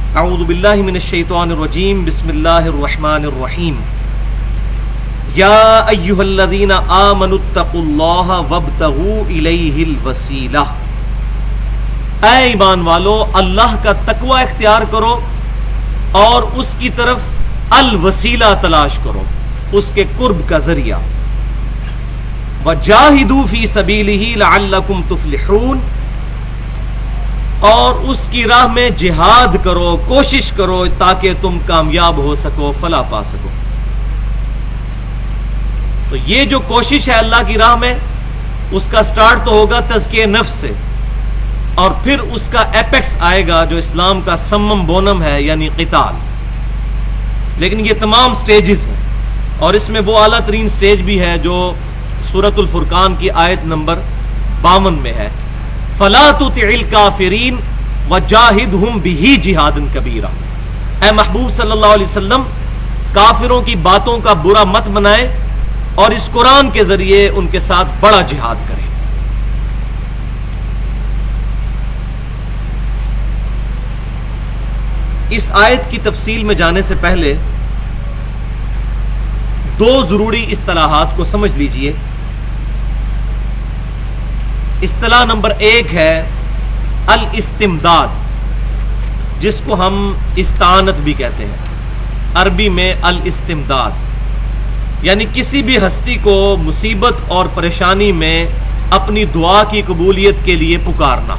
اعوذ باللہ من الشیطان الرجیم بسم اللہ الرحمن الرحیم یا ایہا الذین آمنوا اتقوا اللہ وابتغوا الیہ الوسیلہ، اے ایمان والو اللہ کا تقوی اختیار کرو اور اس کی طرف الوسیلہ تلاش کرو، اس کے قرب کا ذریعہ۔ وجاہدوا فی سبیلہ لعلکم تفلحون، اور اس کی راہ میں جہاد کرو، کوشش کرو تاکہ تم کامیاب ہو سکو، فلاح پا سکو۔ تو یہ جو کوشش ہے اللہ کی راہ میں، اس کا سٹارٹ تو ہوگا تزکیہ نفس سے، اور پھر اس کا ایپیکس آئے گا جو اسلام کا سمم بونم ہے، یعنی قتال۔ لیکن یہ تمام سٹیجز ہیں، اور اس میں وہ اعلیٰ ترین سٹیج بھی ہے جو سورۃ الفرقان کی آیت نمبر 52 میں ہے، فَلَا تُطِعِ الْكَافِرِينَ وَجَاهِدْهُمْ بِهِ جِهَادًا كَبِيرًا۔ اے محبوب صلی اللہ علیہ وسلم، کافروں کی باتوں کا برا مت بنائے اور اس قرآن کے ذریعے ان کے ساتھ بڑا جہاد کریں۔ اس آیت کی تفصیل میں جانے سے پہلے دو ضروری اصطلاحات کو سمجھ لیجئے۔ اصطلاح نمبر 1 ہے الاستمداد، جس کو ہم استعانت بھی کہتے ہیں، عربی میں الاستمداد، یعنی کسی بھی ہستی کو مصیبت اور پریشانی میں اپنی دعا کی قبولیت کے لیے پکارنا،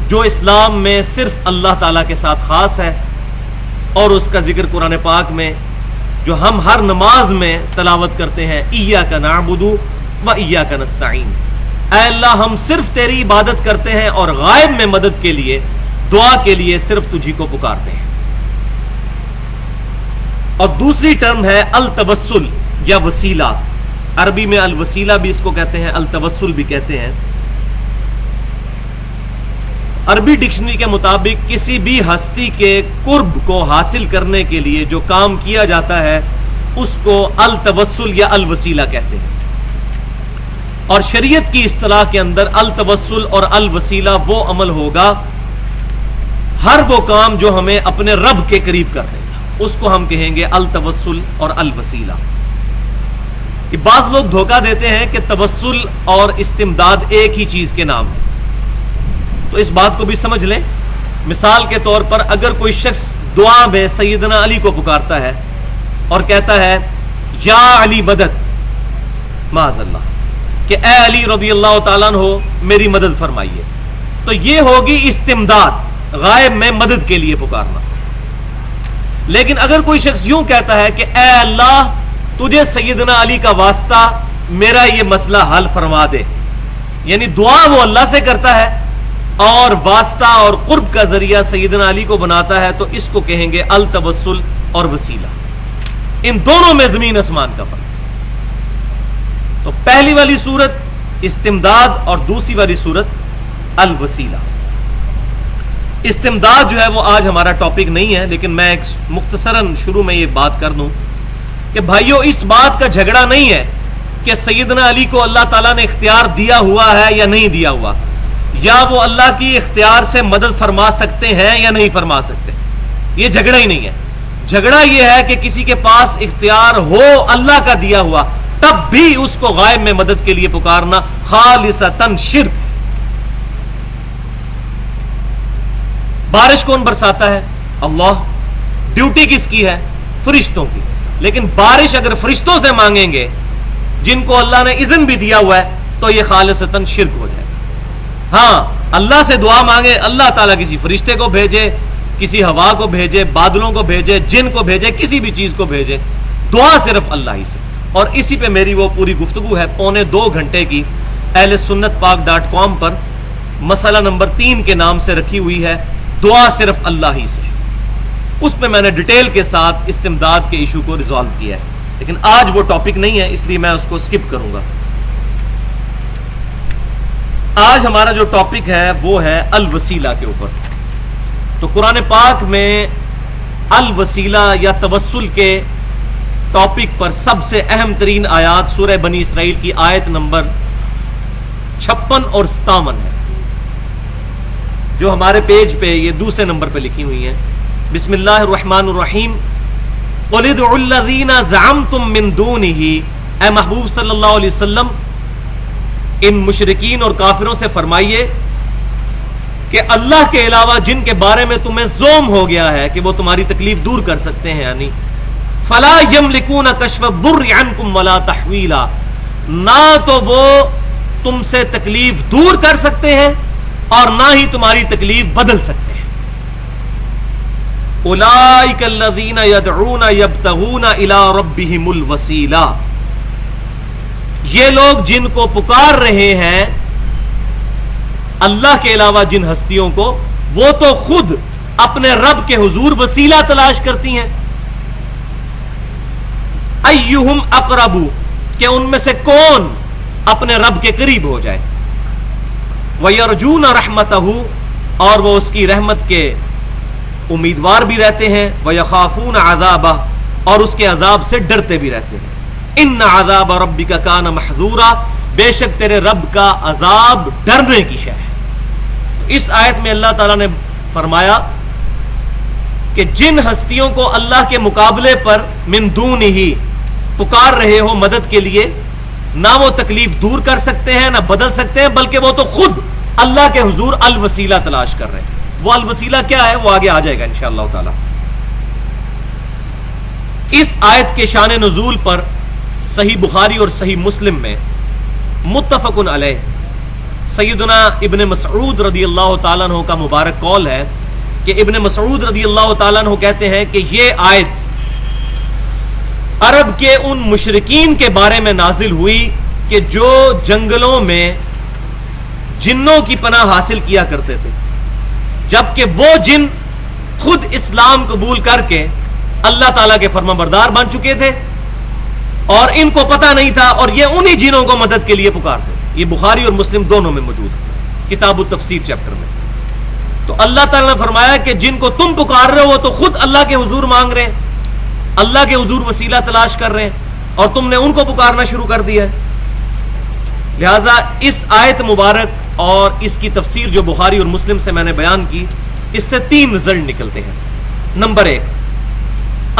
جو اسلام میں صرف اللہ تعالیٰ کے ساتھ خاص ہے، اور اس کا ذکر قرآن پاک میں جو ہم ہر نماز میں تلاوت کرتے ہیں، ایاک نعبد و ایاک نستعین، اے اللہ ہم صرف تیری عبادت کرتے ہیں اور غائب میں مدد کے لیے، دعا کے لیے صرف تجھی کو پکارتے ہیں۔ اور دوسری ٹرم ہے التوسل یا وسیلہ، عربی میں الوسیلہ بھی اس کو کہتے ہیں، التوسل بھی کہتے ہیں۔ عربی ڈکشنری کے مطابق کسی بھی ہستی کے قرب کو حاصل کرنے کے لیے جو کام کیا جاتا ہے اس کو التوسل یا الوسیلہ کہتے ہیں۔ اور شریعت کی اصطلاح کے اندر التوسل اور الوسیلہ وہ عمل ہوگا، ہر وہ کام جو ہمیں اپنے رب کے قریب کر دے گا، اس کو ہم کہیں گے التوسل اور الوسیلہ۔ کہ بعض لوگ دھوکہ دیتے ہیں کہ توسل اور استمداد ایک ہی چیز کے نام ہیں، تو اس بات کو بھی سمجھ لیں۔ مثال کے طور پر اگر کوئی شخص دعا میں سیدنا علی کو پکارتا ہے اور کہتا ہے یا علی مدد، معاذ اللہ، کہ اے علی رضی اللہ تعالیٰ عنہ میری مدد فرمائیے، تو یہ ہوگی استمداد، غائب میں مدد کے لیے پکارنا۔ لیکن اگر کوئی شخص یوں کہتا ہے کہ اے اللہ تجھے سیدنا علی کا واسطہ میرا یہ مسئلہ حل فرما دے، یعنی دعا وہ اللہ سے کرتا ہے اور واسطہ اور قرب کا ذریعہ سیدنا علی کو بناتا ہے، تو اس کو کہیں گے التوسل اور وسیلہ۔ ان دونوں میں زمین آسمان کا فرق۔ تو پہلی والی صورت استمداد اور دوسری والی صورت الوسیلہ۔ استمداد جو ہے وہ آج ہمارا ٹاپک نہیں ہے، لیکن میں ایک مختصراً شروع میں یہ بات کر دوں کہ بھائیو، اس بات کا جھگڑا نہیں ہے کہ سیدنا علی کو اللہ تعالیٰ نے اختیار دیا ہوا ہے یا نہیں دیا ہوا، یا وہ اللہ کی اختیار سے مدد فرما سکتے ہیں یا نہیں فرما سکتے، یہ جھگڑا ہی نہیں ہے۔ جھگڑا یہ ہے کہ کسی کے پاس اختیار ہو اللہ کا دیا ہوا، تب بھی اس کو غائب میں مدد کے لیے پکارنا خالصتاً شرک۔ بارش کون برساتا ہے؟ اللہ۔ ڈیوٹی کس کی ہے؟ فرشتوں کی۔ لیکن بارش اگر فرشتوں سے مانگیں گے جن کو اللہ نے اذن بھی دیا ہوا ہے تو یہ خالصتاً شرک ہو جائے۔ ہاں، اللہ سے دعا مانگے، اللہ تعالیٰ کسی فرشتے کو بھیجے، کسی ہوا کو بھیجے، بادلوں کو بھیجے، جن کو بھیجے، کسی بھی چیز کو بھیجے، دعا صرف اللہ ہی سے۔ اور اسی پہ میری وہ پوری گفتگو ہے 2.25 گھنٹے کی، اہل سنت پاک.com پر مسئلہ نمبر 3 کے نام سے رکھی ہوئی ہے، دعا صرف اللہ ہی سے۔ اس پہ میں نے ڈیٹیل کے ساتھ استمداد کے ایشو کو ریزالو کیا ہے، لیکن آج وہ ٹاپک نہیں ہے، اس لیے میں اس کو سکپ کروں گا۔ آج ہمارا جو ٹاپک ہے وہ ہے الوسیلہ کے اوپر۔ تو قرآن پاک میں الوسیلہ یا توسل کے ٹاپک پر سب سے اہم ترین آیات سورہ بنی اسرائیل کی آیت نمبر 56 اور 57 ہے۔ جو ہمارے پیج پہ یہ دوسرے نمبر پہ لکھی ہوئی ہیں. بسم اللہ الرحمن الرحیم. قل ادعوا الذین زعمتم من دونہ، اے محبوب صلی اللہ علیہ وسلم ان مشرکین اور کافروں سے فرمائیے کہ اللہ کے علاوہ جن کے بارے میں تمہیں زوم ہو گیا ہے کہ وہ تمہاری تکلیف دور کر سکتے ہیں، یعنی فلا یملکون کشف الضر عنکم ولا تحویلا، نہ تو وہ تم سے تکلیف دور کر سکتے ہیں اور نہ ہی تمہاری تکلیف بدل سکتے ہیں. اولئک الذین یدعون یبتغون الی ربہم الوسیلہ، یہ لوگ جن کو پکار رہے ہیں اللہ کے علاوہ جن ہستیوں کو، وہ تو خود اپنے رب کے حضور وسیلہ تلاش کرتی ہیں. ایہم اقرب، کہ ان میں سے کون اپنے رب کے قریب ہو جائے. وَيَرْجُونَ رَحْمَتَهُ، اور وہ اس کی رحمت کے امیدوار بھی رہتے ہیں. وَيَخَافُونَ عَذَابَهُ، اور اس کے عذاب سے ڈرتے بھی رہتے ہیں. ان عذاب ربک کان محذورا، بے شک تیرے رب کا عذاب ڈرنے کی شے ہے. اس آیت میں اللہ تعالیٰ نے فرمایا کہ جن ہستیوں کو اللہ کے مقابلے پر من دونہ پکار رہے ہو مدد کے لیے، نہ وہ تکلیف دور کر سکتے ہیں نہ بدل سکتے ہیں، بلکہ وہ تو خود اللہ کے حضور الوسیلہ تلاش کر رہے ہیں. وہ الوسیلہ کیا ہے وہ آگے آ جائے گا انشاءاللہ تعالی. اس آیت کے شان نزول پر صحیح بخاری اور صحیح مسلم میں متفق علیہ سیدنا ابن مسعود رضی اللہ تعالیٰ عنہ کا مبارک قول ہے کہ ابن مسعود رضی اللہ تعالیٰ عنہ کہتے ہیں کہ یہ آیت عرب کے ان مشرکین کے بارے میں نازل ہوئی کہ جو جنگلوں میں جنوں کی پناہ حاصل کیا کرتے تھے، جبکہ وہ جن خود اسلام قبول کر کے اللہ تعالیٰ کے فرما بردار بن چکے تھے اور ان کو پتہ نہیں تھا، اور یہ انہی جنوں کو مدد کے لیے پکارتے تھے. یہ بخاری اور مسلم دونوں میں موجود ہے کتاب التفسیر چیپٹر میں. تو اللہ تعالیٰ نے فرمایا کہ جن کو تم پکار رہے ہو تو خود اللہ کے حضور مانگ رہے ہیں، اللہ کے حضور وسیلہ تلاش کر رہے ہیں، اور تم نے ان کو پکارنا شروع کر دیا ہے. لہذا اس آیت مبارک اور اس کی تفسیر جو بخاری اور مسلم سے میں نے بیان کی، اس سے 3 رزلٹ نکلتے ہیں. نمبر 1،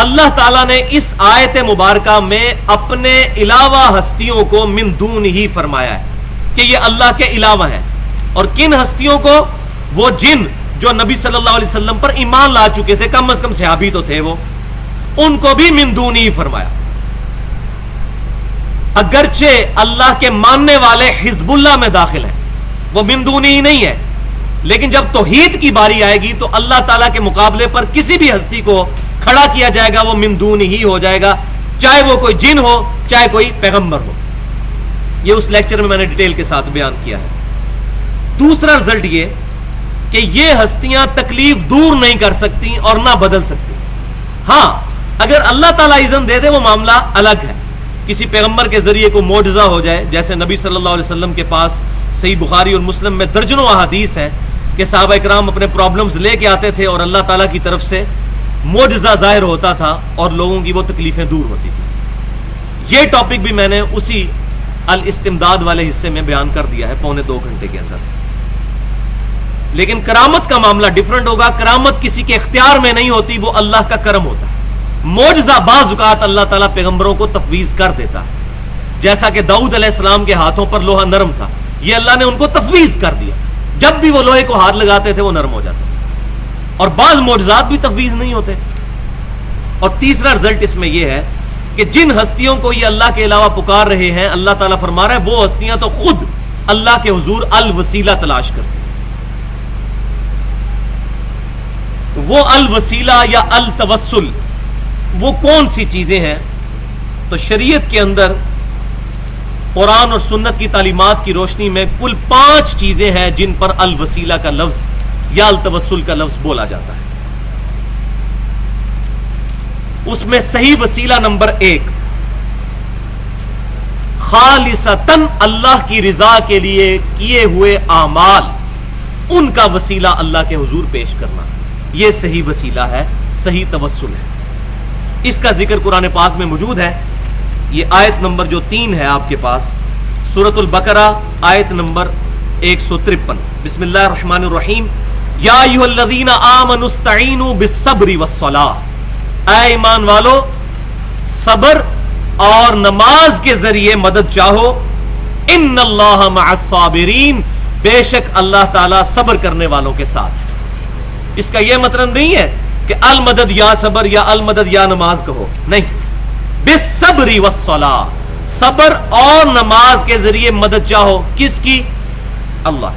اللہ تعالیٰ نے اس آیت مبارکہ میں اپنے علاوہ ہستیوں کو من دون ہی فرمایا ہے کہ یہ اللہ کے علاوہ ہیں. اور کن ہستیوں کو؟ وہ جن جو نبی صلی اللہ علیہ وسلم پر ایمان لا چکے تھے، کم از کم صحابی تو تھے وہ، ان کو بھی من دون ہی فرمایا. اگرچہ اللہ کے ماننے والے حزب اللہ میں داخل ہیں، وہ من دون ہی نہیں ہے، لیکن جب توحید کی باری آئے گی تو اللہ تعالیٰ کے مقابلے پر کسی بھی ہستی کو کھڑا کیا جائے گا، وہ من دون ہی ہو جائے گا، چاہے وہ کوئی جن ہو چاہے کوئی پیغمبر ہو. یہ اس لیکچر میں نے ڈیٹیل کے ساتھ بیان کیا ہے. دوسرا رزلٹ یہ کہ یہ ہستیاں تکلیف دور نہیں کر سکتی اور نہ بدل سکتی. ہاں اگر اللہ تعالیٰ اذن دے دے وہ معاملہ الگ ہے. کسی پیغمبر کے ذریعے کو معجزہ ہو جائے، جیسے نبی صلی اللہ علیہ وسلم کے پاس صحیح بخاری اور مسلم میں درجنوں احادیث ہیں کہ صحابہ اکرام اپنے پرابلمز لے کے آتے تھے اور اللہ تعالیٰ کی طرف سے معجزہ ظاہر ہوتا تھا اور لوگوں کی وہ تکلیفیں دور ہوتی تھی. یہ ٹاپک بھی میں نے اسی الاستمداد والے حصے میں بیان کر دیا ہے 2.25 گھنٹے کے اندر. لیکن کرامت کا معاملہ ڈیفرنٹ ہوگا. کرامت کسی کے اختیار میں نہیں ہوتی، وہ اللہ کا کرم ہوتا ہے. معجزہ بعض اوقات اللہ تعالیٰ پیغمبروں کو تفویض کر دیتا ہے، جیسا کہ داؤد علیہ السلام کے ہاتھوں پر لوہا نرم تھا، یہ اللہ نے ان کو تفویض کر دیا. جب بھی وہ لوہے کو ہاتھ لگاتے تھے وہ نرم ہو جاتا. اور بعض معجزات بھی تفویض نہیں ہوتے. اور تیسرا رزلٹ اس میں یہ ہے کہ جن ہستیوں کو یہ اللہ کے علاوہ پکار رہے ہیں، اللہ تعالیٰ فرما رہا ہے وہ ہستیاں تو خود اللہ کے حضور الوسیلہ تلاش کرتے ہیں. وہ الوسیلہ یا التوسل وہ کون سی چیزیں ہیں؟ تو شریعت کے اندر قرآن اور سنت کی تعلیمات کی روشنی میں کل 5 چیزیں ہیں جن پر الوسیلہ کا لفظ یا التوسل کا لفظ بولا جاتا ہے. اس میں صحیح وسیلہ نمبر 1، خالصتاً اللہ کی رضا کے لیے کیے ہوئے اعمال، ان کا وسیلہ اللہ کے حضور پیش کرنا، یہ صحیح وسیلہ ہے، صحیح توسل ہے. اس کا ذکر قرآن پاک میں موجود ہے. یہ آیت نمبر جو 3 ہے آپ کے پاس، سورۃ البقرہ آیت نمبر 153. بسم اللہ الرحمن الرحیم. یا ایھا الذین آمنوا استعینوا بالصبر والصلاۃ، اے ایمان والو صبر اور نماز کے ذریعے مدد چاہو، ان اللہ مع الصابرین، بے شک اللہ تعالیٰ صبر کرنے والوں کے ساتھ ہے۔ اس کا یہ مطلب نہیں ہے کہ المدد یا صبر یا المدد یا نماز کہو، نہیں، بالصبر والصلاۃ، صبر اور نماز کے ذریعے مدد چاہو، کس کی؟ اللہ،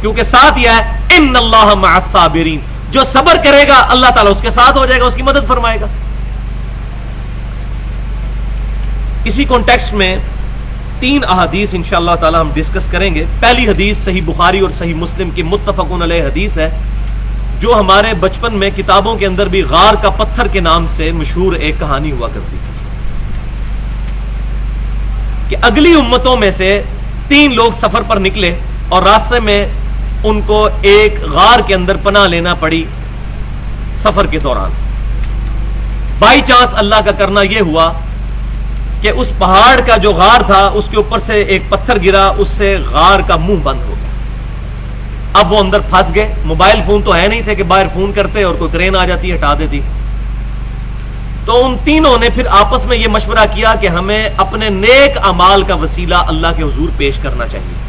کیونکہ ساتھ یہ ہے ان اللہ مع الصابرین، جو صبر کرے گا اللہ تعالیٰ اس کے ساتھ ہو جائے گا، اس کی مدد فرمائے گا۔ اسی کانٹیکسٹ میں 3 احادیث انشاءاللہ تعالی ہم ڈسکس کریں گے۔ پہلی حدیث صحیح بخاری اور صحیح مسلم کی متفقون علیہ حدیث ہے، جو ہمارے بچپن میں کتابوں کے اندر بھی غار کا پتھر کے نام سے مشہور ایک کہانی ہوا کرتی تھی، کہ اگلی امتوں میں سے 3 لوگ سفر پر نکلے اور راستے میں ان کو ایک غار کے اندر پناہ لینا پڑی سفر کے دوران۔ بائی چانس اللہ کا کرنا یہ ہوا کہ اس پہاڑ کا جو غار تھا اس کے اوپر سے ایک پتھر گرا، اس سے غار کا منہ بند ہو گیا۔ اب وہ اندر پھنس گئے، موبائل فون تو ہے نہیں تھے کہ باہر فون کرتے اور کوئی کرین آ جاتی ہٹا دیتی۔ تو ان تینوں نے پھر آپس میں یہ مشورہ کیا کہ ہمیں اپنے نیک اعمال کا وسیلہ اللہ کے حضور پیش کرنا چاہیے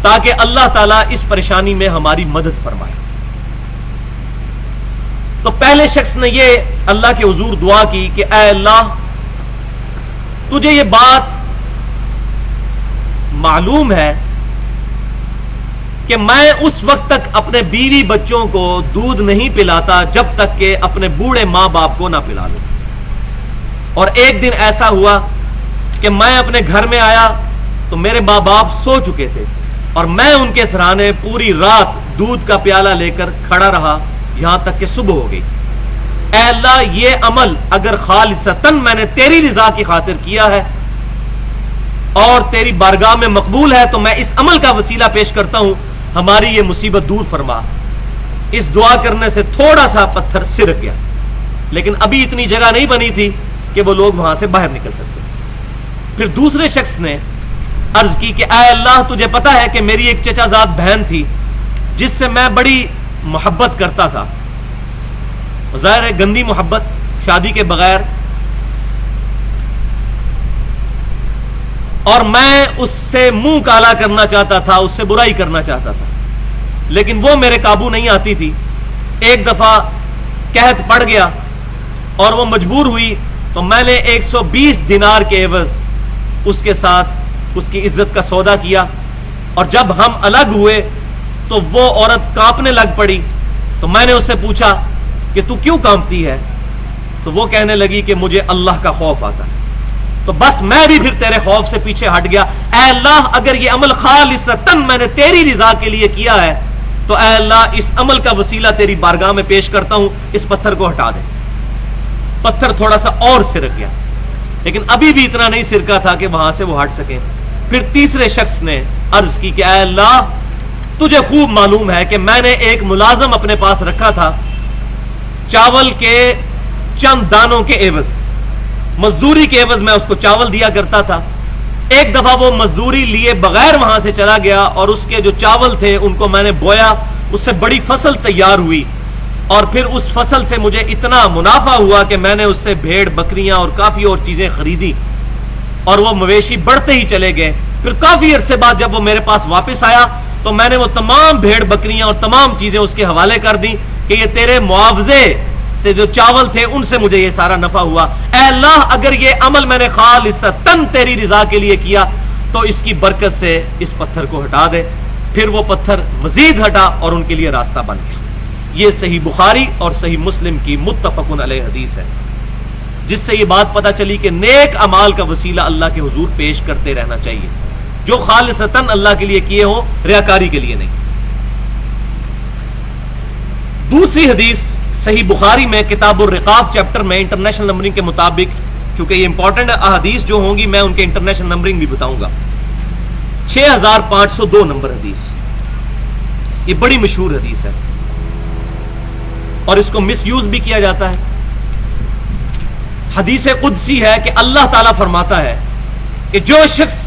تاکہ اللہ تعالیٰ اس پریشانی میں ہماری مدد فرمائے۔ تو پہلے شخص نے یہ اللہ کے حضور دعا کی کہ اے اللہ، تجھے یہ بات معلوم ہے کہ میں اس وقت تک اپنے بیوی بچوں کو دودھ نہیں پلاتا جب تک کہ اپنے بوڑھے ماں باپ کو نہ پلا لوں، اور ایک دن ایسا ہوا کہ میں اپنے گھر میں آیا تو میرے ماں باپ سو چکے تھے اور میں ان کے سرانے پوری رات دودھ کا پیالہ لے کر کھڑا رہا یہاں تک کہ صبح ہو گئی۔ اے اللہ، یہ عمل اگر خالصتاً میں نے تیری رضا کی خاطر کیا ہے اور تیری بارگاہ میں مقبول ہے تو میں اس عمل کا وسیلہ پیش کرتا ہوں، ہماری یہ مصیبت دور فرما۔ اس دعا کرنے سے تھوڑا سا پتھر سرک گیا، لیکن ابھی اتنی جگہ نہیں بنی تھی کہ وہ لوگ وہاں سے باہر نکل سکتے۔ پھر دوسرے شخص نے عرض کی کہ اے اللہ، تجھے پتا ہے کہ میری ایک چچا زاد بہن تھی جس سے میں بڑی محبت کرتا تھا، ظاہر ہے گندی محبت، شادی کے بغیر، اور میں اس سے منہ کالا کرنا چاہتا تھا، اس سے برائی کرنا چاہتا تھا، لیکن وہ میرے قابو نہیں آتی تھی۔ ایک دفعہ قحط پڑ گیا اور وہ مجبور ہوئی تو میں نے 120 دینار کے عوض اس کے ساتھ اس کی عزت کا سودا کیا، اور جب ہم الگ ہوئے تو وہ عورت کانپنے لگ پڑی۔ تو میں نے اس سے پوچھا کہ تو کیوں کانپتی ہے؟ تو وہ کہنے لگی کہ مجھے اللہ کا خوف آتا ہے۔ تو بس میں بھی پھر تیرے خوف سے پیچھے ہٹ گیا۔ اے اللہ، اگر یہ عمل خالصتاً میں نے تیری رضا کے لیے کیا ہے تو اے اللہ، اس عمل کا وسیلہ تیری بارگاہ میں پیش کرتا ہوں، اس پتھر کو ہٹا دے۔ پتھر تھوڑا سا اور سرک گیا، لیکن ابھی بھی اتنا نہیں سرکا تھا کہ وہاں سے وہ ہٹ سکیں۔ پھر تیسرے شخص نے عرض کی کہ اے اللہ، تجھے خوب معلوم ہے کہ میں نے ایک ملازم اپنے پاس رکھا تھا، چاول کے چند دانوں کے عوض، مزدوری کے عوض میں اس کو چاول دیا کرتا تھا۔ ایک دفعہ وہ مزدوری لیے بغیر وہاں سے چلا گیا اور اس کے جو چاول تھے ان کو میں نے بویا، اس سے بڑی فصل تیار ہوئی، اور پھر اس فصل سے مجھے اتنا منافع ہوا کہ میں نے اس سے بھیڑ بکریاں اور کافی اور چیزیں خریدی، اور وہ مویشی بڑھتے ہی چلے گئے۔ پھر کافی عرصے بعد جب وہ میرے پاس واپس آیا تو میں نے وہ تمام بھیڑ بکریاں اور تمام چیزیں اس کے حوالے کر دی کہ یہ تیرے معاوضے سے جو چاول تھے ان سے مجھے یہ سارا نفع ہوا۔ اے اللہ، اگر یہ عمل میں نے خالصتاً تیری رضا کے لیے کیا تو اس کی برکت سے اس پتھر کو ہٹا دے۔ پھر وہ پتھر مزید ہٹا اور ان کے لیے راستہ بن گیا۔ یہ صحیح بخاری اور صحیح مسلم کی متفقن علیہ حدیث ہے، جس سے یہ بات پتہ چلی کہ نیک اعمال کا وسیلہ اللہ کے حضور پیش کرتے رہنا چاہیے، جو خالصتاً اللہ کے لیے کیے ہوں، ریاکاری کے لیے نہیں۔ دوسری حدیث صحیح بخاری میں کتاب الرقاق چیپٹر میں انٹرنیشنل نمبرنگ کے مطابق، چونکہ یہ امپورٹنٹ احادیث جو ہوں گی میں ان کے انٹرنیشنل نمبرنگ بھی بتاؤں گا، 6502 نمبر حدیث، یہ بڑی مشہور حدیث ہے اور اس کو مس یوز بھی کیا جاتا ہے۔ حدیث قدسی ہے کہ اللہ تعالیٰ فرماتا ہے کہ جو شخص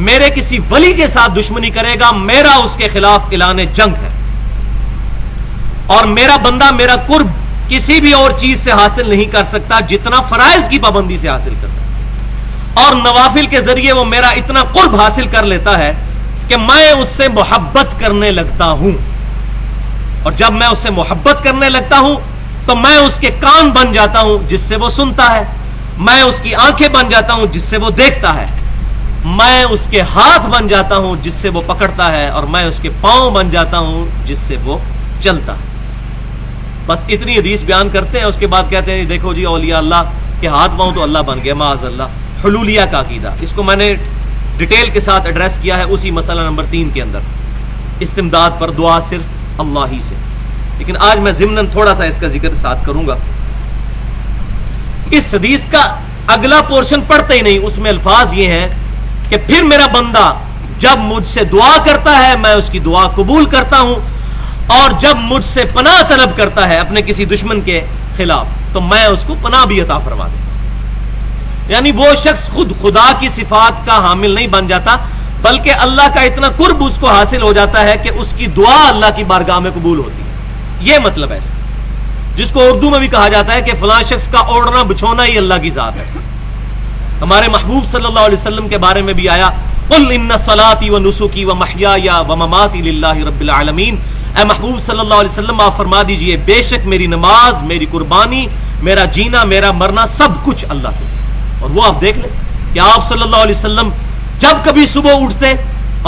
میرے کسی ولی کے ساتھ دشمنی کرے گا، میرا اس کے خلاف اعلان جنگ ہے۔ اور میرا بندہ میرا قرب کسی بھی اور چیز سے حاصل نہیں کر سکتا جتنا فرائض کی پابندی سے حاصل کرتا ہے، اور نوافل کے ذریعے وہ میرا اتنا قرب حاصل کر لیتا ہے کہ میں اس سے محبت کرنے لگتا ہوں، اور جب میں اس سے محبت کرنے لگتا ہوں تو میں اس کے کان بن جاتا ہوں جس سے وہ سنتا ہے، میں اس کی آنکھیں بن جاتا ہوں جس سے وہ دیکھتا ہے، میں اس کے ہاتھ بن جاتا ہوں جس سے وہ پکڑتا ہے، اور میں اس کے پاؤں بن جاتا ہوں جس سے وہ چلتا ہے۔ بس اتنی حدیث بیان کرتے ہیں، اس کے بعد کہتے ہیں دیکھو جی اولیاء اللہ کے ہاتھ پاؤں تو اللہ بن گیا، معاذ اللہ۔ حلولیہ کا عقیدہ، اس کو میں نے ڈیٹیل کے ساتھ ایڈریس کیا ہے اسی مسئلہ نمبر 3 کے اندر، استمداد پر دعا صرف اللہ ہی سے، لیکن آج میں ضمناً تھوڑا سا اس کا ذکر ساتھ کروں گا۔ اس حدیث کا اگلا پورشن پڑھتے ہی نہیں، اس میں الفاظ یہ ہیں کہ پھر میرا بندہ جب مجھ سے دعا کرتا ہے میں اس کی دعا قبول کرتا ہوں، اور جب مجھ سے پناہ طلب کرتا ہے اپنے کسی دشمن کے خلاف تو میں اس کو پناہ بھی عطا فرما دیتا ہوں۔ یعنی وہ شخص خود خدا کی صفات کا حامل نہیں بن جاتا، بلکہ اللہ کا اتنا قرب اس کو حاصل ہو جاتا ہے کہ اس کی دعا اللہ کی بارگاہ میں قبول ہوتی ہے۔ یہ مطلب ہے جس کو اردو میں بھی کہا جاتا ہے کہ فلاں شخص کا اوڑھنا بچھونا ہی اللہ کی ذات ہے۔ ہمارے محبوب صلی اللہ علیہ وسلم کے بارے میں بھی آیا، قل ان صلاتی و نسکی و محیای و مماتی للہ رب العالمین۔ اے محبوب صلی اللہ علیہ وسلم آپ فرما دیجئے بے شک میری نماز، میری قربانی، میرا جینا، میرا مرنا سب کچھ اللہ کو۔ اور وہ آپ دیکھ لیں کہ آپ صلی اللہ علیہ وسلم جب کبھی صبح اٹھتے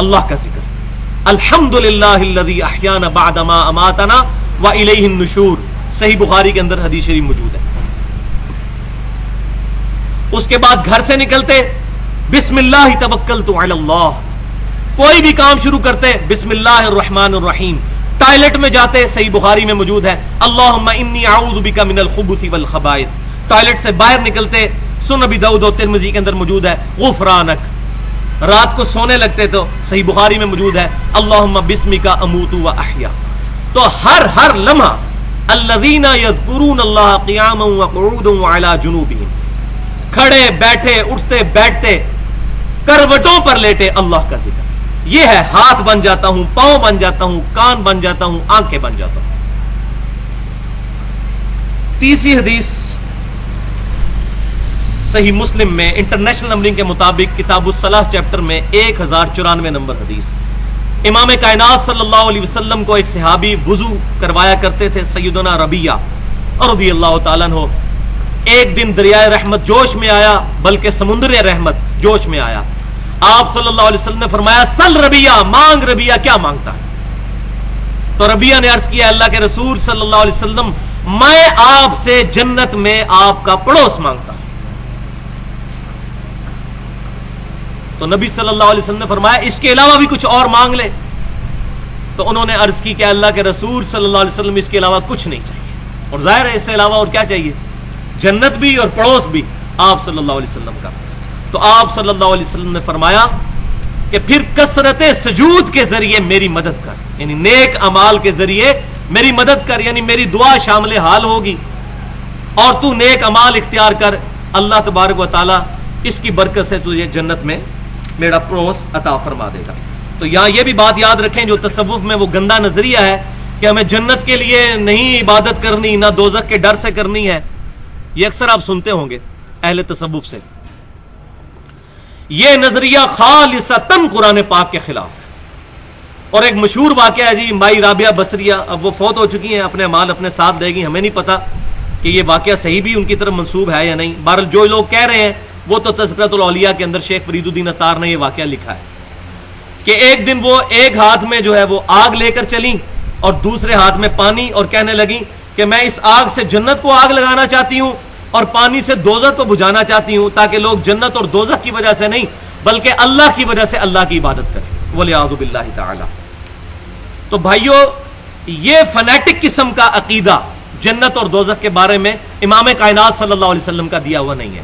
اللہ کا ذکر، الحمدللہ الذی احیانا بعد ما اماتنا والیہ النشور، صحیح بخاری کے اندر حدیث شریف موجود ہے۔ اس کے بعد گھر سے نکلتے بسم اللہ توکلت علی اللہ، کوئی بھی کام شروع کرتے بسم اللہ الرحمن الرحیم، ٹوائلٹ میں جاتے صحیح بخاری میں موجود ہے اللہم انی اعوذ بک من الخبث والخبائث، ٹوائلٹ سے باہر نکلتے سنن ابی داؤد و ترمذی کے اندر موجود ہے غفرانک، رات کو سونے لگتے تو صحیح بخاری میں موجود ہے اللہم بسمک اموت و احیا۔ تو ہر لمحہ الذین یذکرون اللہ قیاما وقعودا وعلی جنوبہم، کھڑے بیٹھے اٹھتے بیٹھتے کروٹوں پر لیٹے اللہ کا ذکر، یہ ہے ہاتھ بن جاتا ہوں، پاؤں بن جاتا ہوں، کان بن جاتا ہوں، آنکھیں بن جاتا ہوں۔ تیسری حدیث صحیح مسلم میں انٹرنیشنل نمبرنگ کے مطابق کتاب الصلاح چیپٹر میں 1094 نمبر حدیث، امام کائنات صلی اللہ علیہ وسلم کو ایک صحابی وضو کروایا کرتے تھے سیدنا ربیعہ رضی اللہ تعالیٰ عنہ۔ ایک دن دریائے رحمت جوش میں آیا، بلکہ سمندر رحمت جوش میں آیا۔ آپ صلی اللہ علیہ وسلم نے فرمایا سل ربیعہ، مانگ ربیعہ، کیا مانگتا ہے؟ تو ربیعہ نے عرض کیا اللہ کے رسول صلی اللہ علیہ وسلم میں آپ سے جنت میں آپ کا پڑوس مانگتا ہوں۔ تو نبی صلی اللہ علیہ وسلم نے فرمایا اس کے علاوہ بھی کچھ اور مانگ لے۔ تو انہوں نے عرض کی کہ اللہ کے رسول صلی اللہ علیہ وسلم اس کے علاوہ کچھ نہیں چاہیے، اور ظاہر ہے اس سے علاوہ اور کیا چاہیے؟ جنت بھی اور پڑوس بھی آپ صلی اللہ علیہ وسلم کا۔ تو آپ صلی اللہ علیہ وسلم نے فرمایا کہ پھر کثرت سجود کے ذریعے میری مدد کر، یعنی نیک اعمال کے ذریعے میری مدد کر، یعنی میری دعا شامل حال ہوگی، اور تو نیک اعمال اختیار کر، اللہ تبارک و تعالی اس کی برکت سے تجھے جنت میں میرا پڑوس عطا فرما دے گا۔ تو یہاں یہ بھی بات یاد رکھیں جو تصوف میں وہ گندا نظریہ ہے کہ ہمیں جنت کے لیے نہیں عبادت کرنی، نہ دوزخ کے ڈر سے کرنی ہے، یہ اکثر آپ سنتے ہوں گے اہل تصوف سے۔ یہ نظریہ خالصتاً قرآن پاک کے خلاف ہے۔ اور ایک مشہور واقعہ ہے جی، مائی رابعہ بصریہ، اب وہ فوت ہو چکی ہیں، اپنے مال اپنے ساتھ دے گی، ہمیں نہیں پتا کہ یہ واقعہ صحیح بھی ان کی طرف منسوب ہے یا نہیں، بہرحال جو لوگ کہہ رہے ہیں وہ تو تذکرۃ الاولیاء کے اندر شیخ فرید الدین عطار نے یہ واقعہ لکھا ہے کہ ایک دن وہ ایک ہاتھ میں جو ہے وہ آگ لے کر چلیں اور دوسرے ہاتھ میں پانی، اور کہنے لگیں کہ میں اس آگ سے جنت کو آگ لگانا چاہتی ہوں اور پانی سے دوزخ کو بجھانا چاہتی ہوں، تاکہ لوگ جنت اور دوزخ کی وجہ سے نہیں بلکہ اللہ کی وجہ سے اللہ کی عبادت کریں، وَلِعَاذُ بِاللَّهِ تَعَالَى۔ تو بھائیو یہ فنیٹک قسم کا عقیدہ جنت اور دوزخ کے بارے میں امام کائنات صلی اللہ علیہ وسلم کا دیا ہوا نہیں ہے۔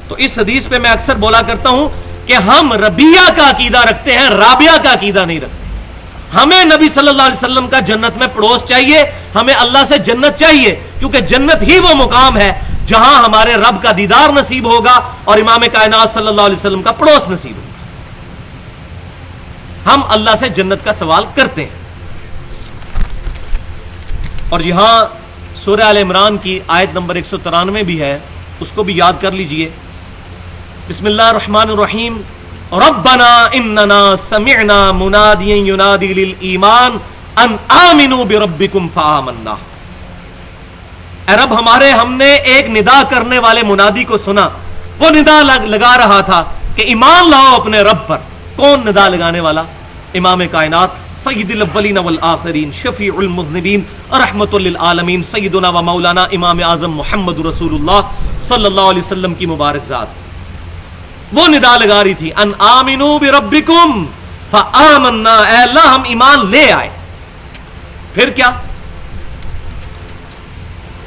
تو اس حدیث پہ میں اکثر بولا کرتا ہوں کہ ہم ربیعہ کا عقیدہ رکھتے ہیں، رابعہ کا عقیدہ نہیں رکھتے۔ ہمیں نبی صلی اللہ علیہ وسلم کا جنت میں پڑوس چاہیے، ہمیں اللہ سے جنت چاہیے، کیونکہ جنت ہی وہ مقام ہے جہاں ہمارے رب کا دیدار نصیب ہوگا اور امام کائنات صلی اللہ علیہ وسلم کا پڑوس نصیب ہوگا۔ ہم اللہ سے جنت کا سوال کرتے ہیں۔ اور یہاں سورہ آل عمران کی آیت نمبر 193 بھی ہے، اس کو بھی یاد کر لیجئے. بسم اللہ الرحمن الرحیم. ربنا اننا سمعنا منادیا ینادی للایمان ان آمنوا بربکم فآمنا. اے رب ہمارے، ہم نے ایک ندا کرنے والے منادی کو سنا، وہ ندا لگا رہا تھا کہ ایمان لاؤ اپنے رب پر. کون ندا لگانے والا؟ امام کائنات، سید الاولین والآخرین، شفیع المذنبین، رحمت للعالمین، سیدنا و مولانا امام اعظم محمد رسول اللہ صلی اللہ علیہ وسلم کی مبارک ذات. وہ ندا لگا رہی تھی ان آمنوا بربکم فآمنا، اے اللہ ہم ایمان لے آئے. پھر کیا؟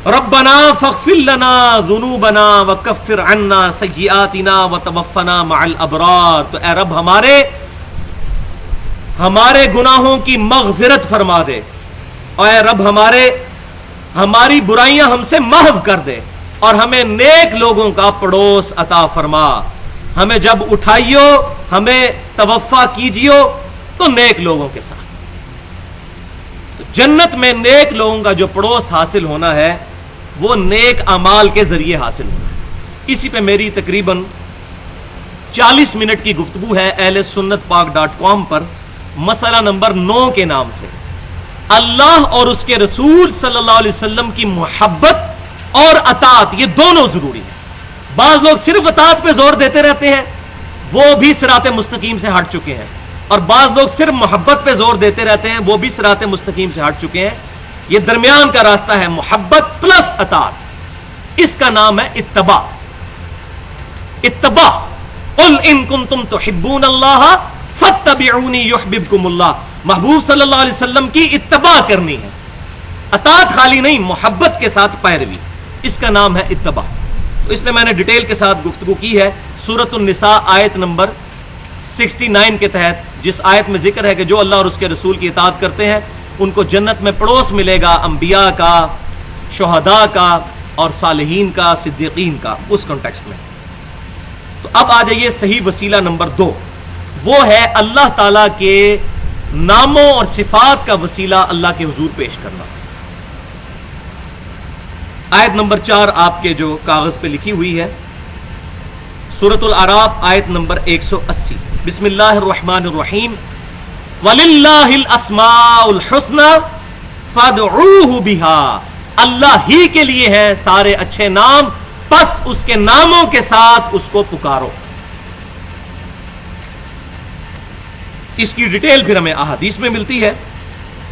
ربنا فاغفر لنا ذنوبنا وکفر عنا سیئاتنا وتوفنا مع الابرار. تو اے رب ہمارے گناہوں کی مغفرت فرما دے، اور اے رب ہماری برائیاں ہم سے محو کر دے، اور ہمیں نیک لوگوں کا پڑوس عطا فرما. ہمیں جب اٹھائیو، ہمیں توفا کیجیو تو نیک لوگوں کے ساتھ. جنت میں نیک لوگوں کا جو پڑوس حاصل ہونا ہے وہ نیک اعمال کے ذریعے حاصل ہونا ہے. اسی پہ میری تقریباً 40 منٹ کی گفتگو ہے اہل سنت پاک.com پر، مسئلہ نمبر 9 کے نام سے. اللہ اور اس کے رسول صلی اللہ علیہ وسلم کی محبت اور اطاعت، یہ دونوں ضروری ہیں. بعض لوگ صرف اطاعت پہ زور دیتے رہتے ہیں، وہ بھی صراط مستقیم سے ہٹ چکے ہیں، اور بعض لوگ صرف محبت پہ زور دیتے رہتے ہیں، وہ بھی صراط مستقیم سے ہٹ چکے ہیں. یہ درمیان کا راستہ ہے، محبت پلس اطاعت. اس کا نام ہے اتباع. اتباع. قل ان کنتم تحبون اللہ فاتبعونی یحببکم اللہ. محبوب صلی اللہ علیہ وسلم کی اتباع کرنی ہے، اطاعت خالی نہیں، محبت کے ساتھ پیروی. اس کا نام ہے اتباع. اس پہ میں نے ڈیٹیل کے ساتھ گفتگو کی ہے سورۃ النساء آیت نمبر 69 کے تحت، جس آیت میں ذکر ہے کہ جو اللہ اور اس کے رسول کی اطاعت کرتے ہیں ان کو جنت میں پڑوس ملے گا انبیاء کا، شہداء کا، اور صالحین کا، صدیقین کا. اس کانٹیکسٹ میں تو اب آ جائیے صحیح وسیلہ نمبر 2، وہ ہے اللہ تعالی کے ناموں اور صفات کا وسیلہ اللہ کے حضور پیش کرنا. آیت نمبر 4 آپ کے جو کاغذ پہ لکھی ہوئی ہے، سورۃ الاعراف آیت نمبر 180. بسم اللہ الرحمن الرحیم. وَلِلَّهِ الْأَسْمَاءُ الْحُسْنَى فَادْعُوهُ بِهَا. اللہ ہی کے لیے ہیں سارے اچھے نام، پس اس کے ناموں کے ساتھ اس کو پکارو. اس کی ڈیٹیل پھر ہمیں احادیث میں ملتی ہے.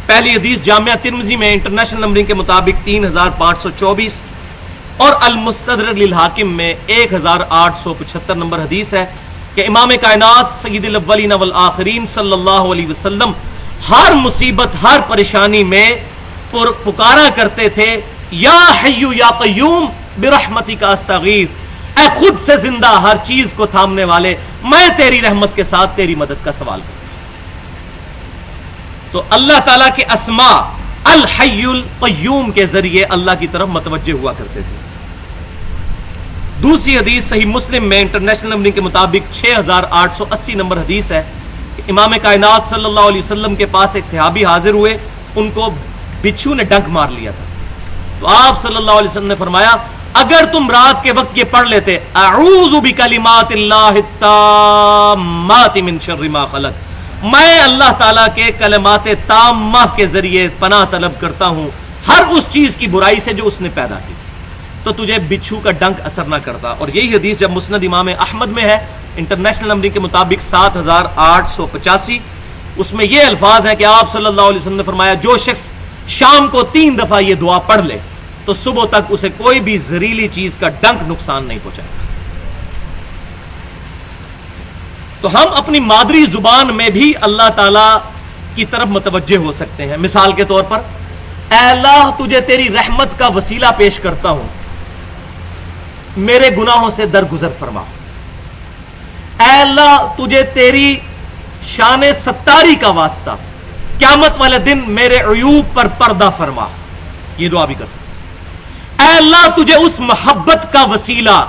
پہلی حدیث جامعہ ترمذی میں انٹرنیشنل نمبرنگ کے مطابق 3524 اور المستدرک للحاکم میں 1875 نمبر حدیث ہے کہ امام کائنات سید الاولین والآخرین صلی اللہ علیہ وسلم ہر مصیبت، ہر پریشانی میں پکارا کرتے تھے، یا حی یا قیوم برحمتک استغیث. اے خود سے زندہ ہر چیز کو تھامنے والے، میں تیری رحمت کے ساتھ تیری مدد کا سوال کرتا ہوں. تو اللہ تعالیٰ کے اسماء الحی القیوم کے ذریعے اللہ کی طرف متوجہ ہوا کرتے تھے. دوسری حدیث صحیح مسلم میں انٹرنیشنل نمبرنگ کے مطابق 6880 نمبر حدیث ہے کہ امام کائنات صلی اللہ علیہ وسلم کے پاس ایک صحابی حاضر ہوئے، ان کو بچھو نے ڈنک مار لیا تھا. تو آپ صلی اللہ علیہ وسلم نے فرمایا اگر تم رات کے وقت یہ پڑھ لیتے اعوذ بکلمات اللہ التامات من شر ما خلق، میں اللہ تعالیٰ کے کلمات تامہ کے ذریعے پناہ طلب کرتا ہوں ہر اس چیز کی برائی سے جو اس نے پیدا کی، تو تجھے بچھو کا ڈنک اثر نہ کرتا. اور یہی حدیث جب مسند امام احمد میں ہے انٹرنیشنل نمبرنگ کے مطابق 7885، اس میں یہ الفاظ ہیں کہ آپ صلی اللہ علیہ وسلم نے فرمایا جو شخص شام کو 3 دفعہ یہ دعا پڑھ لے تو صبح تک اسے کوئی بھی زہریلی چیز کا ڈنک نقصان نہیں پہنچائے گا. تو ہم اپنی مادری زبان میں بھی اللہ تعالی کی طرف متوجہ ہو سکتے ہیں. مثال کے طور پر اے اللہ تجھے تیری رحمت کا وسیلہ پیش کرتا ہوں، میرے گناہوں سے درگزر فرما. اے اللہ تجھے تیری شان ستاری کا واسطہ قیامت والے دن میرے عیوب پر پردہ فرما. یہ دعا بھی کر سکتے. اے اللہ تجھے اس محبت کا وسیلہ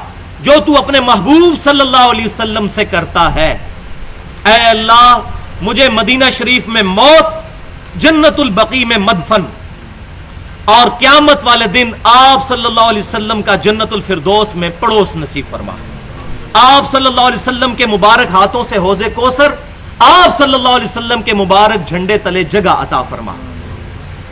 جو تو اپنے محبوب صلی اللہ علیہ وسلم سے کرتا ہے، اے اللہ مجھے مدینہ شریف میں موت، جنت البقیع میں مدفن، اور قیامت والے دن آپ صلی اللہ علیہ وسلم کا جنت الفردوس میں پڑوس نصیب فرما. آپ صلی اللہ علیہ وسلم کے مبارک ہاتھوں سے حوض کوثر، آپ صلی اللہ علیہ وسلم کے مبارک جھنڈے تلے جگہ عطا فرما.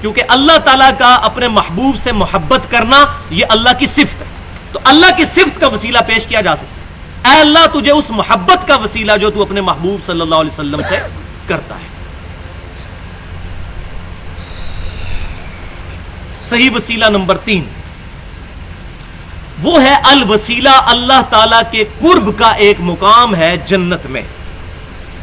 کیونکہ اللہ تعالیٰ کا اپنے محبوب سے محبت کرنا یہ اللہ کی صفت ہے، تو اللہ کی صفت کا وسیلہ پیش کیا جا سکتا ہے. اے اللہ تجھے اس محبت کا وسیلہ جو تو اپنے محبوب صلی اللہ علیہ وسلم سے کرتا ہے. صحیح وسیلہ نمبر 3 وہ ہے الوسیلہ، اللہ تعالیٰ کے قرب کا ایک مقام ہے جنت میں.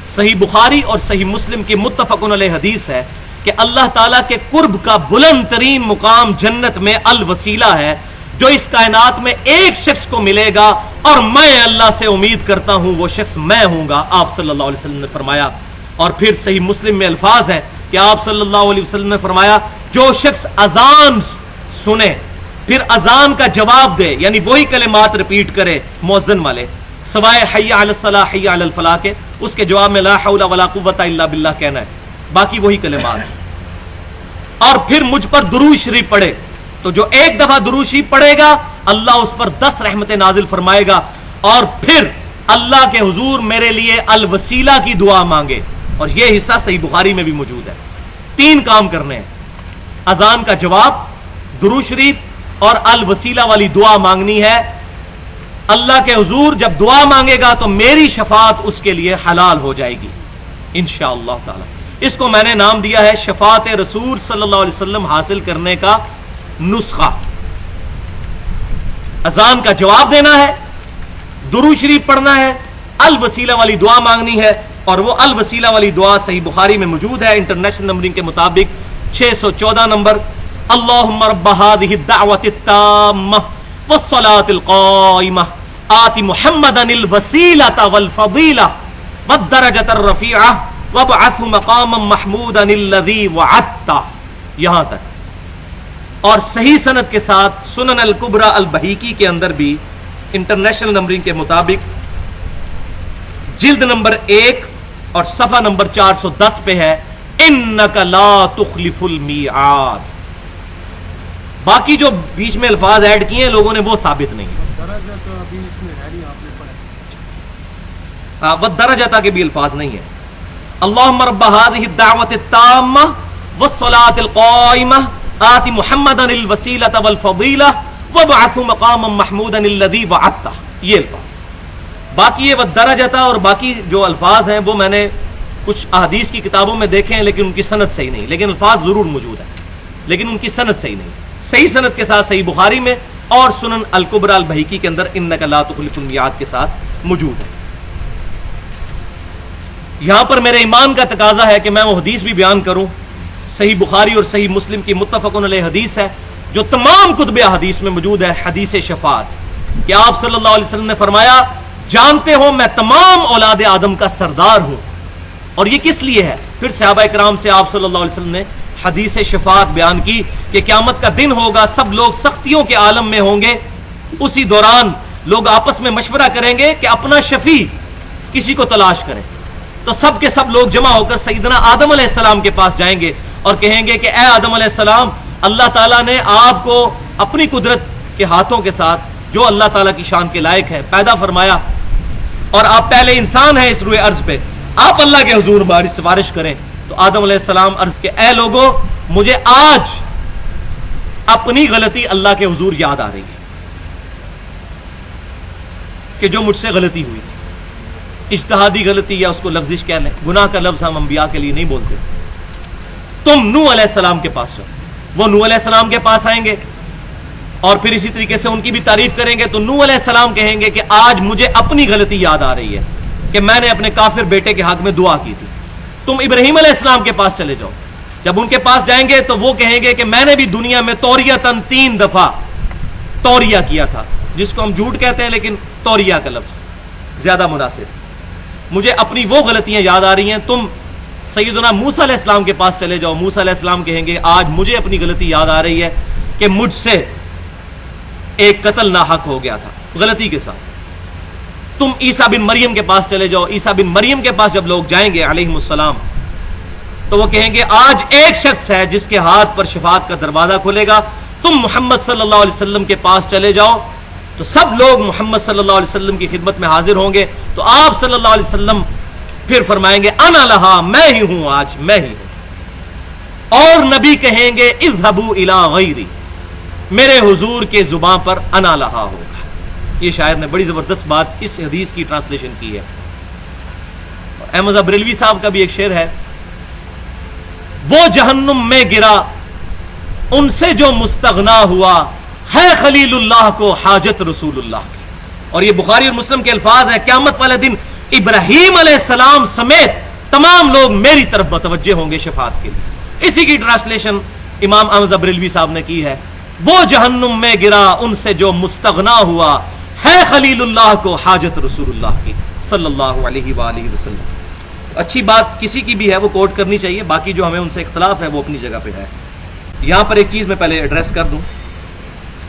صحیح بخاری اور صحیح مسلم کی متفقن علیہ حدیث ہے کہ اللہ تعالیٰ کے قرب کا بلند ترین مقام جنت میں الوسیلہ ہے، جو اس کائنات میں ایک شخص کو ملے گا اور میں اللہ سے امید کرتا ہوں وہ شخص میں ہوں گا، آپ صلی اللہ علیہ وسلم نے فرمایا. اور پھر صحیح مسلم میں الفاظ ہیں کہ آپ صلی اللہ علیہ وسلم نے فرمایا جو شخص اذان سنے پھر اذان کا جواب دے، یعنی وہی کلمات ریپیٹ کرے مؤذن والے سوائے حی علی الصلاح حی علی الفلاح کے، اس کے جواب میں لا حول ولا قوت الا باللہ کہنا ہے، باقی وہی کلمات. اور پھر مجھ پر درود شریف پڑھے، تو جو ایک دفعہ درود شریف پڑھے گا اللہ اس پر 10 رحمتیں نازل فرمائے گا. اور پھر اللہ کے حضور میرے لیے الوسیلہ کی دعا مانگے، اور یہ حصہ صحیح بخاری میں بھی موجود ہے. 3 کام کرنے ہیں، اذان کا جواب، درود شریف اور الوسیلہ والی دعا مانگنی ہے. اللہ کے حضور جب دعا مانگے گا تو میری شفاعت اس کے لیے حلال ہو جائے گی انشاءاللہ تعالی. اس کو میں نے نام دیا ہے شفاعت رسول صلی اللہ علیہ وسلم حاصل کرنے کا نسخہ. اذان کا جواب دینا ہے، درود شریف پڑھنا ہے، الوسیلہ والی دعا مانگنی ہے. اور وہ الوسیلہ والی دعا صحیح بخاری میں موجود ہے انٹرنیشنل نمبرنگ کے مطابق 614 نمبر. اللہم رب هذه الدعوة التامة والصلاة القائمة آت محمدا الوسیلة والفضیلة والدرجة الرفیعة وابعثه مقاما محمودا الذی وعدته، یہاں تک. اور صحیح سند کے ساتھ سنن الکبری البہیقی کے اندر بھی انٹرنیشنل نمبرنگ کے مطابق جلد نمبر 1 اور صفحہ نمبر 410 پہ ہے انک لا تخلف المیعاد. باقی جو بیچ میں الفاظ ایڈ کیے ہیں لوگوں نے وہ ثابت نہیں ہے. والدرجہ کے بھی الفاظ نہیں ہے. اللہم رب هذه الدعوة التامة والصلاة القائمة آت محمدا الوسیلة والفضیلة وابعثه مقاما محمودا الذی وعدته، یہ الفاظ. باقی یہ والدرجہ اور باقی جو الفاظ ہیں وہ میں نے کچھ احادیث کی کتابوں میں دیکھے ہیں لیکن ان کی سند صحیح نہیں، لیکن الفاظ ضرور موجود ہیں لیکن ان کی سند صحیح نہیں. صحیح سند کے ساتھ صحیح بخاری میں اور سنن الکبری البہیقی کے اندر انک لا تخلف المیعاد کے ساتھ موجود ہے. یہاں پر میرے ایمان کا تقاضا ہے کہ میں وہ حدیث بھی بیان کروں. صحیح بخاری اور صحیح مسلم کی متفقن علیہ حدیث ہے جو تمام کتب حدیث میں موجود ہے، حدیث شفاعت، کہ آپ صلی اللہ علیہ وسلم نے فرمایا جانتے ہو میں تمام اولاد آدم کا سردار ہوں. اور یہ کس لیے ہے؟ پھر صحابہ کرام سے آپ صلی اللہ علیہ وسلم نے حدیث شفاعت بیان کی کہ قیامت کا دن ہوگا، سب لوگ سختیوں کے عالم میں ہوں گے، اسی دوران لوگ آپس میں مشورہ کریں گے کہ اپنا شفیع کسی کو تلاش کریں. تو سب کے سب لوگ جمع ہو کر سیدنا آدم علیہ السلام کے پاس جائیں گے اور کہیں گے کہ اے آدم علیہ السلام، اللہ تعالیٰ نے آپ کو اپنی قدرت کے ہاتھوں کے ساتھ جو اللہ تعالیٰ کی شان کے لائق ہے پیدا فرمایا، اور آپ پہلے انسان ہیں اس روئے ارض پہ، آپ اللہ کے حضور ہماری سفارش کریں. تو آدم علیہ السلام عرض کہ اے لوگو مجھے آج اپنی غلطی اللہ کے حضور یاد آ رہی ہے کہ جو مجھ سے غلطی ہوئی تھی، اجتہادی غلطی یا اس کو لفظش کہہ لیں، گناہ کا لفظ ہم انبیاء کے لیے نہیں بولتے. تم نوح علیہ السلام کے پاس جاؤ. وہ نوح علیہ السلام کے پاس آئیں گے اور پھر اسی طریقے سے ان کی بھی تعریف کریں گے. تو نوح علیہ السلام کہیں گے کہ آج مجھے اپنی غلطی یاد آ رہی ہے کہ میں نے اپنے کافر بیٹے کے حق میں دعا کی تھی. تم ابراہیم علیہ السلام کے پاس چلے جاؤ. جب ان کے پاس جائیں گے تو وہ کہیں گے کہ میں نے بھی دنیا میں توریتاً 3 دفعہ توریا کیا تھا، جس کو ہم جھوٹ کہتے ہیں لیکن توریا کا لفظ زیادہ مناسب. مجھے اپنی وہ غلطیاں یاد آ رہی ہیں. تم سیدنا موسیٰ علیہ السلام کے پاس چلے جاؤ. موسیٰ علیہ السلام کہیں گے آج مجھے اپنی غلطی یاد آ رہی ہے کہ مجھ سے ایک قتل ناحق ہو گیا تھا غلطی کے ساتھ. تم عیسیٰ بن مریم کے پاس چلے جاؤ. عیسیٰ بن مریم کے پاس جب لوگ جائیں گے علیہم السلام تو وہ کہیں گے آج ایک شخص ہے جس کے ہاتھ پر شفاعت کا دروازہ کھلے گا، تم محمد صلی اللہ علیہ وسلم کے پاس چلے جاؤ. تو سب لوگ محمد صلی اللہ علیہ وسلم کی خدمت میں حاضر ہوں گے. تو آپ صلی اللہ علیہ وسلم پھر فرمائیں گے انا لہا، میں ہی ہوں، آج میں ہی ہوں. اور نبی کہیں گے اذهبوا الی غیری، میرے حضور کے زبان پر انا لہا ہوگا. یہ شاعر نے بڑی زبردست بات اس حدیث کی ٹرانسلیشن کی ہے. احمد بریلوی صاحب کا بھی ایک شعر ہے، وہ جہنم میں گرا ان سے جو مستغنا ہوا، ہے خلیل اللہ کو حاجت رسول اللہ کی. اور یہ بخاری اور مسلم کے الفاظ ہیں، قیامت والے دن ابراہیم علیہ السلام سمیت تمام لوگ میری طرف متوجہ ہوں گے شفاعت کے لیے. اسی کی ٹرانسلیشن امام احمد بریلوی صاحب نے کی ہے، وہ جہنم میں گرا ان سے جو مستغنا ہوا، ہے خلیل اللہ کو حاجت رسول اللہ کی صلی اللہ علیہ وآلہ وسلم. اچھی بات کسی کی بھی ہے وہ کوٹ کرنی چاہیے، باقی جو ہمیں ان سے اختلاف ہے وہ اپنی جگہ پہ ہے. یہاں پر ایک چیز میں پہلے ایڈریس کر دوں،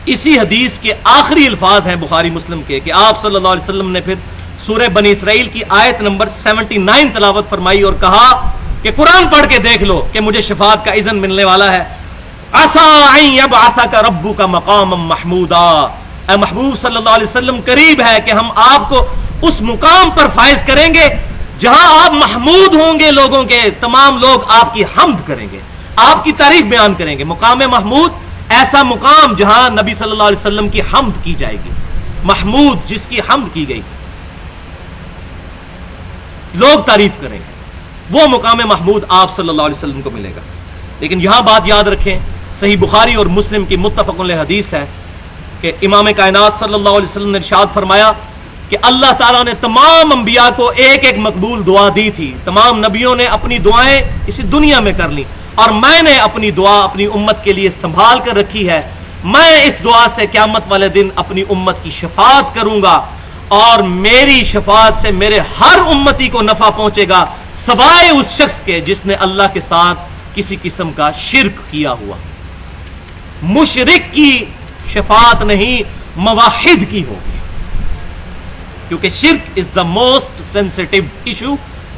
اسی حدیث کے آخری الفاظ ہیں بخاری مسلم کے کہ آپ صلی اللہ علیہ وسلم نے پھر سورہ بنی اسرائیل کی آیت نمبر 79 تلاوت فرمائی اور کہا کہ قرآن پڑھ کے دیکھ لو کہ مجھے شفاعت کا اذن ملنے والا ہے. عَسَىٰ أَن يَبْعَثَكَ رَبُّكَ مَقَامًا مَحْمُودًا، اے محبوب صلی اللہ علیہ وسلم قریب ہے کہ ہم آپ کو اس مقام پر فائز کریں گے جہاں آپ محمود ہوں گے، لوگوں کے تمام لوگ آپ کی حمد کریں گے، آپ کی تعریف بیان کریں گے. مقام محمود ایسا مقام جہاں نبی صلی اللہ علیہ وسلم کی حمد کی جائے گی. محمود جس کی حمد کی گئی، لوگ تعریف کریں گے، وہ مقام محمود آپ صلی اللہ علیہ وسلم کو ملے گا. لیکن یہاں بات یاد رکھیں، صحیح بخاری اور مسلم کی متفق علیہ حدیث ہے کہ امام کائنات صلی اللہ علیہ وسلم نے ارشاد فرمایا کہ اللہ تعالیٰ نے تمام انبیاء کو ایک ایک مقبول دعا دی تھی. تمام نبیوں نے اپنی دعائیں اسی دنیا میں کر لی، اور میں نے اپنی دعا اپنی امت کے لیے سنبھال کر رکھی ہے. میں اس دعا سے قیامت والے دن اپنی امت کی شفاعت کروں گا، اور میری شفاعت سے میرے ہر امتی کو نفع پہنچے گا سوائے اس شخص کے جس نے اللہ کے ساتھ کسی قسم کا شرک کیا ہوا. مشرک کی شفاعت نہیں، موحد کی ہوگی، کیونکہ شرک is the most sensitive issue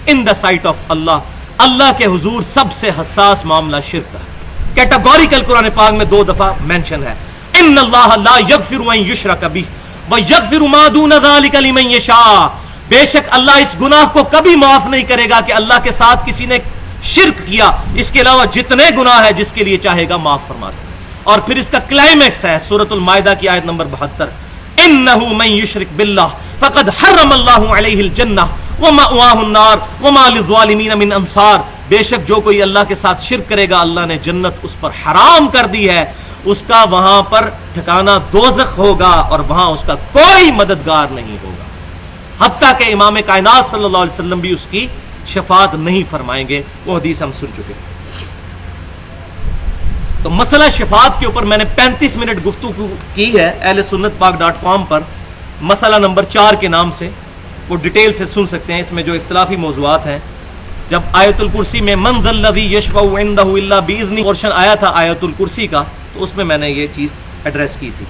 in the sight of Allah. Allah کے حضور سب سے حساس معاملہ شرک کا ہے. کیٹاگوریکل قرآن پاک میں 2 دفعہ مینشن ہے، ان اللہ لا یغفر ان یشرک بہ ویغفر ما دون ذلک لمن یشاء. بے شک اللہ اس گناہ کو کبھی معاف نہیں کرے گا کہ اللہ کے ساتھ کسی نے شرک کیا، اس کے علاوہ جتنے گناہ ہے جس کے لیے چاہے گا معاف فرما دے. اور پھر اس کا کلائمیکس ہے سورۃ المائدہ کی آیت نمبر 72، انہ من یشرک باللہ فقد حرم اللہ علیہ الجنہ ومأواہ النار وما للظالمین من انصار. بے شک جو کوئی اللہ کے ساتھ شرک کرے گا اللہ نے جنت اس پر حرام کر دی ہے، اس کا وہاں پر ٹھکانہ دوزخ ہوگا اور وہاں اس کا کوئی مددگار نہیں ہوگا. حتیٰ کہ امام کائنات صلی اللہ علیہ وسلم بھی اس کی شفاعت نہیں فرمائیں گے. وہ حدیث ہم سن چکے. تو مسئلہ شفاعت کے اوپر میں نے 35 منٹ گفتگو کی ہے اہل سنت پاک .com پر، مسئلہ نمبر 4 کے نام سے. وہ ڈیٹیل سے سن سکتے ہیں. اس میں جو اختلافی موضوعات ہیں، جب آیت الکرسی میں من ذا الذی یشفع عندہ الا باذنہ پورشن آیا تھا آیت الکرسی کا، تو اس میں میں نے یہ چیز ایڈریس کی تھی.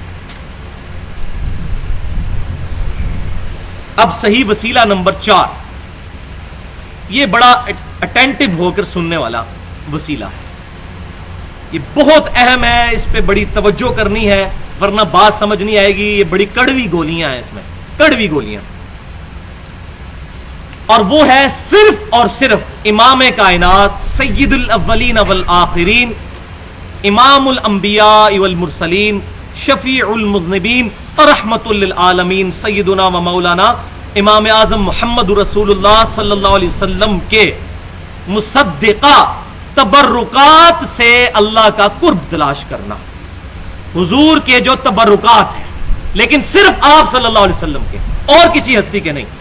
اب صحیح وسیلہ نمبر 4، یہ بڑا اٹینٹو ہو کر سننے والا وسیلہ ہے. یہ بہت اہم ہے، اس پہ بڑی توجہ کرنی ہے ورنہ بات سمجھ نہیں آئے گی. یہ بڑی کڑوی گولیاں ہیں، اس میں کڑوی گولیاں. اور وہ ہے صرف اور صرف امام کائنات سید الاولین والآخرین، امام الانبیاء والمرسلین، شفیع المذنبین اور رحمت للعالمین، سیدنا و مولانا امام اعظم محمد رسول اللہ صلی اللہ علیہ وسلم کے مصدقہ تبرکات سے اللہ کا قرب تلاش کرنا. حضور کے جو تبرکات ہیں، لیکن صرف آپ صلی اللہ علیہ وسلم کے اور کسی ہستی کے نہیں،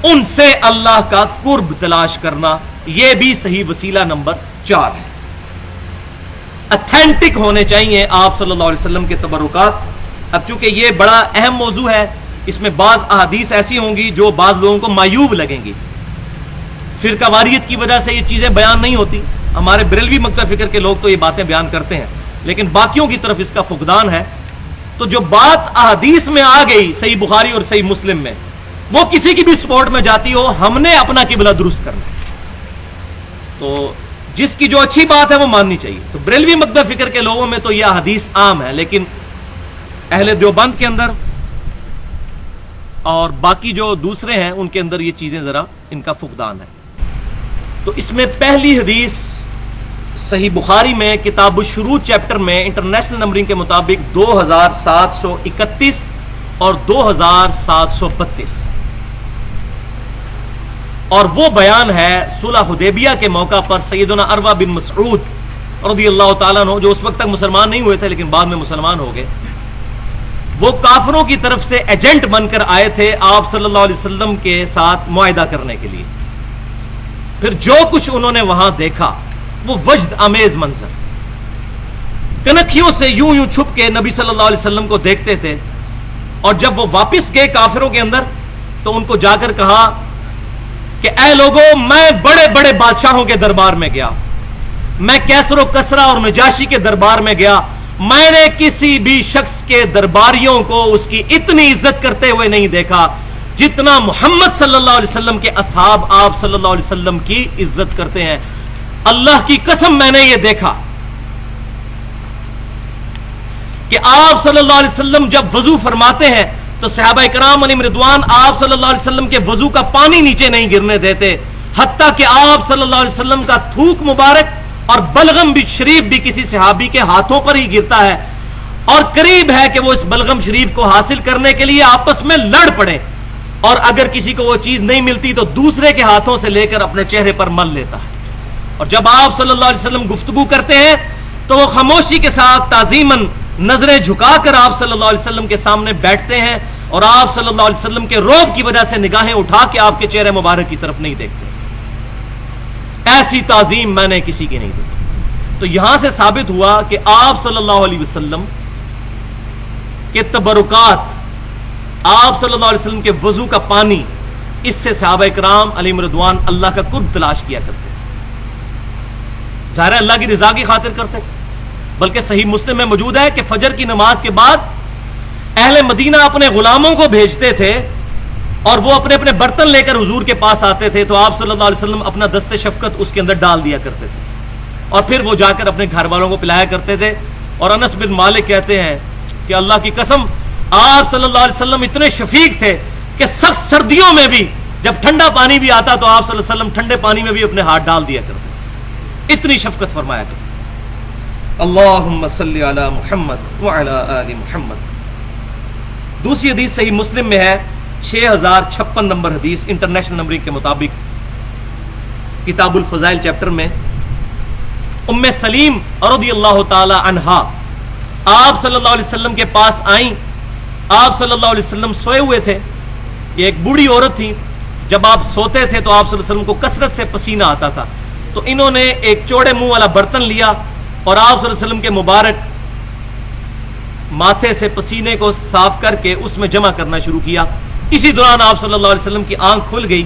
ان سے اللہ کا قرب تلاش کرنا، یہ بھی صحیح وسیلہ نمبر 4 ہے. اتھینٹک ہونے چاہیے آپ صلی اللہ علیہ وسلم کے تبرکات. اب چونکہ یہ بڑا اہم موضوع ہے، اس میں بعض احادیث ایسی ہوں گی جو بعض لوگوں کو معیوب لگیں گی. فرقہ واریت کی وجہ سے یہ چیزیں بیان نہیں ہوتی. ہمارے بریلوی مکتب فکر کے لوگ تو یہ باتیں بیان کرتے ہیں، لیکن باقیوں کی طرف اس کا فقدان ہے. تو جو بات احادیث میں آ گئی صحیح بخاری اور صحیح مسلم میں، وہ کسی کی بھی سپورٹ میں جاتی ہو، ہم نے اپنا قبلہ درست کرنا. تو جس کی جو اچھی بات ہے وہ ماننی چاہیے. تو بریلوی مکتب فکر کے لوگوں میں تو یہ حدیث عام ہے، لیکن اہل دیوبند کے اندر اور باقی جو دوسرے ہیں ان کے اندر یہ چیزیں ذرا ان کا فقدان ہے. تو اس میں پہلی حدیث صحیح بخاری میں کتاب الشروع چیپٹر میں انٹرنیشنل نمبرنگ کے مطابق 2731 اور 2732، اور وہ بیان ہے صلح حدیبیہ کے موقع پر سیدنا عروہ بن مسعود رضی اللہ تعالیٰ عنہ، جو اس وقت تک مسلمان نہیں ہوئے تھے لیکن بعد میں مسلمان ہو گئے. وہ کافروں کی طرف سے ایجنٹ بن کر آئے تھے آپ صلی اللہ علیہ وسلم کے ساتھ معاہدہ کرنے کے لیے. پھر جو کچھ انہوں نے وہاں دیکھا وہ وجد آمیز منظر، کنکھیوں سے یوں یوں چھپ کے نبی صلی اللہ علیہ وسلم کو دیکھتے تھے، اور جب وہ واپس گئے کافروں کے اندر تو ان کو جا کر کہا کہ اے لوگوں، میں بڑے بڑے بادشاہوں کے دربار میں گیا، میں کیسر و کسرا اور نجاشی کے دربار میں گیا، میں نے کسی بھی شخص کے درباریوں کو اس کی اتنی عزت کرتے ہوئے نہیں دیکھا جتنا محمد صلی اللہ علیہ وسلم کے اصحاب آپ صلی اللہ علیہ وسلم کی عزت کرتے ہیں. اللہ کی قسم میں نے یہ دیکھا کہ آپ صلی اللہ علیہ وسلم جب وضو فرماتے ہیں تو صحابہ کرام علیہم رضوان آپ صلی اللہ علیہ وسلم کے وضو کا پانی نیچے نہیں گرنے دیتے، حتیٰ کہ آپ صلی اللہ علیہ وسلم کا تھوک مبارک اور بلغم بھی شریف بھی کسی صحابی کے ہاتھوں پر ہی گرتا ہے، اور قریب ہے کہ وہ اس بلغم شریف کو حاصل کرنے کے لیے آپس میں لڑ پڑے، اور اگر کسی کو وہ چیز نہیں ملتی تو دوسرے کے ہاتھوں سے لے کر اپنے چہرے پر مل لیتا ہے. اور جب آپ صلی اللہ علیہ وسلم گفتگو کرتے ہیں تو وہ خاموشی کے ساتھ تعظیماً نظریں جھکا کر آپ صلی اللہ علیہ وسلم کے سامنے بیٹھتے ہیں، اور آپ صلی اللہ علیہ وسلم کے رعب کی وجہ سے نگاہیں اٹھا کے آپ کے چہرے مبارک کی طرف نہیں دیکھتے. ایسی تعظیم میں نے کسی کی نہیں دیکھی. تو یہاں سے ثابت ہوا کہ آپ صلی اللہ علیہ وسلم کے تبرکات، آپ صلی اللہ علیہ وسلم کے وضو کا پانی، اس سے صحابہ کرام علیہم رضوان اللہ کا قرب تلاش کیا کرتے تھے. ظاہر ہے اللہ کی رضا کی خاطر کرتے تھے. بلکہ صحیح مسلم میں موجود ہے کہ فجر کی نماز کے بعد اہل مدینہ اپنے غلاموں کو بھیجتے تھے اور وہ اپنے اپنے برتن لے کر حضور کے پاس آتے تھے، تو آپ صلی اللہ علیہ وسلم اپنا دست شفقت اس کے اندر ڈال دیا کرتے تھے، اور پھر وہ جا کر اپنے گھر والوں کو پلایا کرتے تھے. اور انس بن مالک کہتے ہیں کہ اللہ کی قسم آپ صلی اللہ علیہ وسلم اتنے شفیق تھے کہ سخت سردیوں میں بھی جب ٹھنڈا پانی بھی آتا تو آپ صلی اللہ علیہ وسلم ٹھنڈے پانی میں بھی اپنے ہاتھ ڈال دیا کرتے تھے، اتنی شفقت فرمایا کرتے. اللہم صلی علی محمد وعلی آل محمد. دوسری حدیث صحیح مسلم میں ہے 6056 نمبر حدیث انٹرنیشنل نمبرنگ کے مطابق، کتاب الفضائل چیپٹر میں ام سلیم رضی اللہ تعالی عنہا آپ صلی اللہ علیہ وسلم کے پاس آئیں. آپ صلی اللہ علیہ وسلم سوئے ہوئے تھے. یہ ایک بوڑھی عورت تھی. جب آپ سوتے تھے تو آپ صلی اللہ علیہ وسلم کو کثرت سے پسینہ آتا تھا، تو انہوں نے ایک چوڑے منہ والا برتن لیا اور آپ صلی اللہ علیہ وسلم کے مبارک ماتھے سے پسینے کو صاف کر کے اس میں جمع کرنا شروع کیا. اسی دوران آپ صلی اللہ علیہ وسلم کی آنکھ کھل گئی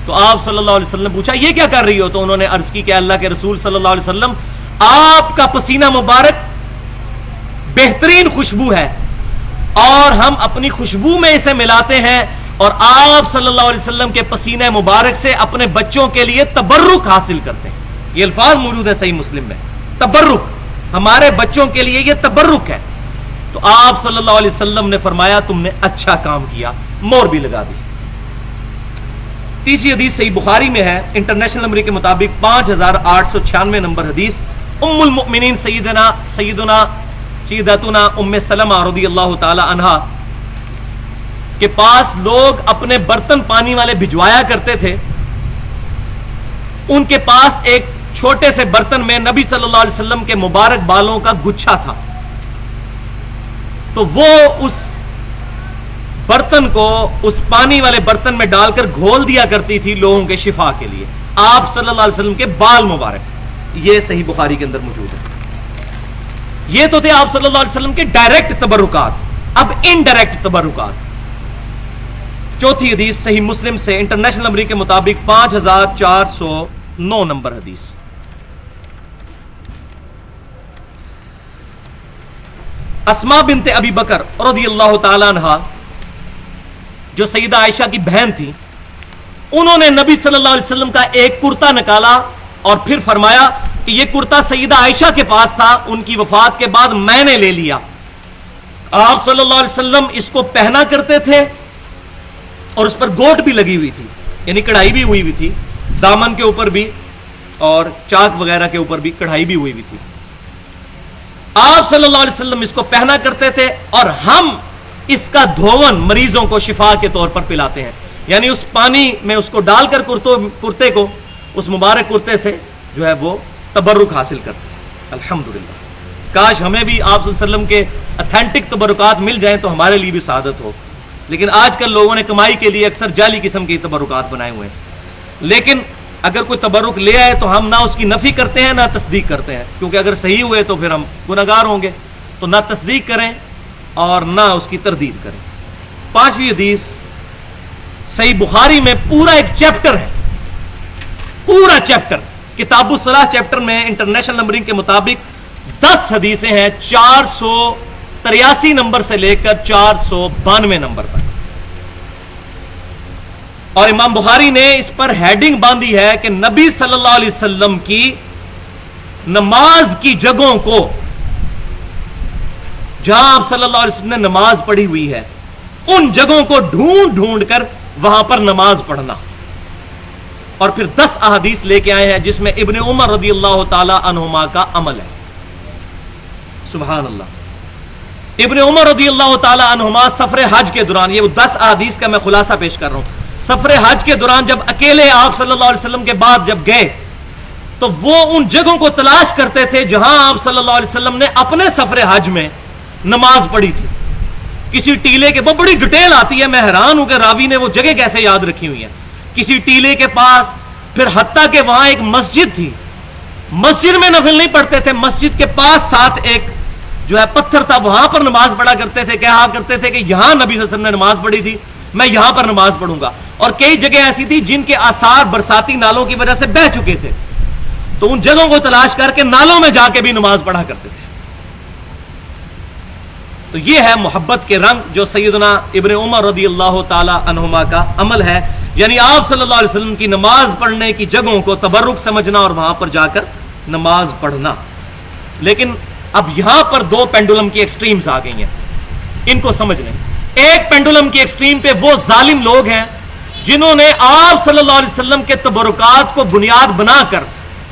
تو آپ صلی اللہ علیہ وسلم نے پوچھا یہ کیا کر رہی ہو؟ تو انہوں نے عرض کی کہ اللہ کے رسول صلی اللہ علیہ وسلم آپ کا پسینہ مبارک بہترین خوشبو ہے اور ہم اپنی خوشبو میں اسے ملاتے ہیں اور آپ صلی اللہ علیہ وسلم کے پسینہ مبارک سے اپنے بچوں کے لیے تبرک حاصل کرتے ہیں. یہ الفاظ موجود ہے صحیح مسلم میں، تبرک، ہمارے بچوں کے لیے یہ تبرک ہے. تو آپ صلی اللہ علیہ وسلم نے فرمایا تم نے اچھا کام کیا، مور بھی لگا دی. تیسری حدیث صحیح بخاری میں ہے انٹرنیشنل نمبر کے مطابق 5896 نمبر حدیث، ام المؤمنین سیدتنا ام سلمہ رضی اللہ تعالی عنہا کے پاس لوگ اپنے برتن پانی والے بھجوایا کرتے تھے. ان کے پاس ایک چھوٹے سے برتن میں نبی صلی اللہ علیہ وسلم کے مبارک بالوں کا گچھا تھا. تو وہ اس برتن کو اس پانی والے برتن میں ڈال کر گھول دیا کرتی تھی لوگوں کے شفا کے لیے. آپ صلی اللہ علیہ وسلم کے بال مبارک، یہ صحیح بخاری کے اندر موجود ہے. یہ تو تھے آپ صلی اللہ علیہ وسلم کے ڈائریکٹ تبرکات. اب انڈائریکٹ تبرکات. چوتھی حدیث صحیح مسلم سے انٹرنیشنل نمبر کے مطابق 5409 نمبر حدیث، اسماء بنت ابی بکر رضی اللہ تعالی عنہا جو سیدہ عائشہ کی بہن تھی، انہوں نے نبی صلی اللہ علیہ وسلم کا ایک کرتا نکالا اور پھر فرمایا کہ یہ کرتا سیدہ عائشہ کے پاس تھا، ان کی وفات کے بعد میں نے لے لیا. آپ صلی اللہ علیہ وسلم اس کو پہنا کرتے تھے اور اس پر گوٹ بھی لگی ہوئی تھی، یعنی کڑھائی بھی ہوئی تھی، دامن کے اوپر بھی اور چاک وغیرہ کے اوپر بھی کڑھائی بھی ہوئی تھی. آپ صلی اللہ علیہ وسلم اس کو پہنا کرتے تھے اور ہم اس کا دھون مریضوں کو شفا کے طور پر پلاتے ہیں، یعنی اس پانی میں اس کو ڈال کر کرتے کو، اس مبارک کرتے سے جو ہے وہ تبرک حاصل کرتے ہیں. الحمدللہ، کاش ہمیں بھی آپ صلی اللہ علیہ وسلم کے اتھینٹک تبرکات مل جائیں تو ہمارے لیے بھی سعادت ہو. لیکن آج کل لوگوں نے کمائی کے لیے اکثر جعلی قسم کے تبرکات بنائے ہوئے ہیں. لیکن اگر کوئی تبرک لے آئے تو ہم نہ اس کی نفی کرتے ہیں نہ تصدیق کرتے ہیں، کیونکہ اگر صحیح ہوئے تو پھر ہم گناہگار ہوں گے. تو نہ تصدیق کریں اور نہ اس کی تردید کریں. 5ویں حدیث صحیح بخاری میں پورا ایک چیپٹر ہے، پورا چیپٹر کتاب الصلاۃ چیپٹر میں انٹرنیشنل نمبرنگ کے مطابق 10 حدیثیں ہیں، 483 نمبر سے لے کر 492 نمبر تک. اور امام بخاری نے اس پر ہیڈنگ باندھی ہے کہ نبی صلی اللہ علیہ وسلم کی نماز کی جگہوں کو، جہاں آپ صلی اللہ علیہ وسلم نے نماز پڑھی ہوئی ہے، ان جگہوں کو ڈھونڈ ڈھونڈ کر وہاں پر نماز پڑھنا. اور پھر 10 احادیث لے کے آئے ہیں جس میں ابن عمر رضی اللہ تعالی عنہما کا عمل ہے. سبحان اللہ. ابن عمر رضی اللہ تعالی عنہما سفر حج کے دوران، یہ 10 احادیث کا میں خلاصہ پیش کر رہا ہوں، سفر حج کے دوران جب اکیلے آپ صلی اللہ علیہ وسلم کے بعد جب گئے تو وہ ان جگہوں کو تلاش کرتے تھے جہاں آپ صلی اللہ علیہ وسلم نے اپنے سفر حج میں نماز پڑھی تھی. کسی ٹیلے کے، وہ بڑی ڈیٹیل آتی ہے، میں حیران ہوں کہ راوی نے وہ جگہ کیسے یاد رکھی ہوئی ہیں. کسی ٹیلے کے پاس، پھر حتیٰ کہ وہاں ایک مسجد تھی، مسجد میں نفل نہیں پڑھتے تھے، مسجد کے پاس ساتھ ایک جو ہے پتھر تھا، وہاں پر نماز پڑھا کرتے تھے. کہا کرتے تھے کہ یہاں نبی صلی اللہ علیہ وسلم نے نماز پڑھی تھی، میں یہاں پر نماز پڑھوں گا. اور کئی جگہ ایسی تھی جن کے آثار برساتی نالوں کی وجہ سے بہہ چکے تھے، تو ان جگہوں کو تلاش کر کے نالوں میں جا کے بھی نماز پڑھا کرتے تھے. تو یہ ہے محبت کے رنگ جو سیدنا ابن عمر رضی اللہ تعالی عنہما کا عمل ہے، یعنی آپ صلی اللہ علیہ وسلم کی نماز پڑھنے کی جگہوں کو تبرک سمجھنا اور وہاں پر جا کر نماز پڑھنا. لیکن اب یہاں پر 2 پینڈولم کی ایکسٹریمز آ گئی ہیں، ان کو سمجھ لیں. ایک پینڈولم کی ایکسٹریم پہ وہ ظالم لوگ ہیں جنہوں نے آپ صلی اللہ علیہ وسلم کے تبرکات کو بنیاد بنا کر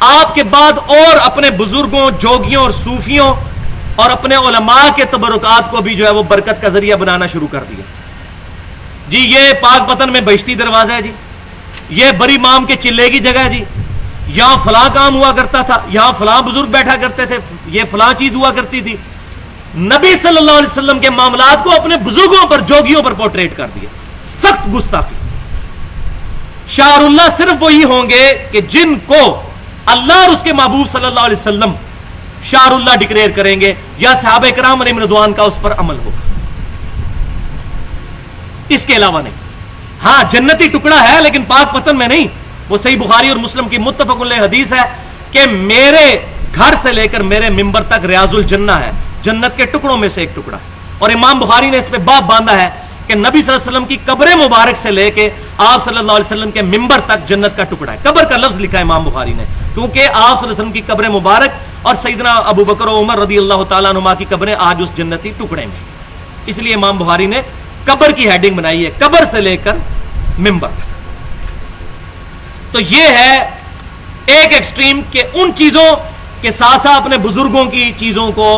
آپ کے بعد اور اپنے بزرگوں، جوگیوں اور صوفیوں اور اپنے علماء کے تبرکات کو بھی جو ہے وہ برکت کا ذریعہ بنانا شروع کر دیا. جی یہ پاک پتن میں بہشتی دروازہ ہے، جی یہ بری مام کے چلے کی جگہ ہے، جی یہاں فلاں کام ہوا کرتا تھا، یہاں فلاں بزرگ بیٹھا کرتے تھے، یہ فلاں چیز ہوا کرتی تھی. نبی صلی اللہ علیہ وسلم کے معاملات کو اپنے بزرگوں پر، جوگیوں پر پورٹریٹ کر دیا. سخت گستاخی. شعر اللہ صرف وہی ہوں گے کہ جن کو اللہ اور اس کے محبوب صلی اللہ علیہ وسلم شعر اللہ ڈکلیئر کریں گے یا صحابہ کرام علیہم رضوان کا اس پر عمل ہوگا، اس کے علاوہ نہیں. ہاں جنتی ٹکڑا ہے لیکن پاک پتن میں نہیں. وہ صحیح بخاری اور مسلم کی متفق علیہ حدیث ہے کہ میرے گھر سے لے کر میرے ممبر تک ریاض الجنہ ہے، جنت کے ٹکڑوں میں سے ایک ٹکڑا. اور امام بخاری نے اس پہ باب باندھا ہے کہ نبی صلی اللہ علیہ وسلم کی قبر مبارک سے لے کے آپ صلی اللہ علیہ وسلم کے ممبر تک جنت کا ٹکڑا ہے. قبر کا لفظ لکھا ہے امام بخاری نے، کیونکہ آپ صلی اللہ علیہ وسلم کی قبر مبارک اور سیدنا ابو بکر و عمر رضی اللہ تعالیٰ عنہما کی قبریں آج اس جنتی ٹکڑے میں، اس لیے امام بخاری نے قبر کی ہیڈنگ بنائی ہے، قبر سے لے کر ممبر تک. تو یہ ہے ایک ایکسٹریم کہ ان چیزوں کے ساتھ ساتھ اپنے بزرگوں کی چیزوں کو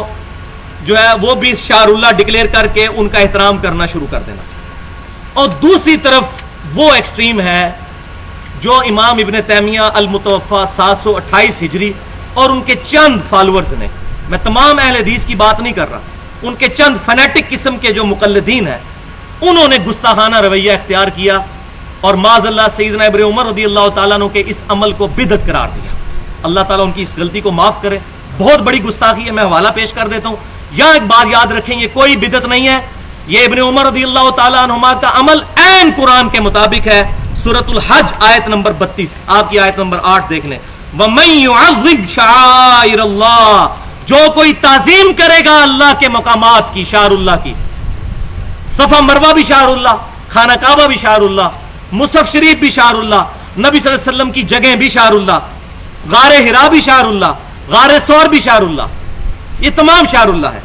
جو ہے وہ بھی شعر اللہ ڈکلیئر کر کے ان کا احترام کرنا شروع کر دینا. اور دوسری طرف وہ ایکسٹریم ہے جو امام ابن تیمیہ المتوفا 728 ہجری اور ان کے چند فالورز نے، میں تمام اہل حدیث کی بات نہیں کر رہا، ان کے چند فنیٹک قسم کے جو مقلدین ہیں انہوں نے گستاخانہ رویہ اختیار کیا اور معاذ اللہ سیدنا ابن عمر رضی اللہ تعالیٰ عنہ کے اس عمل کو بدعت قرار دیا. اللہ تعالیٰ ان کی اس غلطی کو معاف کرے. بہت بڑی گستاخی ہے. میں حوالہ پیش کر دیتا ہوں. یہاں ایک بات یاد رکھیں، یہ کوئی بدعت نہیں ہے، یہ ابن عمر رضی اللہ تعالیٰ عنہما کا عمل عین قرآن کے مطابق ہے. سورۃ الحج آیت نمبر 32، آپ کی آیت نمبر 8 دیکھ لیں. وَمَن يُعَظِّمْ شَعَائِرَ اللَّهِ، جو کوئی تعظیم کرے گا اللہ کے مقامات کی، شعر اللہ کی. صفا مروہ بھی شعر اللہ، خانہ کعبہ بھی شعر اللہ، مصحف شریف بھی شعر اللہ، نبی صلی اللہ علیہ وسلم کی جگہیں بھی شعر اللہ، غار ہرا بھی شعر اللہ، غار سور بھی شعر اللہ, یہ تمام شعر اللہ ہے.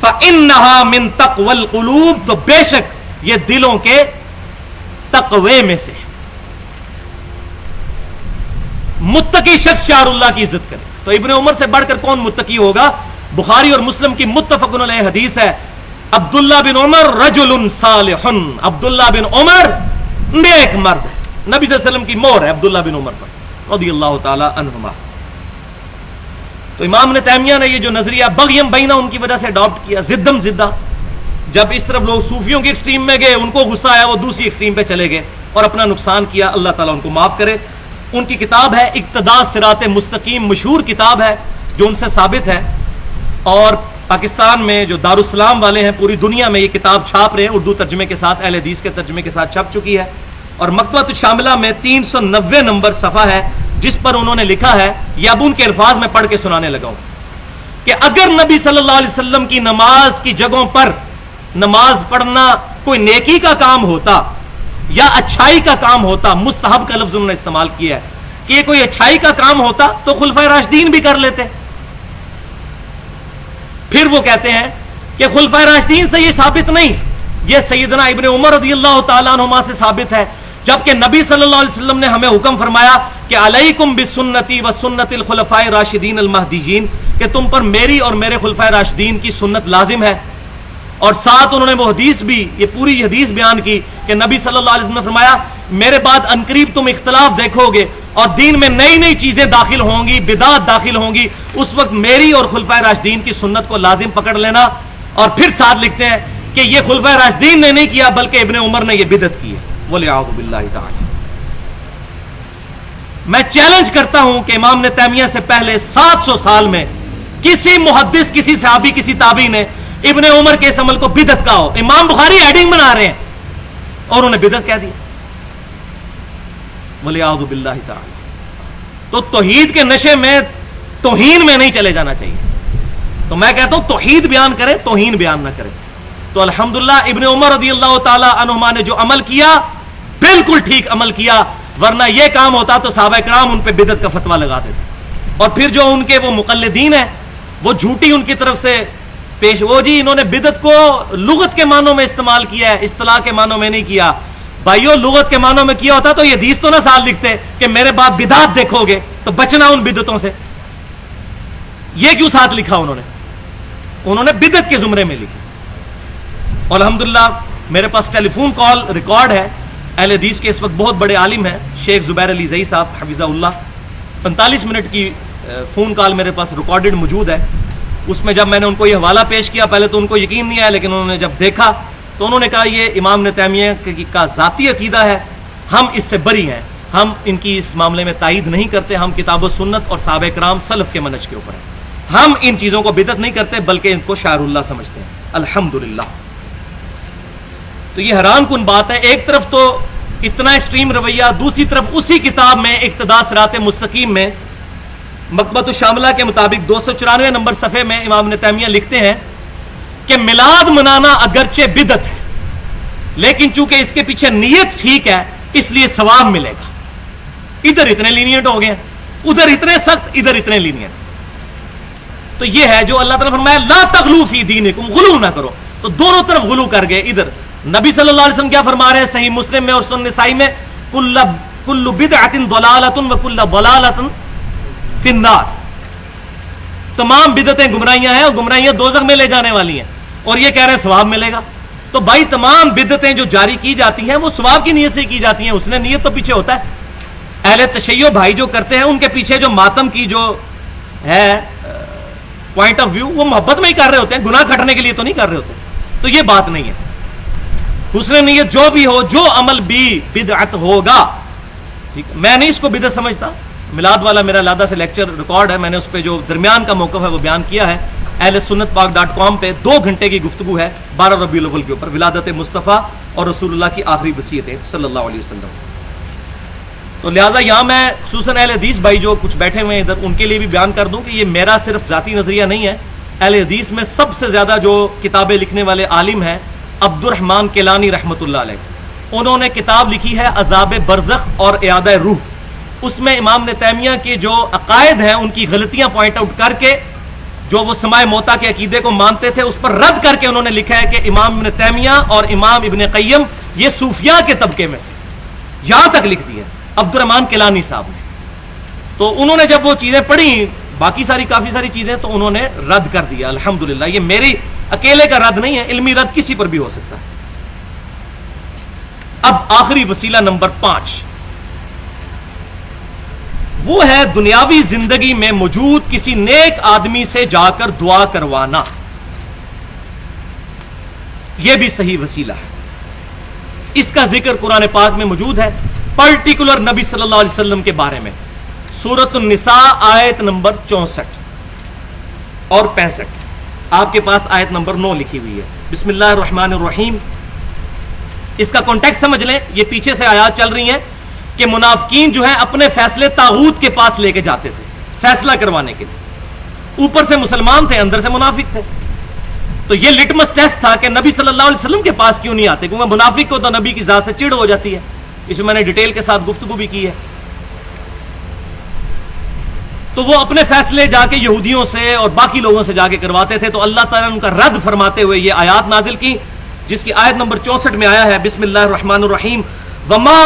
فَإِنَّهَا مِن تَقْوَى الْقُلُوبِ, تو بے شک یہ دلوں کے تقوی میں سے. متقی شخص شعر اللہ کی عزت کرے. تو ابن عمر سے بڑھ کر کون متقی ہوگا؟ بخاری اور مسلم کی متفق علیہ حدیث ہے, عبداللہ بن عمر رجل صالح, عبداللہ بن عمر نیک مرد ہے. نبی صلی اللہ علیہ وسلم کی مہر ہے عبداللہ بن عمر پر رضی اللہ تعالی عنہما. تو امام نے تیمیہ نے یہ جو نظریہ بغیم بینہ ان کی وجہ سے اڈاپٹ کیا, زدم زدہ, جب اس طرف لوگ صوفیوں کی ایکسٹریم میں گئے, ان کو غصہ آیا, وہ دوسری ایکسٹریم پہ چلے گئے اور اپنا نقصان کیا. اللہ تعالیٰ ان کو معاف کرے. ان کی کتاب ہے اقتداء صراط مستقیم, مشہور کتاب ہے جو ان سے ثابت ہے, اور پاکستان میں جو دارالسلام والے ہیں پوری دنیا میں یہ کتاب چھاپ رہے ہیں, اردو ترجمے کے ساتھ, اہل حدیث کے ترجمے کے ساتھ چھپ چکی ہے. اور مکتبۃ الشاملہ میں 390 نمبر صفحہ ہے جس پر انہوں نے لکھا ہے, یہ اب ان کے الفاظ میں پڑھ کے سنانے لگا ہوں, کہ اگر نبی صلی اللہ علیہ وسلم کی نماز کی جگہوں پر نماز پڑھنا کوئی نیکی کا کام ہوتا یا اچھائی کا کام ہوتا, مستحب کا لفظ انہوں نے استعمال کیا ہے, کہ یہ کوئی اچھائی کا کام ہوتا تو خلفائے راشدین بھی کر لیتے. پھر وہ کہتے ہیں کہ خلفائے راشدین سے یہ ثابت نہیں, یہ سیدنا ابن عمر رضی اللہ تعالیٰ عنہما سے ثابت ہے, جبکہ نبی صلی اللہ علیہ وسلم نے ہمیں حکم فرمایا کہ علیکم بسنتی و سنت الخلفاء راشدین المہدیین, کہ تم پر میری اور میرے خلفائے راشدین کی سنت لازم ہے. اور ساتھ انہوں نے وہ حدیث بھی, یہ پوری حدیث بیان کی کہ نبی صلی اللہ علیہ وسلم نے فرمایا میرے بعد عنقریب تم اختلاف دیکھو گے اور دین میں نئی نئی چیزیں داخل ہوں گی, بدعات داخل ہوں گی, اس وقت میری اور خلفائے راشدین کی سنت کو لازم پکڑ لینا. اور پھر ساتھ لکھتے ہیں کہ یہ خلفائے راشدین نے نہیں کیا بلکہ ابن عمر نے یہ بدعت کی ہے. وَلِعَوْذُ بِاللَّهِ تعالی. میں چیلنج کرتا ہوں کہ امام نے تیمیہ سے پہلے 700 سال میں کسی محدث, کسی صحابی, کسی تابعی نے ابن عمر کے اس عمل کو بدعت کہا ہو. امام بخاری ایڈنگ بنا رہے ہیں اور انہوں نے بدعت کہہ دیا. وَلِعَوْذُ بِاللَّهِ تعالی. تو توحید کے نشے میں, توہین میں نہیں چلے جانا چاہیے. تو میں کہتا ہوں توحید بیان کرے, توہین بیان نہ کرے. تو الحمدللہ ابن عمر رضی اللہ تعالی عنہما نے جو عمل کیا بالکل ٹھیک عمل کیا, ورنہ یہ کام ہوتا تو صحابہ کرام ان پہ بدعت کا فتویٰ لگا دیتے. اور پھر جو ان کے وہ مقلدین ہیں وہ جھوٹی ان کی طرف سے پیش, وہ جی انہوں نے بدعت کو لغت کے معنوں میں استعمال کیا ہے, اصطلاح کے معنوں میں نہیں کیا. بھائیو لغت کے معنوں میں کیا ہوتا تو یہ حدیث تو نہ ساتھ لکھتے کہ میرے بعد بدعت دیکھو گے تو بچنا ان بدعتوں سے. یہ کیوں ساتھ لکھا انہوں نے بدعت کے زمرے میں لکھا. اور الحمدللہ میرے پاس ٹیلی فون کال ریکارڈ ہے, اہل حدیث کے اس وقت بہت بڑے عالم ہیں شیخ زبیر علی زئی صاحب حفظہ اللہ, 45 منٹ کی فون کال میرے پاس ریکارڈڈ موجود ہے. اس میں جب میں نے ان کو یہ حوالہ پیش کیا, پہلے تو ان کو یقین نہیں آیا, لیکن انہوں نے جب دیکھا تو انہوں نے کہا یہ امام نے تیمیہ کا ذاتی عقیدہ ہے, ہم اس سے بری ہیں, ہم ان کی اس معاملے میں تائید نہیں کرتے, ہم کتاب و سنت اور صحابہ کرام سلف کے منہج کے اوپر ہیں, ہم ان چیزوں کو بدعت نہیں کرتے بلکہ ان کو شعر اللہ سمجھتے ہیں. الحمدللہ. تو یہ حیران کن بات ہے, ایک طرف تو اتنا ایکسٹریم رویہ, دوسری طرف اسی کتاب میں اقتداء صراط مستقیم میں مکتبۃ الشاملہ کے مطابق 294 نمبر صفحے میں امام نے تیمیہ لکھتے ہیں کہ میلاد منانا اگرچہ بدعت ہے لیکن چونکہ اس کے پیچھے نیت ٹھیک ہے اس لیے ثواب ملے گا. ادھر اتنے لینینٹ ہو گئے, ادھر اتنے سخت, ادھر اتنے لینینٹ. تو یہ ہے جو اللہ تعالیٰ نے فرمایا لا تغلو فی دینکم, غلو نہ کرو, تو دونوں طرف غلو کر گئے. ادھر نبی صلی اللہ علیہ وسلم کیا فرما رہے ہیں صحیح مسلم میں اور سنن نسائی میں, کل بدعۃ ضلالۃ وکل ضلالۃ فی النار, تمام بدعتیں گمراہیاں ہیں اور گمراہیاں دوزخ میں لے جانے والی ہیں, اور یہ کہہ رہے ہیں ثواب ملے گا. تو بھائی تمام بدعتیں جو جاری کی جاتی ہیں وہ ثواب کی نیت سے کی جاتی ہیں, اس نے نیت تو پیچھے ہوتا ہے. اہل تشیع بھائی جو کرتے ہیں ان کے پیچھے جو ماتم کی جو ہے پوائنٹ آف ویو, وہ محبت میں ہی کر رہے ہوتے ہیں, گناہ کھٹنے کے لیے تو نہیں کر رہے ہوتے. تو یہ بات نہیں ہے. حسن نیت جو بھی ہو, جو عمل بھی بدعت ہوگا, ٹھیک, میں نہیں اس کو بدعت سمجھتا. میلاد والا میرا لادہ سے لیکچر ریکارڈ ہے, میں نے اس پہ جو درمیان کا موقف ہے وہ بیان کیا ہے. اہل سنت پاک.com پہ 2 گھنٹے کی گفتگو ہے 12 ربیع الاول کے اوپر, ولادت مصطفیٰ اور رسول اللہ کی آخری وصیتیں صلی اللہ علیہ وسلم. تو لہٰذا یہاں میں خصوصاً اہل حدیث بھائی جو کچھ بیٹھے ہوئے ہیں ادھر, ان کے لیے بھی بیان کر دوں کہ یہ میرا صرف ذاتی نظریہ نہیں ہے. اہل حدیث میں سب سے زیادہ جو کتابیں لکھنے والے عالم ہیں عبد الرحمن کیلانی رحمۃ اللہ علیہ, انہوں نے کتاب لکھی ہے عذاب برزخ اور اعادہ روح. اس میں امام ابن تیمیہ کے جو عقائد ہیں ان کی غلطیاں پوائنٹ آؤٹ کر کے، جو وہ سماع موتا کے عقیدے کو مانتے تھے اس پر رد کر کے انہوں نے لکھا ہے کہ امام ابن تیمیہ اور امام ابن قیم یہ صوفیاء کے طبقے میں سے، یہاں تک لکھ دیا عبد الرحمن کیلانی صاحب نے. تو انہوں نے جب وہ چیزیں پڑھی، باقی کافی ساری چیزیں، تو انہوں نے رد کر دیا. الحمدللہ یہ میری اکیلے کا رد نہیں ہے، علمی رد کسی پر بھی ہو سکتا ہے. اب آخری وسیلہ نمبر 5 وہ ہے دنیاوی زندگی میں موجود کسی نیک آدمی سے جا کر دعا کروانا. یہ بھی صحیح وسیلہ ہے. اس کا ذکر قرآن پاک میں موجود ہے، پرٹیکولر نبی صلی اللہ علیہ وسلم کے بارے میں. سورۃ النساء آیت نمبر 64 اور 65. آپ کے پاس آیت نمبر 9 لکھی ہوئی ہے. بسم اللہ الرحمن الرحیم. اس کا کانٹیکسٹ سمجھ لیں. یہ پیچھے سے آیات چل رہی ہیں کہ منافقین جو ہیں اپنے فیصلے طاغوت کے پاس لے کے جاتے تھے فیصلہ کروانے کے لیے. اوپر سے مسلمان تھے، اندر سے منافق تھے. تو یہ لٹمس ٹیسٹ تھا کہ نبی صلی اللہ علیہ وسلم کے پاس کیوں نہیں آتے، کیونکہ منافق کو تو نبی کی ذات سے چڑ ہو جاتی ہے. اس میں میں نے ڈیٹیل کے ساتھ گفتگو بھی کی ہے. تو وہ اپنے فیصلے جا کے یہودیوں سے اور باقی لوگوں سے جا کے کرواتے تھے. تو اللہ تعالیٰ نے ان کا رد فرماتے ہوئے یہ آیات نازل کی، جس کی آیت نمبر 64 میں آیا ہے بسم اللہ الرحمن الرحیم. وما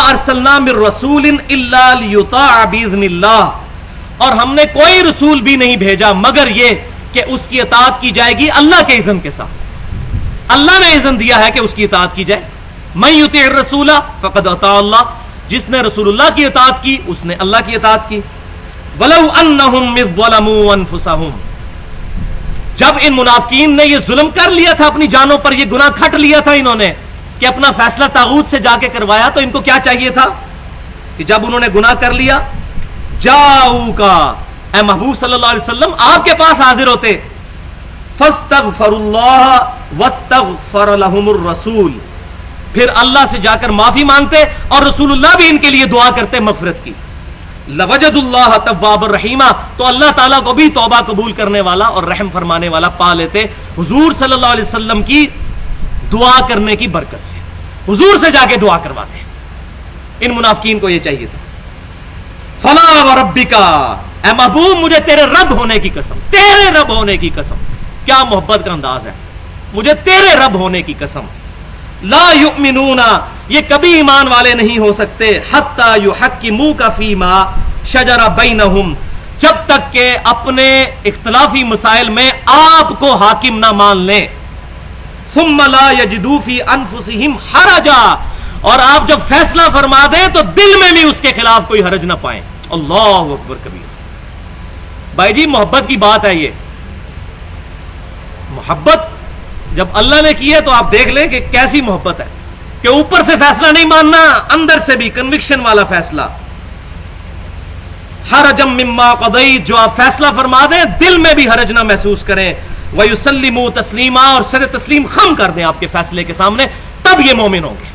ارسلنا من رسول الا لیطاع باذن اللہ. اور ہم نے کوئی رسول بھی نہیں بھیجا مگر یہ کہ اس کی اطاعت کی جائے گی اللہ کے اذن کے ساتھ. اللہ نے اذن دیا ہے کہ اس کی اطاعت کی جائے. من یطیع الرسول فقد اطاع اللہ. جس نے رسول اللہ کی اطاعت کی اس نے اللہ کی اطاعت کی. ولو انہم اذ ظلموا انفسہم. جب ان منافقین نے یہ ظلم کر لیا تھا اپنی جانوں پر، یہ گناہ کھٹ لیا تھا انہوں نے کہ اپنا فیصلہ طاغوت سے جا کے کروایا، تو ان کو کیا چاہیے تھا کہ جب انہوں نے گناہ کر لیا جاؤکا، اے محبوب صلی اللہ علیہ وسلم آپ کے پاس حاضر ہوتے، فاستغفروا اللہ واستغفر لهم الرسول، پھر اللہ سے جا کر معافی مانگتے اور رسول اللہ بھی ان کے لیے دعا کرتے مغفرت کی. لوجد اللہ تواب الرحیمہ، تو اللہ تعالیٰ کو بھی توبہ قبول کرنے والا اور رحم فرمانے والا پا لیتے حضور صلی اللہ علیہ وسلم کی دعا کرنے کی برکت سے. حضور سے جا کے دعا کرواتے. ان منافقین کو یہ چاہیے تھا. فلا وربک، اے محبوب مجھے تیرے رب ہونے کی قسم، تیرے رب ہونے کی قسم. کیا محبت کا انداز ہے. مجھے تیرے رب ہونے کی قسم. لا یؤمنون، یہ کبھی ایمان والے نہیں ہو سکتے، حتی یحکموک فیما شجر بینہم، جب تک کہ اپنے اختلافی مسائل میں آپ کو حاکم نہ مان لیں. ثم لا یجدوا فی انفسہم حرجا، اور آپ جب فیصلہ فرما دیں تو دل میں بھی اس کے خلاف کوئی حرج نہ پائیں. اللہ اکبر کبیر. بھائی جی محبت کی بات ہے. یہ محبت جب اللہ نے کی ہے تو آپ دیکھ لیں کہ کیسی محبت ہے کہ اوپر سے فیصلہ نہیں ماننا، اندر سے بھی کنوکشن والا فیصلہ. حرجم مما قضیت، جو آپ فیصلہ فرما دیں دل میں بھی حرج نہ محسوس کریں. وَيُسَلِّمُوا تسلیما، اور سر تسلیم خم کر دیں آپ کے فیصلے کے سامنے، تب یہ مومن ہوں گے.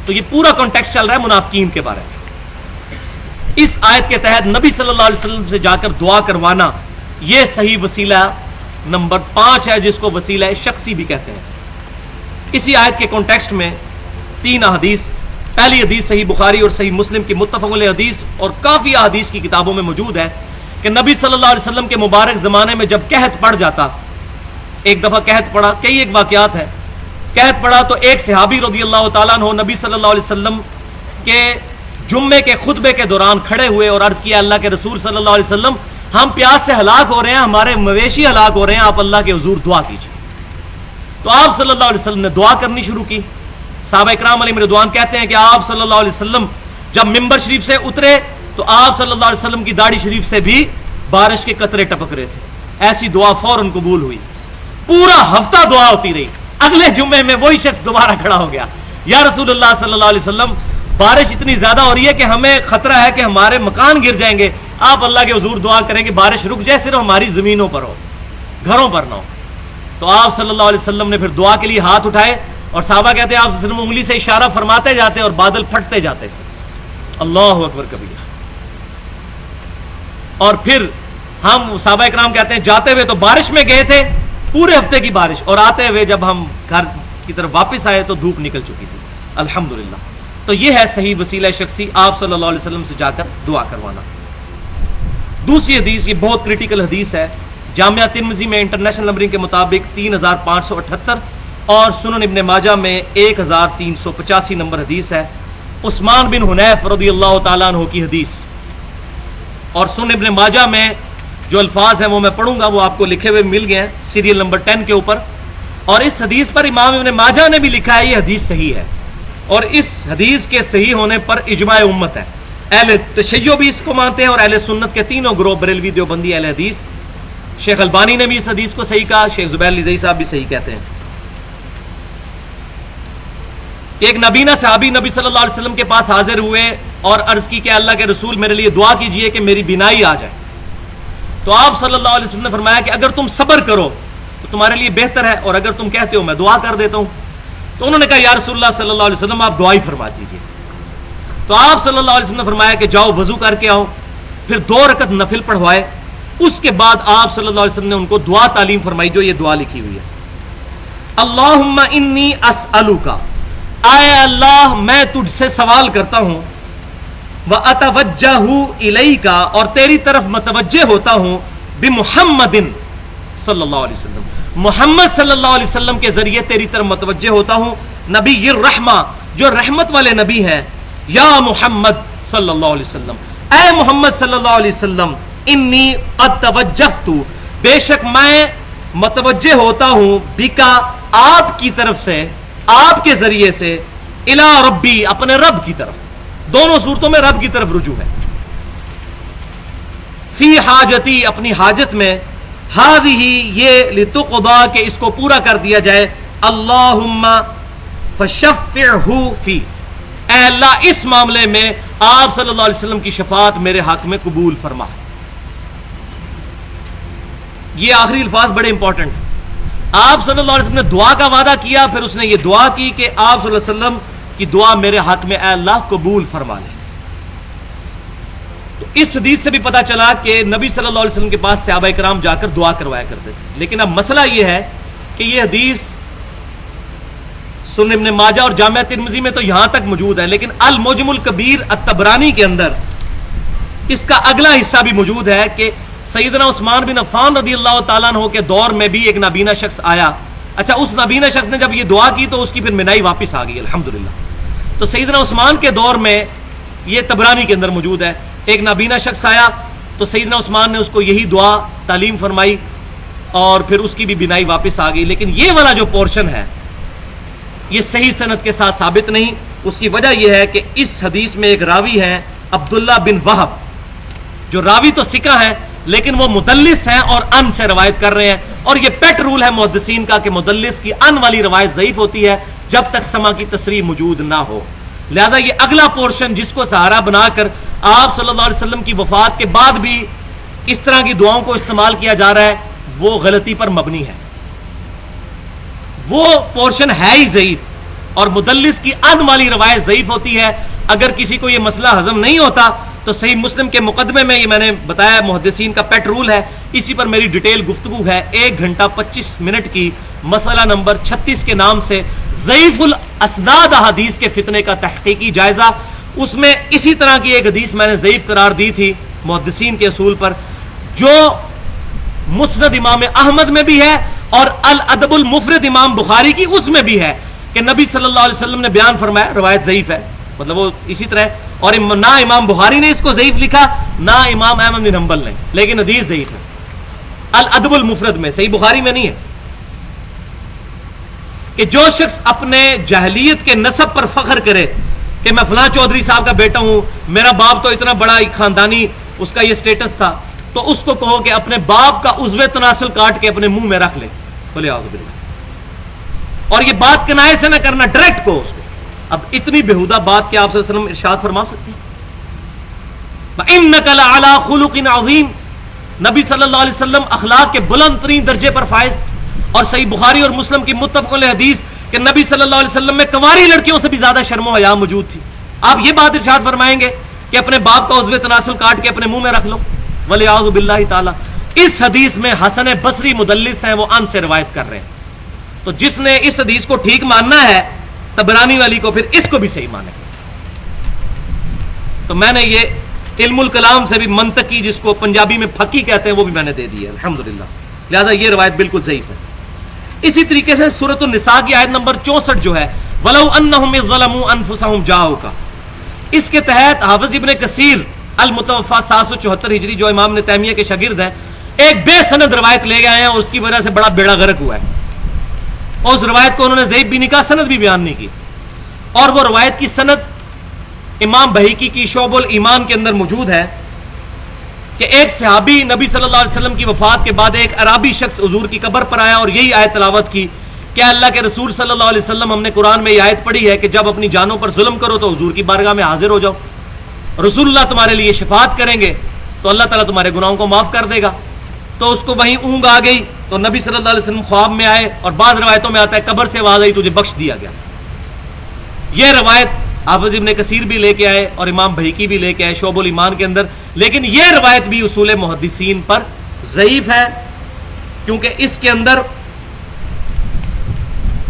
تو یہ پورا کانٹیکسٹ چل رہا ہے منافقین کے بارے میں. اس آیت کے تحت نبی صلی اللہ علیہ وسلم سے جا کر دعا کروانا یہ صحیح وسیلہ نمبر 5 ہے، جس کو وسیلہ شخصی بھی کہتے ہیں. اسی آیت کے کانٹیکسٹ میں 3 احادیث. پہلی حدیث صحیح بخاری اور صحیح مسلم کی متفق علیہ حدیث اور کافی احادیث کی کتابوں میں موجود ہے کہ نبی صلی اللہ علیہ وسلم کے مبارک زمانے میں جب قحط پڑ جاتا، ایک دفعہ قحط پڑا، کئی ایک واقعات ہیں. قحط پڑا تو ایک صحابی رضی اللہ تعالیٰ عنہ نبی صلی اللہ علیہ وسلم کے جمعے کے خطبے کے دوران کھڑے ہوئے اور عرض کیا اللہ کے رسول صلی اللہ علیہ وسلم ہم پیاس سے ہلاک ہو رہے ہیں، ہمارے مویشی ہلاک ہو رہے ہیں، آپ اللہ کے حضور دعا کیجیے. تو آپ صلی اللہ علیہ وسلم نے دعا کرنی شروع کی. صحابہ اکرام علیہم رضوان کہتے ہیں کہ آپ صلی اللہ علیہ وسلم جب ممبر شریف سے اترے تو آپ صلی اللہ علیہ وسلم کی داڑھی شریف سے بھی بارش کے قطرے ٹپک رہے تھے. ایسی دعا فوراً قبول ہوئی. پورا ہفتہ دعا ہوتی رہی. اگلے جمعے میں وہی شخص دوبارہ کھڑا ہو گیا، یا رسول اللہ صلی اللہ علیہ وسلم بارش اتنی زیادہ ہو رہی ہے کہ ہمیں خطرہ ہے کہ ہمارے مکان گر جائیں گے، آپ اللہ کے حضور دعا کریں کہ بارش رک جائے، صرف ہماری زمینوں پر ہو، گھروں پر نہ ہو. تو آپ صلی اللہ علیہ وسلم نے پھر دعا کے لیے ہاتھ اٹھائے اور صحابہ کہتے ہیں آپ صلی اللہ علیہ وسلم انگلی سے اشارہ فرماتے جاتے اور بادل پھٹتے جاتے. اللہ اکبر کبیرہ. اور پھر ہم صحابہ اکرام کہتے ہیں جاتے ہوئے تو بارش میں گئے تھے پورے ہفتے کی بارش، اور آتے ہوئے جب ہم گھر کی طرف واپس آئے تو دھوپ نکل چکی تھی. الحمدللہ. تو یہ ہے صحیح وسیلہ شخصی، آپ صلی اللہ علیہ وسلم سے جا کر دعا کروانا۔ دوسری حدیث، یہ بہت کریٹیکل حدیث ہے، جامعہ ترمذی میں انٹرنیشنل نمبرنگ کے مطابق 3578 اور سنن ابن ماجہ میں 1385 نمبر حدیث ہے، عثمان بن حنیف رضی اللہ تعالیٰ عنہ کی حدیث۔ اور سنن ابن ماجہ میں جو الفاظ ہیں وہ میں پڑھوں گا، وہ آپ کو لکھے ہوئے مل گئے ہیں سیریل نمبر 10 کے اوپر، اور اس حدیث پر امام ابن ماجہ نے بھی لکھا ہے یہ حدیث صحیح ہے، اور اس حدیث کے صحیح ہونے پر اجماع امت ہے۔ اہل تشیع بھی اس کو مانتے ہیں، اور اہل سنت کے تینوں گروہ، بریلوی، دیوبندی، اہل حدیث۔ شیخ البانی نے بھی اس حدیث کو صحیح کہا، شیخ زبیر لذیذ صاحب بھی صحیح کہتے ہیں۔ ایک نبینا صحابی نبی صلی اللہ علیہ وسلم کے پاس حاضر ہوئے اور عرض کی کہ اللہ کے رسول میرے لیے دعا کیجئے کہ میری بینائی آ جائے۔ تو آپ صلی اللہ علیہ وسلم نے فرمایا کہ اگر تم صبر کرو تو تمہارے لیے بہتر ہے، اور اگر تم کہتے ہو میں دعا کر دیتا ہوں۔ تو انہوں نے کہا یا رسول اللہ صلی اللہ علیہ وسلم آپ دعا ہی فرما دیجیے۔ تو آپ صلی اللہ علیہ وسلم نے فرمایا کہ جاؤ وضو کر کے آؤ، پھر 2 رکعت نفل پڑھوائے۔ اس کے بعد آپ صلی اللہ علیہ وسلم نے ان کو دعا تعلیم فرمائی، جو یہ دعا لکھی ہوئی ہے، اللہم انی اسألک، اے اللہ میں تجھ سے سوال کرتا ہوں، وَأَتَوَجَّهُ إِلَيْكَ، اور تیری طرف متوجہ ہوتا ہوں، بِمُحَمَّدٍ صلی اللہ علیہ وسلم، محمد صلی اللہ علیہ وسلم کے ذریعے تیری طرف متوجہ ہوتا ہوں، نبی الرحمہ، جو رحمت والے نبی ہیں، یا محمد صلی اللہ علیہ وسلم، اے محمد صلی اللہ علیہ وسلم، انی قد توجہت، بے شک میں متوجہ ہوتا ہوں، بکا آپ کی طرف سے، آپ کے ذریعے سے، الی ربی اپنے رب کی طرف، دونوں صورتوں میں رب کی طرف رجوع ہے، فی حاجتی اپنی حاجت میں، ہذہ یہ لتقضا کہ اس کو پورا کر دیا جائے، اللہم فشفعہ فی، اے اللہ اس معاملے میں آپ صلی اللہ علیہ وسلم کی شفاعت میرے حق میں قبول فرما۔ یہ آخری الفاظ بڑے امپورٹنٹ ہیں۔ آپ صلی اللہ علیہ وسلم نے دعا کا وعدہ کیا، پھر اس نے یہ دعا کی کہ آپ صلی اللہ علیہ وسلم کی دعا میرے حق میں اے اللہ قبول فرما لے۔ تو اس حدیث سے بھی پتا چلا کہ نبی صلی اللہ علیہ وسلم کے پاس صحابہ کرام جا کر دعا کروایا کرتے تھے، لیکن اب مسئلہ یہ ہے کہ یہ حدیث سنن ابن ماجہ اور جامعہ ترمذی میں تو یہاں تک موجود ہے، لیکن المعجم الکبیر الطبرانی کے اندر اس کا اگلا حصہ بھی موجود ہے کہ سیدنا عثمان بن عفان رضی اللہ تعالیٰ عنہ کے دور میں بھی ایک نابینا شخص آیا۔ اچھا، اس نابینا شخص نے جب یہ دعا کی تو اس کی پھر بینائی واپس آ گئی الحمدللہ۔ تو سیدنا عثمان کے دور میں یہ طبرانی کے اندر موجود ہے، ایک نابینا شخص آیا تو سیدنا عثمان نے اس کو یہی دعا تعلیم فرمائی اور پھر اس کی بھی بینائی واپس آ گئی۔ لیکن یہ والا جو پورشن ہے یہ صحیح سند کے ساتھ ثابت نہیں۔ اس کی وجہ یہ ہے کہ اس حدیث میں ایک راوی ہے عبداللہ بن وہب، جو راوی تو ثقہ ہیں لیکن وہ مدلس ہیں اور ان سے روایت کر رہے ہیں، اور یہ پیٹ رول ہے محدثین کا کہ مدلس کی ان والی روایت ضعیف ہوتی ہے جب تک سما کی تصریح موجود نہ ہو۔ لہذا یہ اگلا پورشن جس کو سہارا بنا کر آپ صلی اللہ علیہ وسلم کی وفات کے بعد بھی اس طرح کی دعاؤں کو استعمال کیا جا رہا ہے، وہ غلطی پر مبنی ہے، وہ پورشن ہے ہی ضعیف، اور مدلس کی ان والی روایت ضعیف ہوتی ہے۔ اگر کسی کو یہ مسئلہ ہضم نہیں ہوتا تو صحیح مسلم کے مقدمے میں یہ میں نے بتایا محدثین کا پیٹ رول ہے، اسی پر میری ڈیٹیل گفتگو ہے 1 گھنٹہ 25 منٹ کی، مسئلہ نمبر 36 کے نام سے ضعیف الاسناد حدیث کے فتنے کا تحقیقی جائزہ۔ اس میں اسی طرح کی ایک حدیث میں نے ضعیف قرار دی تھی محدثین کے اصول پر، جو مسند امام احمد میں بھی ہے اور الادب المفرد امام بخاری کی اس میں بھی ہے کہ نبی صلی اللہ علیہ وسلم نے بیان فرمایا، روایت ضعیف ہے، مطلب وہ اسی طرح، اور نہ امام بخاری نے اس کو ضعیف لکھا نہ امام احمد بن حنبل نے، لیکن حدیث ضعیف ہے الادب المفرد میں، صحیح بخاری میں نہیں ہے۔ کہ جو شخص اپنے جاہلیت کے نسب پر فخر کرے کہ میں فلاں چودھری صاحب کا بیٹا ہوں، میرا باپ تو اتنا بڑا خاندانی اس کا یہ سٹیٹس تھا، تو اس کو کہو کہ اپنے باپ کا عضو تناسل کاٹ کے اپنے منہ میں رکھ لے، بولے اعوذ باللہ، اور یہ بات کنائے سے نہ کرنا، ڈائریکٹ کو اس کو۔ اب اتنی بےہودہ بات کیا آپ صلی اللہ علیہ وسلم ارشاد فرما سکتے ہیں؟ وَإِنَّكَ لَعَلَىٰ خُلُقٍ عَظِيمٍ، نبی صلی اللہ علیہ وسلم اخلاق کے بلند ترین درجے پر فائز، اور صحیح بخاری اور مسلم کی متفق علیہ حدیث کہ نبی صلی اللہ علیہ وسلم میں کنواری لڑکیوں سے بھی زیادہ شرم و حیا موجود تھی۔ آپ یہ بات ارشاد فرمائیں گے کہ اپنے باپ کا عضو تناسل کاٹ کے اپنے منہ میں رکھ لو، وَلِعَاذُ بِاللَّهِ تعالی۔ اس حدیث میں حسن بصری مدلس ہیں، وہ ان سے روایت کر رہے ہیں، تو جس نے اس حدیث کو ٹھیک ماننا ہے طبرانی والی کو، پھر اس کو بھی صحیح مانے گا۔ تو میں نے یہ علم الکلام سے بھی منطقی، جس کو پنجابی میں پھکی کہتے ہیں، وہ بھی میں نے دے دی ہے الحمدللہ. لہذا یہ روایت بالکل ضعیف ہے. اسی طریقے سے سورۃ النساء کی آیت نمبر 64 جو ہے وَلَوْ أَنَّهُمْ إِذْ ظَلَمُوا أَنفُسَهُمْ جَاءُوكَ، اس کے تحت حافظ ابن کثیر المتوفا 774 ہجری جو امام ابن تیمیہ کے شاگرد ہیں، ایک بے سند روایت لے گئے ہیں اور اس کی وجہ سے بڑا بیڑا غرق ہوا ہے. اور اس روایت کو انہوں نے ضعیف بھی نہیں کہا، سند بھی بیان نہیں کی. اور وہ روایت کی سند امام بہیقی کی شعب الایمان کے اندر موجود ہے کہ ایک صحابی نبی صلی اللہ علیہ وسلم کی وفات کے بعد ایک عربی شخص حضور کی قبر پر آیا اور یہی آیت تلاوت کی کہ اللہ کے رسول صلی اللہ علیہ وسلم، ہم نے قرآن میں یہ آیت پڑھی ہے کہ جب اپنی جانوں پر ظلم کرو تو حضور کی بارگاہ میں حاضر ہو جاؤ، رسول اللہ تمہارے لیے شفاعت کریں گے تو اللہ تعالیٰ تمہارے گناہوں کو معاف کر دے گا. تو اس کو وہیں اونگ آ گئی تو نبی صلی اللہ علیہ وسلم خواب میں آئے اور بعض روایتوں میں آتا ہے قبر سے آواز آئی تجھے بخش دیا گیا. یہ روایت حافظ ابن کثیر بھی لے کے آئے اور امام بہیقی بھی لے کے آئے شعب الایمان کے اندر، لیکن یہ روایت بھی اصول محدثین پر ضعیف ہے کیونکہ اس کے اندر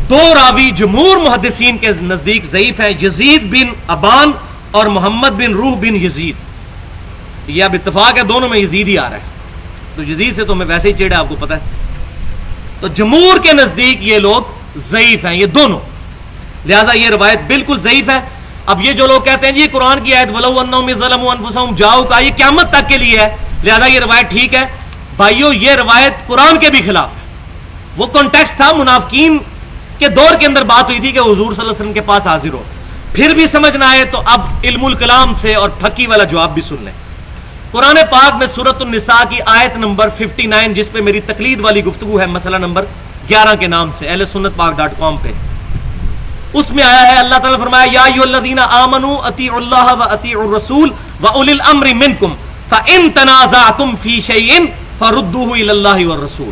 دو راوی جمہور محدثین کے نزدیک ضعیف ہیں، یزید بن ابان اور محمد بن روح بن یزید. یہ اب اتفاق ہے دونوں میں یزید ہی آ رہا ہے، تو یزید سے تو میں ویسے ہی چیڑا، آپ کو پتہ ہے. تو جمہور کے نزدیک یہ لوگ ضعیف ہیں یہ دونوں، لہذا یہ روایت بالکل ضعیف ہے. اب یہ جو لوگ کہتے ہیں جی قرآن کی آیت وَلَوْ أَنَّهُمْ إِذْ ظَلَمُوا أَنفُسَهُمْ جَاءُوكَ یہ قیامت تک کے لیے ہے، لہذا یہ روایت ٹھیک ہے. بھائیو یہ روایت قرآن کے بھی خلاف ہے. وہ کانٹیکسٹ تھا منافقین کے دور کے اندر بات ہوئی تھی کہ حضور صلی اللہ علیہ وسلم کے پاس حاضر ہو. پھر بھی سمجھ نہ آئے تو اب علم الکلام سے اور پھکی والا جواب بھی سن لیں. قرآن پاک میں سورۃ النساء کی آیت نمبر 59 جس پہ میری تقلید والی گفتگو ہے مسئلہ نمبر 11 کے نام سے اہل سنت پاک.com پہ، اس میں آیا ہے اللہ تعالیٰ نے فرمایا یا ایھا الذین آمنوا اطیعوا اللہ واطیعوا الرسول واولی الامر منکم فان تنازعتم فی شیء فردوہ الی اللہ والرسول.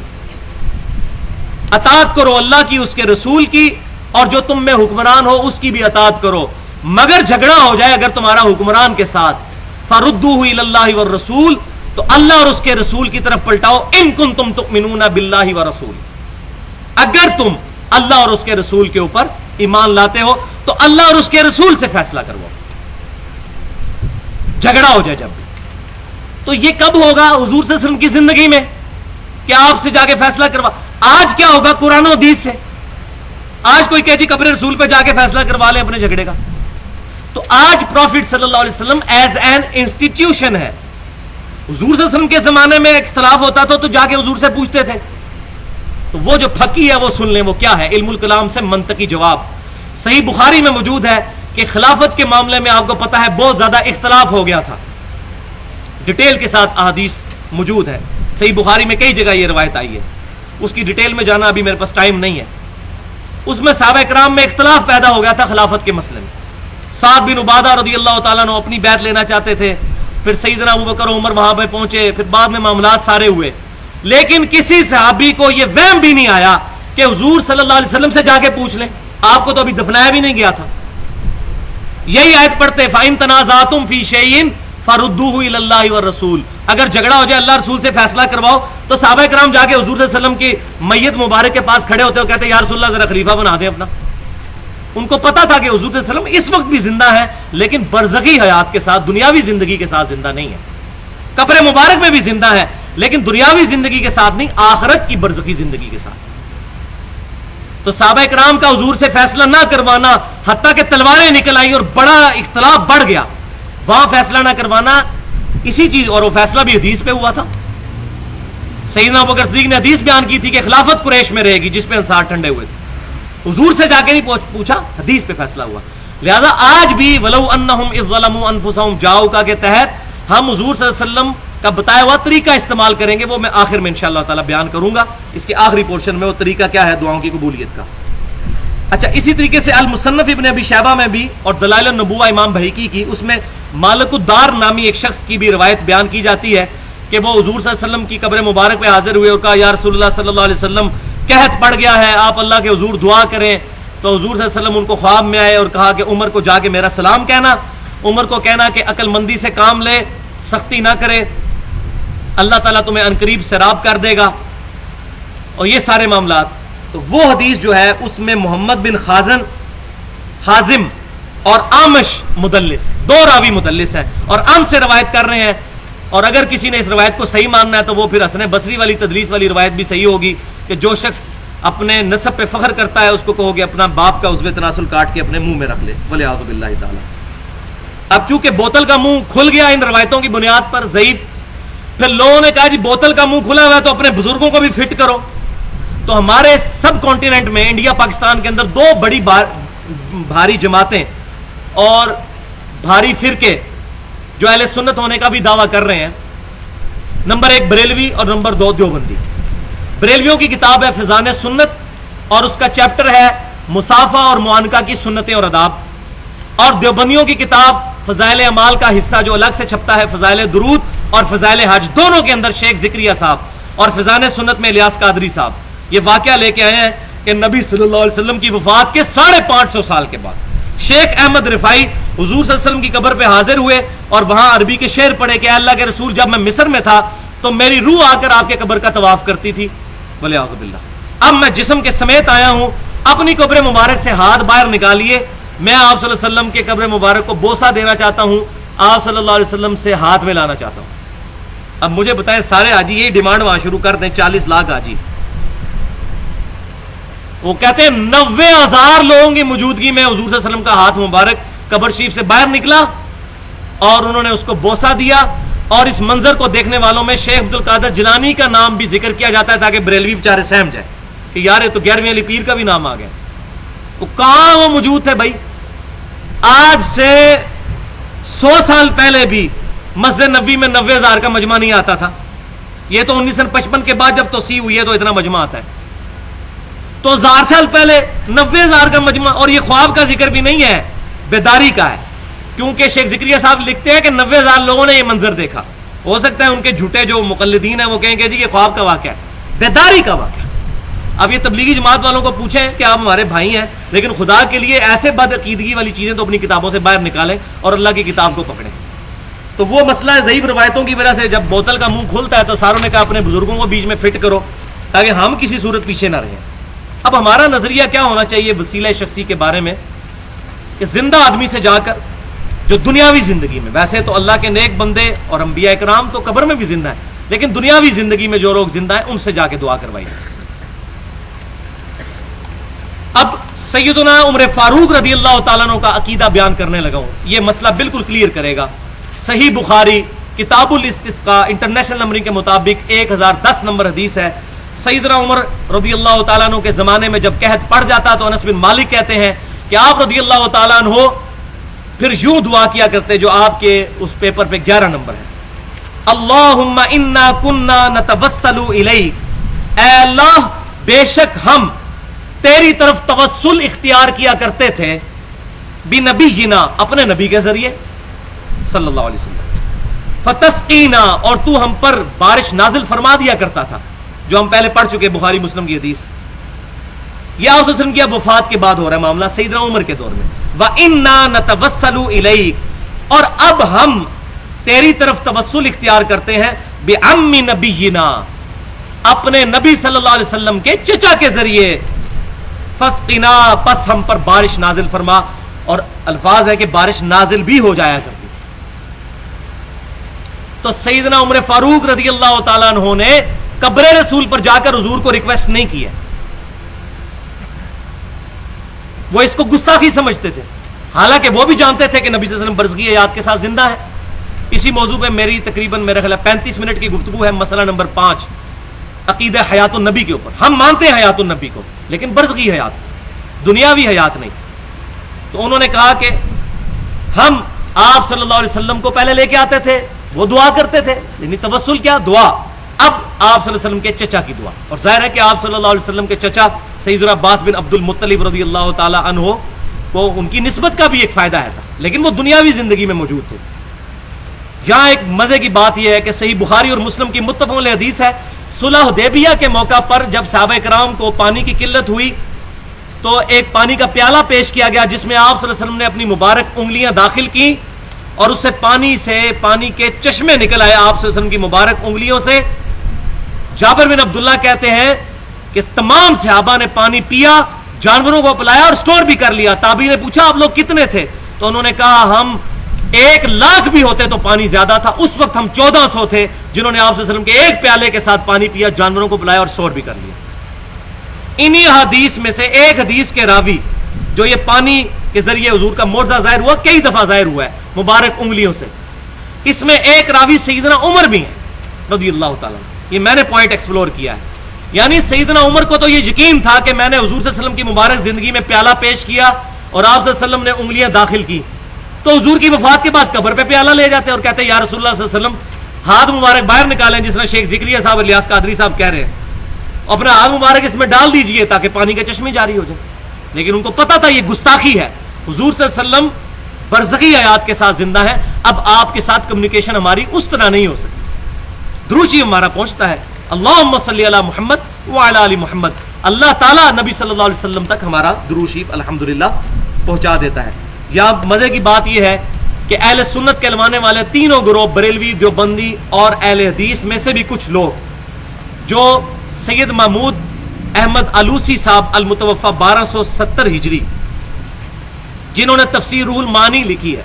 اطاعت کرو اللہ کی، اس کے رسول کی، اور جو تم میں حکمران ہو اس کی بھی اطاعت کرو، مگر جھگڑا ہو جائے اگر تمہارا حکمران کے ساتھ فردوہ الی اللہ والرسول تو اللہ اور اس کے رسول کی طرف پلٹاؤ. ان کنتم تؤمنون باللہ ورسول، اگر تم اللہ اور اس کے رسول کے اوپر ایمان لاتے ہو تو اللہ اور اس کے رسول سے فیصلہ کرواؤ. جھگڑا ہو جائے جب بھی تو یہ کب ہوگا؟ حضور صلی اللہ علیہ وسلم کی زندگی میں کہ آپ سے جا کے فیصلہ کروا. آج کیا ہوگا؟ قرآن و حدیث سے. آج کوئی کہ جی قبر رسول پہ جا کے فیصلہ کروا لیں اپنے جھگڑے کا. تو آج پروفٹ صلی اللہ علیہ وسلم ایز این انسٹیٹیوشن ہے. حضور صلی اللہ علیہ وسلم کے زمانے میں اختلاف ہوتا تھا تو جا کے حضور سے پوچھتے تھے. تو وہ جو پھکی ہے وہ سن لیں وہ کیا ہے، علم الکلام سے منطقی جواب. صحیح بخاری میں موجود ہے کہ خلافت کے معاملے میں آپ کو پتا ہے بہت زیادہ اختلاف ہو گیا تھا، ڈیٹیل کے ساتھ احادیث موجود ہے. صحیح بخاری میں کئی جگہ یہ روایت آئی ہے، اس کی ڈیٹیل میں جانا ابھی میرے پاس ٹائم نہیں ہے. اس میں صحابہ کرام میں اختلاف پیدا ہو گیا تھا خلافت کے مسئلے میں. سعد بن عبادہ رضی اللہ تعالیٰ عنہ اپنی بیعت لینا چاہتے تھے، پھر سیدنا ابوبکر عمر وہاں پہ پہنچے، پھر بعد میں معاملات سارے ہوئے، لیکن کسی صحابی کو یہ وہم بھی نہیں آیا کہ حضور صلی اللہ علیہ وسلم سے جا کے پوچھ لیں. آپ کو تو ابھی دفنایا بھی نہیں گیا تھا. یہی آیت پڑھتے فَإِن تَنَازَعْتُمْ فِي شَيْءٍ فَرُدُّوهُ إِلَى اللَّهِ وَالرَّسُولِ، اگر جھگڑا ہو جائے اللہ رسول سے فیصلہ کرواؤ. تو صحابہ کرام جا کے حضور صلی اللہ علیہ وسلم کی میت مبارک کے پاس کھڑے ہوتے ہو، کہتے یا رسول اللہ ذرا خلیفہ بنا دیں اپنا. ان کو پتا تھا کہ حضور صلی اللہ علیہ وسلم اس وقت بھی زندہ ہے لیکن برزخی حیات کے ساتھ، دنیاوی زندگی کے ساتھ زندہ نہیں ہے. قبر مبارک میں بھی زندہ ہے لیکن دنیاوی زندگی کے ساتھ نہیں، آخرت کی برزخی زندگی کے ساتھ. تو صحابہ کرام کا حضور سے فیصلہ نہ کروانا، حتیٰ کہ تلواریں نکل آئیں اور بڑا اختلاف بڑھ گیا، وہاں فیصلہ نہ کروانا اسی چیز، اور وہ فیصلہ بھی حدیث پہ ہوا تھا. سیدنا ابوبکر صدیق نے حدیث بیان کی تھی کہ خلافت قریش میں رہے گی، جس پہ انصار ٹھنڈے ہوئے تھے. حضور سے جا کے نہیں پوچھا، حدیث پہ فیصلہ ہوا. لہذا آج بھی وَلَوْ أَنَّهُمْ إِذْ ظَلَمُوا أَنفُسَهُمْ جَاءُوكَ کے تحت ہم حضور صلی اللہ علیہ وسلم کا بتایا ہوا طریقہ استعمال کریں گے. وہ میں آخر میں انشاءاللہ تعالی بیان کروں گا، اس کے آخری پورشن میں وہ طریقہ کیا ہے دعاؤں کی قبولیت کا. اچھا، اسی طریقے سے المصنف ابن ابی شیبہ میں بھی اور دلائل النبوہ امام بہیقی کی، اس میں مالک الدار نامی ایک شخص کی بھی روایت بیان کی جاتی ہے کہ وہ حضور صلی اللہ علیہ وسلم کی قبر مبارک پہ حاضر ہوئے اور کہا یا رسول اللہ صلی اللہ علیہ وسلم قحط پڑ گیا ہے، آپ اللہ کے حضور دعا کریں. تو حضور صلی اللہ علیہ وسلم ان کو خواب میں آئے اور کہا کہ عمر کو جا کے میرا سلام کہنا، عمر کو کہنا کہ عقل مندی سے کام لے، سختی نہ کرے، اللہ تعالیٰ تمہیں عنقریب سیراب کر دے گا، اور یہ سارے معاملات. تو وہ حدیث جو ہے اس میں محمد بن حازم اور آمش مدلس، دو راوی مدلس ہے اور ان سے روایت کر رہے ہیں. اور اگر کسی نے اس روایت کو صحیح ماننا ہے تو وہ پھر حسن بصری والی تدلیس والی روایت بھی صحیح ہوگی کہ جو شخص اپنے نسب پہ فخر کرتا ہے اس کو کہو گے اپنا باپ کا عضو تناسل کاٹ کے اپنے منہ میں رکھ لے، والعیاذ باللہ تعالی. اب چونکہ بوتل کا منہ کھل گیا ان روایتوں کی بنیاد پر ضعیف، پھر لوگوں نے کہا جی بوتل کا منہ کھلا ہوا ہے تو اپنے بزرگوں کو بھی فٹ کرو. تو ہمارے سب کانٹیننٹ میں انڈیا پاکستان کے اندر دو بڑی بھاری جماعتیں اور بھاری فرقے جو اہل سنت ہونے کا بھی دعویٰ کر رہے ہیں. نمبر 1 بریلوی اور نمبر 2 دیوبندی. بریلویوں کی کتاب ہے فضان سنت اور اس کا چیپٹر ہے مصافہ اور معانقہ کی سنتیں اور آداب. اور دیوبندیوں کی کتاب فضائل اعمال کا حصہ جو الگ سے چھپتا ہے فضائل درود اور فضائل حج، دونوں کے اندر شیخ ذکریہ صاحب اور فضان سنت میں الیاس قادری صاحب یہ واقعہ لے کے آئے ہیں کہ نبی صلی اللہ علیہ وسلم کی وفات کے 550 سال کے بعد شیخ احمد رفاعی حضور صلی اللہ علیہ وسلم کی قبر پہ حاضر ہوئے اور وہاں عربی کے شعر پڑھے کہ اللہ کے رسول جب میں مصر میں تھا تو میری روح آ کر آپ کے قبر کا طواف کرتی تھی، والعیاذ باللہ. اب میں جسم کے سمیت آیا ہوں، اپنی قبر مبارک سے ہاتھ باہر نکالیے، میں آپ صلی اللہ علیہ وسلم کے قبر مبارک کو بوسہ دینا چاہتا ہوں، آپ صلی اللہ علیہ وسلم سے ہاتھ میں لانا چاہتا ہوں. اب مجھے بتائیں سارے حاجی یہی ڈیمانڈ وہاں شروع کر دیں، 40 لاکھ حاجی. وہ کہتے ہیں 90,000 لوگوں کی موجودگی میں حضور صلی اللہ علیہ وسلم کا ہاتھ مبارک قبر شریف سے باہر نکلا اور انہوں نے اس کو بوسہ دیا. اور اس منظر کو دیکھنے والوں میں شیخ عبد القادر جیلانی کا نام بھی ذکر کیا جاتا ہے تاکہ بریلوی بیچارے سہم جائے کہ یار یہ تو 11ویں علی پیر کا بھی نام آ گیا. تو کہاں وہ موجود تھے بھائی؟ آج سے 100 سال پہلے بھی مسجد نبوی میں 90,000 کا مجمع نہیں آتا تھا. یہ تو 1955 کے بعد جب توسیع ہوئی ہے تو اتنا مجمع آتا ہے. تو 1000 سال پہلے 90,000 کا مجمع، اور یہ خواب کا ذکر بھی نہیں ہے، بیداری کا ہے. کیونکہ شیخ ذکریہ صاحب لکھتے ہیں کہ 90,000 لوگوں نے یہ منظر دیکھا. ہو سکتا ہے ان کے جھوٹے جو مقلدین ہیں وہ کہیں کہ جی یہ خواب کا واقعہ ہے، بیداری کا واقعہ. اب یہ تبلیغی جماعت والوں کو پوچھیں کہ آپ ہمارے بھائی ہیں لیکن خدا کے لیے ایسے بدعقیدگی والی چیزیں تو اپنی کتابوں سے باہر نکالیں اور اللہ کی کتاب کو پکڑیں. تو وہ مسئلہ ہے ضعیف روایتوں کی وجہ سے جب بوتل کا منہ کھلتا ہے تو ساروں نے کہا اپنے بزرگوں کو بیچ میں فٹ کرو تاکہ ہم کسی صورت پیچھے نہ رہیں. اب ہمارا نظریہ کیا ہونا چاہیے وسیلہ شخصی کے بارے میں کہ زندہ آدمی سے جا کر جو دنیاوی زندگی میں، ویسے تو اللہ کے نیک بندے اور انبیاء اکرام تو قبر میں بھی زندہ ہیں، لیکن دنیاوی زندگی میں جو لوگ زندہ ہیں ان سے جا کے دعا کروائی. اب سیدنا عمر فاروق رضی اللہ تعالیٰ عنہ کا عقیدہ بیان کرنے لگا ہوں، یہ مسئلہ بالکل کلیئر کرے گا. صحیح بخاری کتاب الاستسقاء انٹرنیشنل نمبرنگ کے مطابق 1010 نمبر حدیث ہے. سیدنا عمر رضی اللہ تعالیٰ عنہ کے زمانے میں جب قحط پڑ جاتا تو انس بن مالک کہتے ہیں کہ آپ رضی اللہ تعالیٰ عنہ پھر یوں دعا کیا کرتے جو آپ کے اس پیپر پہ 11 نمبر ہے، اللہم انا کننا نتوسل الیک، اے اللہ بے شک ہم تیری طرف توسل اختیار کیا کرتے تھے، بنبینا اپنے نبی کے ذریعے صلی اللہ علیہ وسلم، فتسقینا اور تو ہم پر بارش نازل فرما دیا کرتا تھا، جو ہم پہلے پڑھ چکے بخاری مسلم کی حدیث. یہ آپ وسلم کی وفات کے بعد ہو رہا ہے معاملہ سیدنا عمر کے دور میں. وَإِنَّا نَتَوَسَّلُ إِلَيْكَ اور اب ہم تیری طرف توسل اختیار کرتے ہیں بِعَمِّ نَبِيِّنَا اپنے نبی صلی اللہ علیہ وسلم کے چچا کے ذریعے، فَاسْقِنَا پس ہم پر بارش نازل فرما. اور الفاظ ہے کہ بارش نازل بھی ہو جایا کرتی تھی. تو سیدنا عمر فاروق رضی اللہ تعالیٰ عنہ نے قبر رسول پر جا کر حضور کو ریکویسٹ نہیں کیا، وہ اس کو گستاخی سمجھتے تھے، حالانکہ وہ بھی جانتے تھے کہ نبی صلی اللہ علیہ وسلم برزگی حیات کے ساتھ زندہ ہے. اسی موضوع پہ میری تقریباً میرا خیال 35 منٹ کی گفتگو ہے. مسئلہ نمبر 5 عقیدہ حیات النبی کے اوپر. ہم مانتے ہیں حیات النبی کو لیکن برزگی حیات، دنیاوی حیات نہیں. تو انہوں نے کہا کہ ہم آپ صلی اللہ علیہ وسلم کو پہلے لے کے آتے تھے، وہ دعا کرتے تھے، یعنی توسل کیا دعا. اب آپ صلی اللہ علیہ وسلم کے چچا کی دعا، اور ظاہر ہے کہ آپ صلی اللہ علیہ وسلم کے چچا سیدنا عباس بن عبد المطلب رضی اللہ تعالی عنہ کو ان کی نسبت کا بھی ایک فائدہ ہے تھا، لیکن وہ دنیاوی زندگی میں موجود تھے. یہاں ایک مزے کی بات یہ ہے کہ صحیح بخاری اور مسلم کی متفق علیہ حدیث ہے، صلح حدیبیہ کے موقع پر جب صحابہ کرام کو پانی کی قلت ہوئی تو ایک پانی کا پیالہ پیش کیا گیا جس میں آپ صلی اللہ علیہ وسلم نے اپنی مبارک انگلیاں داخل کی اور اس سے پانی کے چشمے نکل آئے آپ صلی اللہ علیہ وسلم کی مبارک انگلیوں سے. جابر بن عبداللہ کہتے ہیں کہ تمام صحابہ نے پانی پیا، جانوروں کو پلایا اور سٹور بھی کر لیا. تابعین نے پوچھا آپ لوگ کتنے تھے؟ تو انہوں نے کہا ہم 1,00,000 بھی ہوتے تو پانی زیادہ تھا. اس وقت ہم 1400 تھے جنہوں نے آپ صلی اللہ علیہ وسلم کے ایک پیالے کے ساتھ پانی پیا, جانوروں کو بلایا اور سور بھی کر لیا. انہی حدیث میں سے ایک حدیث کے راوی جو یہ پانی کے ذریعے حضور کا معجزہ ظاہر ہوا, کئی دفعہ ظاہر ہوا ہے مبارک انگلیوں سے, اس میں ایک راوی سیدنا عمر بھی ہیں رضی اللہ تعالیٰ. یہ میں نے پوائنٹ ایکسپلور کیا ہے. یعنی سیدنا عمر کو تو یہ یقین تھا کہ میں نے حضور صلی اللہ علیہ وسلم کی مبارک زندگی میں پیالہ پیش کیا اور آپ صلی اللہ علیہ وسلم نے انگلیاں داخل کی, تو حضور کی وفات کے بعد قبر پہ پیالہ لے جاتے اور کہتے یا رسول اللہ صلی اللہ علیہ وسلم ہاتھ مبارک باہر نکالیں, جس طرح شیخ ذکریہ صاحب الیاس قادری صاحب کہہ رہے ہیں, اپنا ہاتھ مبارک اس میں ڈال دیجئے تاکہ پانی کے چشمے جاری ہو جائیں. لیکن ان کو پتا تھا یہ گستاخی ہے. حضور صلی اللہ علیہ وسلم برزخی حیات کے ساتھ زندہ ہے, اب آپ کے ساتھ کمیونیکیشن ہماری اس طرح نہیں ہو سکتی. درود شریف ہمارا پہنچتا ہے, اللہم صلی علی محمد وعلی آل محمد, اللہ تعالیٰ نبی صلی اللہ علیہ وسلم تک ہمارا درود شریف الحمدللہ پہنچا دیتا ہے. یا مزے کی بات یہ ہے کہ اہل سنت کہلوانے والے تینوں گروہ, بریلوی, دیوبندی اور اہل حدیث میں سے بھی کچھ لوگ جو سید محمود احمد علوسی صاحب المتوفى 1270 ہجری جنہوں نے تفسیر روح المعانی لکھی ہے,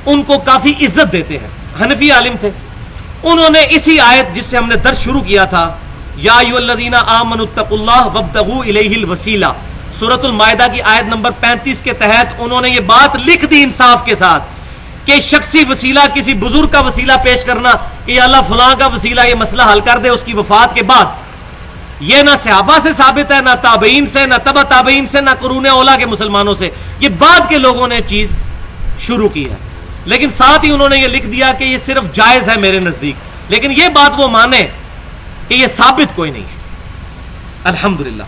ان کو کافی عزت دیتے ہیں. حنفی عالم تھے, انہوں نے اسی آیت جس سے ہم نے درس شروع کیا تھا, یا ایھا الذین آمنوا اتقوا اللہ وابتغوا الیہ الوسیلہ, سورۃ المائدہ کی آیت نمبر 35 کے تحت انہوں نے یہ بات لکھ دی انصاف کے ساتھ کہ شخصی وسیلہ, کسی بزرگ کا وسیلہ پیش کرنا کہ یا اللہ فلاں کا وسیلہ یہ مسئلہ حل کر دے اس کی وفات کے بعد, یہ نہ صحابہ سے ثابت ہے, نہ تابعین سے, نہ تبع تابعین سے, نہ قرون اولیٰ کے مسلمانوں سے. یہ بعد کے لوگوں نے چیز شروع کی ہے, لیکن ساتھ ہی انہوں نے یہ لکھ دیا کہ یہ صرف جائز ہے میرے نزدیک, لیکن یہ بات وہ مانے کہ یہ ثابت کوئی نہیں ہے. الحمدللہ.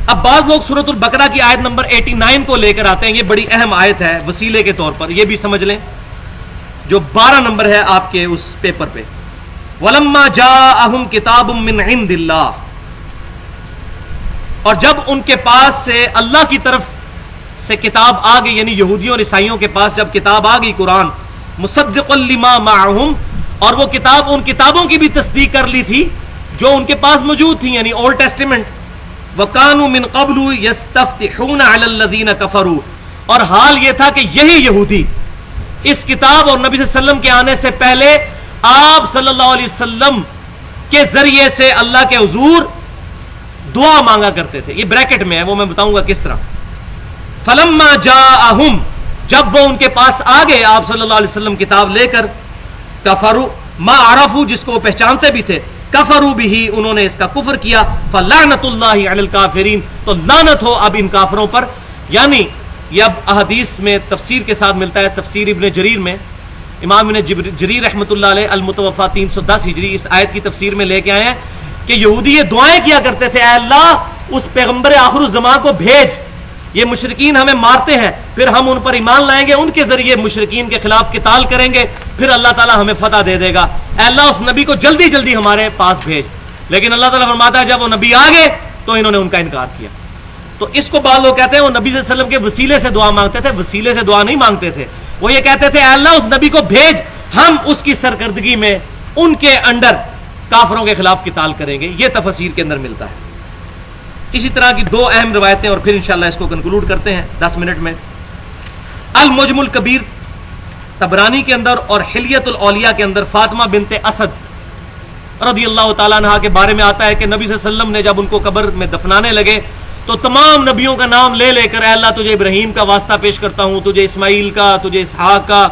اب بعض لوگ سورۃ البقرہ کی آیت نمبر 89 کو لے کر آتے ہیں, یہ بڑی اہم آیت ہے وسیلے کے طور پر, یہ بھی سمجھ لیں, جو 12 نمبر ہے آپ کے اس پیپر پہ. وَلَمَّا جَاءَهُمْ كِتَابٌ مِّنْ عِنْدِ اللَّهِ, اور جب ان کے پاس سے اللہ کی طرف سے کتاب آ گئی, یعنی یہودیوں اور عیسائیوں کے پاس جب کتاب آ گئی قرآن, مُصَدِّقًا لِمَا مَعَهُمْ, اور وہ کتاب ان کتابوں کی بھی تصدیق کر لی تھی جو ان کے پاس موجود تھی, یعنی اولڈ ٹیسٹیمنٹ. وَكَانُوا مِن قَبْلُ يَسْتَفْتِحُونَ عَلَى الَّذِينَ كَفَرُوا, اور حال یہ تھا کہ یہی یہودی اس کتاب اور نبی صلی اللہ علیہ وسلم کے آنے سے پہلے آپ صلی اللہ علیہ وسلم کے ذریعے سے اللہ کے حضور دعا مانگا کرتے تھے. یہ بریکٹ میں ہے, وہ میں بتاؤں گا کس طرح. فَلَمَّا جَاءَهُمْ, جب وہ ان کے پاس آ گئے آپ صلی اللہ علیہ وسلم کتاب لے کر, کفروا ما عرفوا, جس کو وہ پہچانتے بھی تھے, کفروا به, انہوں نے اس کا کفر کیا. فَلَعْنَةُ اللَّهِ عَلَى الْكَافِرِينَ, تو لعنت ہو اب ان کافروں پر. یعنی یہ اب احادیث میں تفسیر کے ساتھ ملتا ہے. تفسیر ابن جریر میں امام ابن جریر رحمۃ اللہ علیہ المتوفى 310 ہجری اس آیت کی تفسیر میں لے کے آئے ہیں کہ یہودی یہ دعائیں کیا کرتے تھے, اے اللہ اس پیغمبر آخر الزمان کو بھیج, یہ مشرکین ہمیں مارتے ہیں, پھر ہم ان پر ایمان لائیں گے, ان کے ذریعے مشرکین کے خلاف قتال کریں گے, پھر اللہ تعالیٰ ہمیں فتح دے دے گا. اے اللہ اس نبی کو جلدی جلدی ہمارے پاس بھیج. لیکن اللہ تعالیٰ فرماتا ہے جب وہ نبی آ گئے تو انہوں نے ان کا انکار کیا. تو اس کو بعض لوگ کہتے ہیں وہ نبی صلی اللہ علیہ وسلم کے وسیلے سے دعا مانگتے تھے. وسیلے سے دعا نہیں مانگتے تھے, وہ یہ کہتے تھے اے اللہ اس نبی کو بھیج, ہم اس کی سرکردگی میں ان کے انڈر کافروں کے خلاف قتال کریں گے. یہ تفسیر کے اندر ملتا ہے. اسی طرح کی دو اہم روایتیں اور پھر انشاءاللہ اس کو کنکلوڈ کرتے ہیں 10 منٹ میں. المعجم الکبیر طبرانی کے اندر اور حلیت الاولیاء کے اندر فاطمہ بنت اسد رضی اللہ تعالیٰ عنہ کے بارے میں آتا ہے کہ نبی صلی اللہ علیہ وسلم نے جب ان کو قبر میں دفنانے لگے تو تمام نبیوں کا نام لے لے کر, اے اللہ تجھے ابراہیم کا واسطہ پیش کرتا ہوں, تجھے اسماعیل کا, تجھے اسحاق کا,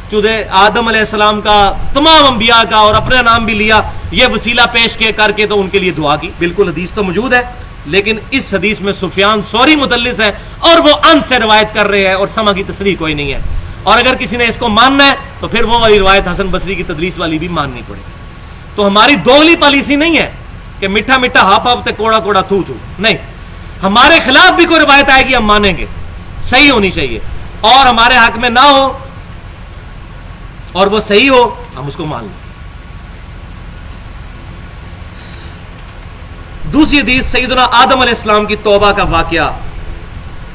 تجھے آدم علیہ السلام کا, تمام انبیاء کا, اور اپنا نام بھی لیا. یہ وسیلہ پیش کر کے تو ان کے لیے دعا کی. بالکل حدیث تو موجود ہے, لیکن اس حدیث میں سفیان ثوری مدلس ہے اور وہ ان سے روایت کر رہے ہیں اور سما کی تصریح کوئی نہیں ہے. اور اگر کسی نے اس کو ماننا ہے تو پھر وہ والی روایت حسن بصری کی تدریس والی بھی ماننی پڑے. تو ہماری دوغلی پالیسی نہیں ہے کہ میٹھا میٹھا ہاپ ہاپ تے کوڑا کوڑا تھو تھو, نہیں. ہمارے خلاف بھی کوئی روایت آئے گی ہم مانیں گے, صحیح ہونی چاہیے, اور ہمارے حق میں نہ ہو اور وہ صحیح ہو ہم اس کو مان لیں. دوسری حدیث سیدنا آدم علیہ السلام کی توبہ کا واقعہ,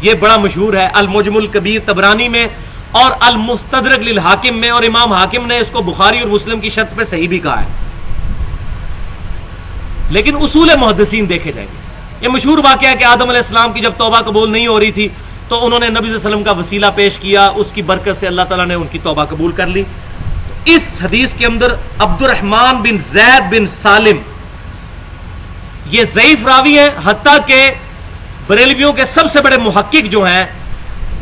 یہ بڑا مشہور ہے. المعجم الکبیر طبرانی میں اور المستدرک للحاکم میں, اور امام حاکم نے اس کو بخاری اور مسلم کی شرط پہ صحیح بھی کہا ہے. لیکن اصول محدثین دیکھے جائیں گے. یہ مشہور واقعہ ہے کہ آدم علیہ السلام کی جب توبہ قبول نہیں ہو رہی تھی تو انہوں نے نبی صلی اللہ علیہ وسلم کا وسیلہ پیش کیا, اس کی برکت سے اللہ تعالیٰ نے ان کی توبہ قبول کر لی. تو اس حدیث کے اندر عبد الرحمن بن زید بن سالم یہ ضعیف راوی ہیں, حتیٰ کہ بریلویوں کے سب سے بڑے محقق جو ہیں,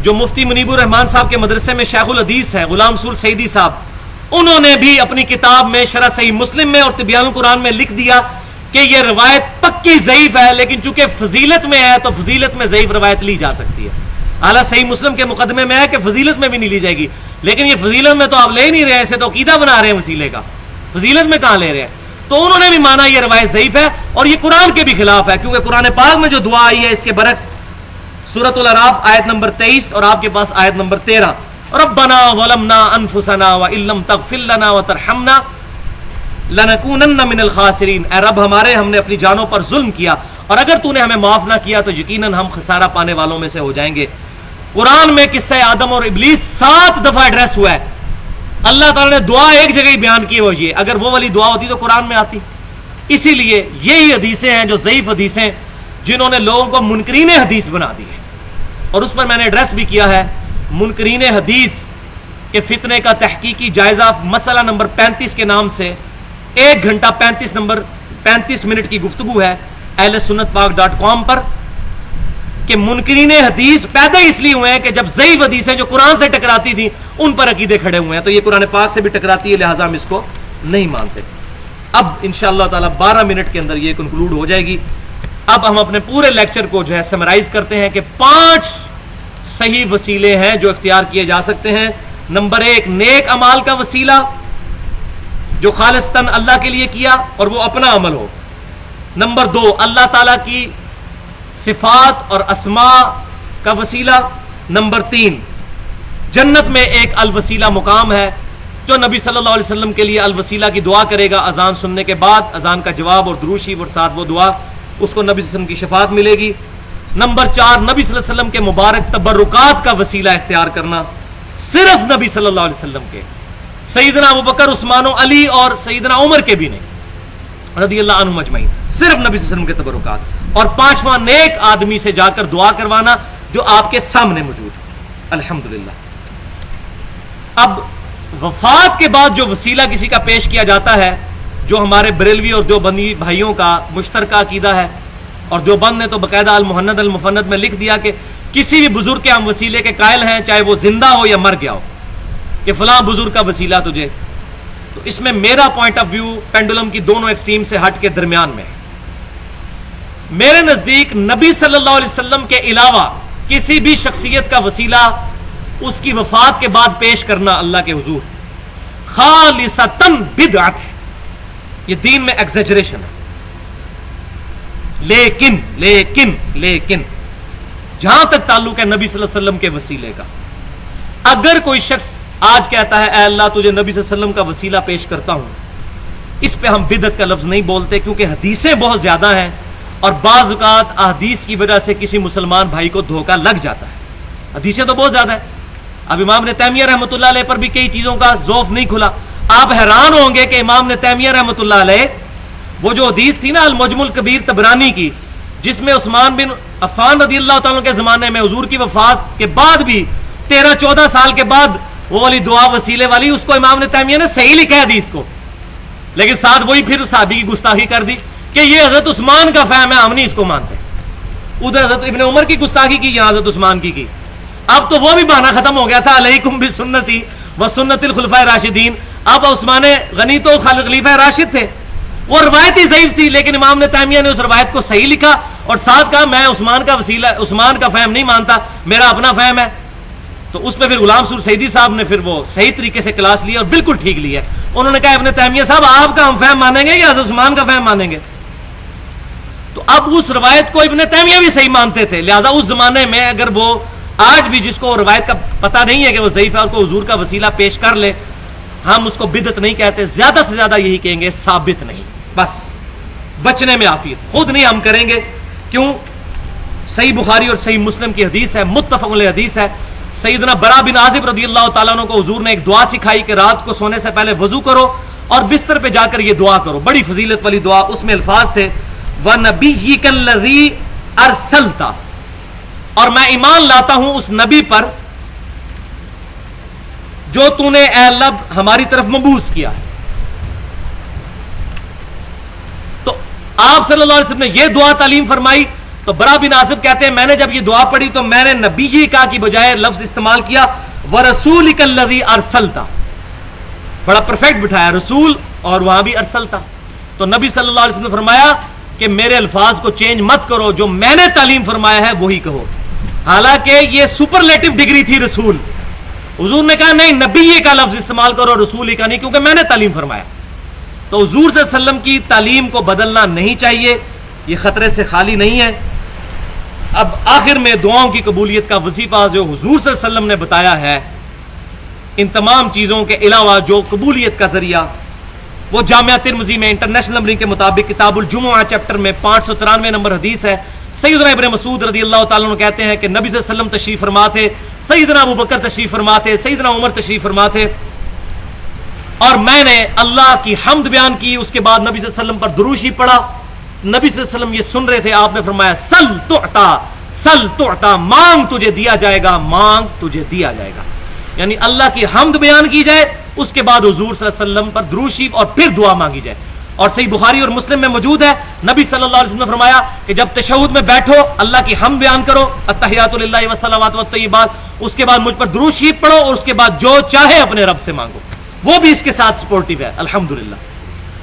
جو مفتی منیب الرحمان صاحب کے مدرسے میں شیخ الحدیث ہیں, غلام رسول سعیدی صاحب, انہوں نے بھی اپنی کتاب میں شرح صحیح مسلم میں اور تبیان القرآن میں لکھ دیا کہ یہ روایت پکی ضعیف ہے, لیکن چونکہ فضیلت میں ہے تو فضیلت میں ضعیف روایت لی جا سکتی ہے. اعلیٰ صحیح مسلم کے مقدمے میں ہے کہ فضیلت میں بھی نہیں لی جائے گی, لیکن یہ فضیلت میں تو آپ لے نہیں رہے, ایسے تو عقیدہ بنا رہے ہیں وسیلے کا, فضیلت میں کہاں لے رہے ہیں. تو انہوں نے بھی مانا یہ روایت ضعیف ہے اور یہ قرآن کے بھی خلاف ہے, کیونکہ قرآن پاک میں جو دعا آئی ہے اس کے برعکس سورۃ الاعراف آیت نمبر 23 اور آپ کے پاس آیت نمبر 13, ربنا ظلمنا انفسنا وان لم تغفر لنا وترحمنا لنکونن من الخاسرین, اے رب ہمارے, ہم نے اپنی جانوں پر ظلم کیا اور اگر تو نے ہمیں معاف نہ کیا تو یقیناً ہم خسارہ پانے والوں میں سے ہو جائیں گے. قرآن میں قصہ آدم اور ابلیس 7 دفعہ ایڈریس ہوا ہے. اللہ تعالیٰ نے دعا ایک جگہ ہی بیان کی ہوئی ہے, اگر وہ والی دعا ہوتی تو قرآن میں آتی. اسی لیے یہی حدیثیں ہیں جو ضعیف حدیثیں جنہوں نے لوگوں کو منکرین حدیث بنا دی ہے, اور اس پر میں نے ایڈریس بھی کیا ہے. منکرین حدیث کے فتنے کا تحقیقی جائزہ مسئلہ نمبر 35 کے نام سے 1 گھنٹہ 35 منٹ کی گفتگو ہے اہل سنت پاک.com پر, کہ منکرین حدیث پیدا اس لیے ہوئے ہیں کہ جب ضعیف حدیثیں جو قرآن سے ٹکراتی تھیں ان پر عقیدے کھڑے ہوئے ہیں, تو یہ قرآن پاک سے بھی ٹکراتی ہے, لہٰذا ہم اس کو نہیں مانتے. اب انشاءاللہ تعالی 12 منٹ کے اندر یہ کنکلوڈ ہو جائے گی. اب ہم اپنے پورے لیکچر کو جو ہے سمرائز کرتے ہیں کہ 5 صحیح وسیلے ہیں جو اختیار کیے جا سکتے ہیں. نمبر 1, نیک اعمال کا وسیلہ جو خالصتاً اللہ کے لیے کیا اور وہ اپنا عمل ہو. نمبر 2, اللہ تعالیٰ کی صفات اور اسماء کا وسیلہ. نمبر 3, جنت میں ایک الوسیلہ مقام ہے جو نبی صلی اللہ علیہ وسلم کے لیے الوسیلہ کی دعا کرے گا اذان سننے کے بعد, اذان کا جواب اور درود شریف اور ساتھ وہ دعا, اس کو نبی صلی اللہ علیہ وسلم کی شفاعت ملے گی. نمبر 4, نبی صلی اللہ علیہ وسلم کے مبارک تبرکات کا وسیلہ اختیار کرنا, صرف نبی صلی اللہ علیہ وسلم کے, سیدنا ابوبکر, عثمان و علی اور سیدنا عمر کے بھی نہیں, رضی اللہ عنہم اجمعین, صرف نبی صلی اللہ علیہ وسلم کے تبرکات. اور 5واں, نیک آدمی سے جا کر دعا کروانا جو آپ کے سامنے موجود ہے. الحمدللہ. اب وفات کے بعد جو وسیلہ کسی کا پیش کیا جاتا ہے, جو ہمارے بریلوی اور دیوبندی بھائیوں کا مشترکہ عقیدہ ہے, اور دیوبند نے تو باقاعدہ المحند المفند میں لکھ دیا کہ کسی بھی بزرگ کے ہم وسیلے کے قائل ہیں, چاہے وہ زندہ ہو یا مر گیا ہو, کہ فلاں بزرگ کا وسیلہ تجھے. تو اس میں میرا پوائنٹ آف ویو پینڈولم کی دونوں ایکسٹریم سے ہٹ کے درمیان میں ہے. میرے نزدیک نبی صلی اللہ علیہ وسلم کے علاوہ کسی بھی شخصیت کا وسیلہ اس کی وفات کے بعد پیش کرنا اللہ کے حضور خالصتاً بدعت ہے. یہ دین میں ایگزیجریشن ہے. لیکن لیکن لیکن جہاں تک تعلق ہے نبی صلی اللہ علیہ وسلم کے وسیلے کا, اگر کوئی شخص آج کہتا ہے اے اللہ تجھے نبی صلی اللہ علیہ وسلم کا وسیلہ پیش کرتا ہوں, اس پہ ہم بدعت کا لفظ نہیں بولتے, کیونکہ حدیثیں بہت زیادہ ہیں اور بعض اوقات احادیث کی وجہ سے کسی مسلمان بھائی کو دھوکہ لگ جاتا ہے. حدیثیں تو بہت زیادہ ہیں. اب امام نے تیمیہ رحمۃ اللہ علیہ پر بھی کئی چیزوں کا ذوف نہیں کھلا. آپ حیران ہوں گے کہ امام نے تیمیہ رحمۃ اللہ علیہ وہ جو حدیث تھی نا المجم الکبیر طبرانی کی, جس میں عثمان بن عفان رضی اللہ تعالیٰ کے زمانے میں حضور کی وفات کے بعد بھی 13-14 سال کے بعد وہ والی دعا وسیلے والی, اس کو امام نے تیمیہ نے صحیح لکھا حدیث کو, لیکن ساتھ وہی پھر صحابی کی گستاخی کر دی کہ یہ حضرت عثمان کا فہم ہے, ہم نہیں اس کو مانتے. ادھر حضرت ابن عمر کی گستاخی کی, یہاں حضرت عثمان کی. اب تو وہ بھی بہانہ ختم ہو گیا تھا, علیکم بسنتی وسنت الخلفاء راشدین. اب عثمان غنی تو خلیفہ راشد تھے, وہ روایت ہی ضعیف تھی, لیکن امام نے تیمیہ نے اس روایت کو صحیح لکھا اور ساتھ کہا میں عثمان کا وسیلہ, عثمان کا فہم نہیں مانتا, میرا اپنا فہم ہے. تو اس پہ پھر غلام رسول سعیدی صاحب نے پھر وہ صحیح طریقے سے کلاس لی اور بالکل ٹھیک لی ہے. انہوں نے کہا ابن تیمیہ صاحب آپ کا ہم فہم مانیں گے یا حضرت عثمان کا فہم مانیں گے؟ تو اب اس روایت کو ابن تیمیہ بھی صحیح مانتے تھے, لہٰذا اس زمانے میں اگر وہ آج بھی جس کو روایت کا پتہ نہیں ہے کہ وہ ضعیف ہے اور کو حضور کا وسیلہ پیش کر لے, ہم اس کو بدعت نہیں کہتے, زیادہ سے زیادہ یہی کہیں گے ثابت نہیں, بس بچنے میں عافیت. خود نہیں ہم کریں گے, کیوں؟ صحیح بخاری اور صحیح مسلم کی حدیث ہے, متفق علیہ حدیث ہے. سیدنا برا بن عازب رضی اللہ تعالیٰ عنہ کو حضور نے ایک دعا سکھائی کہ رات کو سونے سے پہلے وضو کرو اور بستر پہ جا کر یہ دعا کرو, بڑی فضیلت والی دعا. اس میں الفاظ تھے وَنَبِيِّكَ الَّذِي أَرْسَلْتَ اور میں ایمان لاتا ہوں اس نبی پر جو تو نے اے اللہ ہماری طرف مبعوث کیا ہے. تو آپ صلی اللہ علیہ وسلم نے یہ دعا تعلیم فرمائی. تو برا بن عازب کہتے ہیں میں نے جب یہ دعا پڑھی تو میں نے نبی جی کا کی بجائے لفظ استعمال کیا وَرَسُولِكَ الَّذِي أَرْسَلْتَ. بڑا پرفیکٹ بٹھایا رسول اور وہاں بھی ارسلتا. تو نبی صلی اللہ علیہ وسلم نے فرمایا کہ میرے الفاظ کو چینج مت کرو, جو میں نے تعلیم فرمایا ہے وہی کہو. حالانکہ یہ سپرلیٹو ڈگری تھی رسول. حضور نے کہا نہیں نبی کا لفظ استعمال کرو رسول کا نہیں, کیونکہ میں نے تعلیم فرمایا. تو حضور صلی اللہ علیہ وسلم کی تعلیم کو بدلنا نہیں چاہیے, یہ خطرے سے خالی نہیں ہے. اب آخر میں دعاؤں کی قبولیت کا وظیفہ جو حضور صلی اللہ علیہ وسلم نے بتایا ہے, ان تمام چیزوں کے علاوہ جو قبولیت کا ذریعہ, وہ جامعہ ترمذی میں انٹرنیشنل نمبرنگ کے مطابق کتاب الجمعہ چیپٹر میں 593 نمبر حدیث ہے. سیدنا ابن مسعود رضی اللہ تعالیٰ عنہ کہتے ہیں کہ نبی صلی اللہ علیہ وسلم تشریف فرما تھے, سیدنا ابو بکر تشریف فرما تھے, سیدنا عمر تشریف فرما تھے, اور میں نے اللہ کی حمد بیان کی. اس کے بعد نبی صلی اللہ علیہ وسلم پر درود شریف پڑھا. نبی صلی اللہ علیہ وسلم یہ سن رہے تھے, آپ نے فرمایا سل تعطا, سل تعطا, مانگ تجھے دیا جائے گا, مانگ تجھے دیا جائے گا. یعنی اللہ کی حمد بیان کی جائے, اس کے بعد حضور صلی اللہ علیہ وسلم پر درود شریف اور پھر دعا مانگی جائے. اور صحیح بخاری اور مسلم میں موجود ہے, نبی صلی اللہ علیہ وسلم نے فرمایا کہ جب تشہد میں بیٹھو اللہ کی حمد بیان کرو, التحیات للہ والصلوات والطیبات, اس کے بعد مجھ پر درود شریف پڑھو, اور اس کے بعد جو چاہے اپنے رب سے مانگو. وہ بھی اس کے ساتھ سپورٹیو ہے الحمدللہ.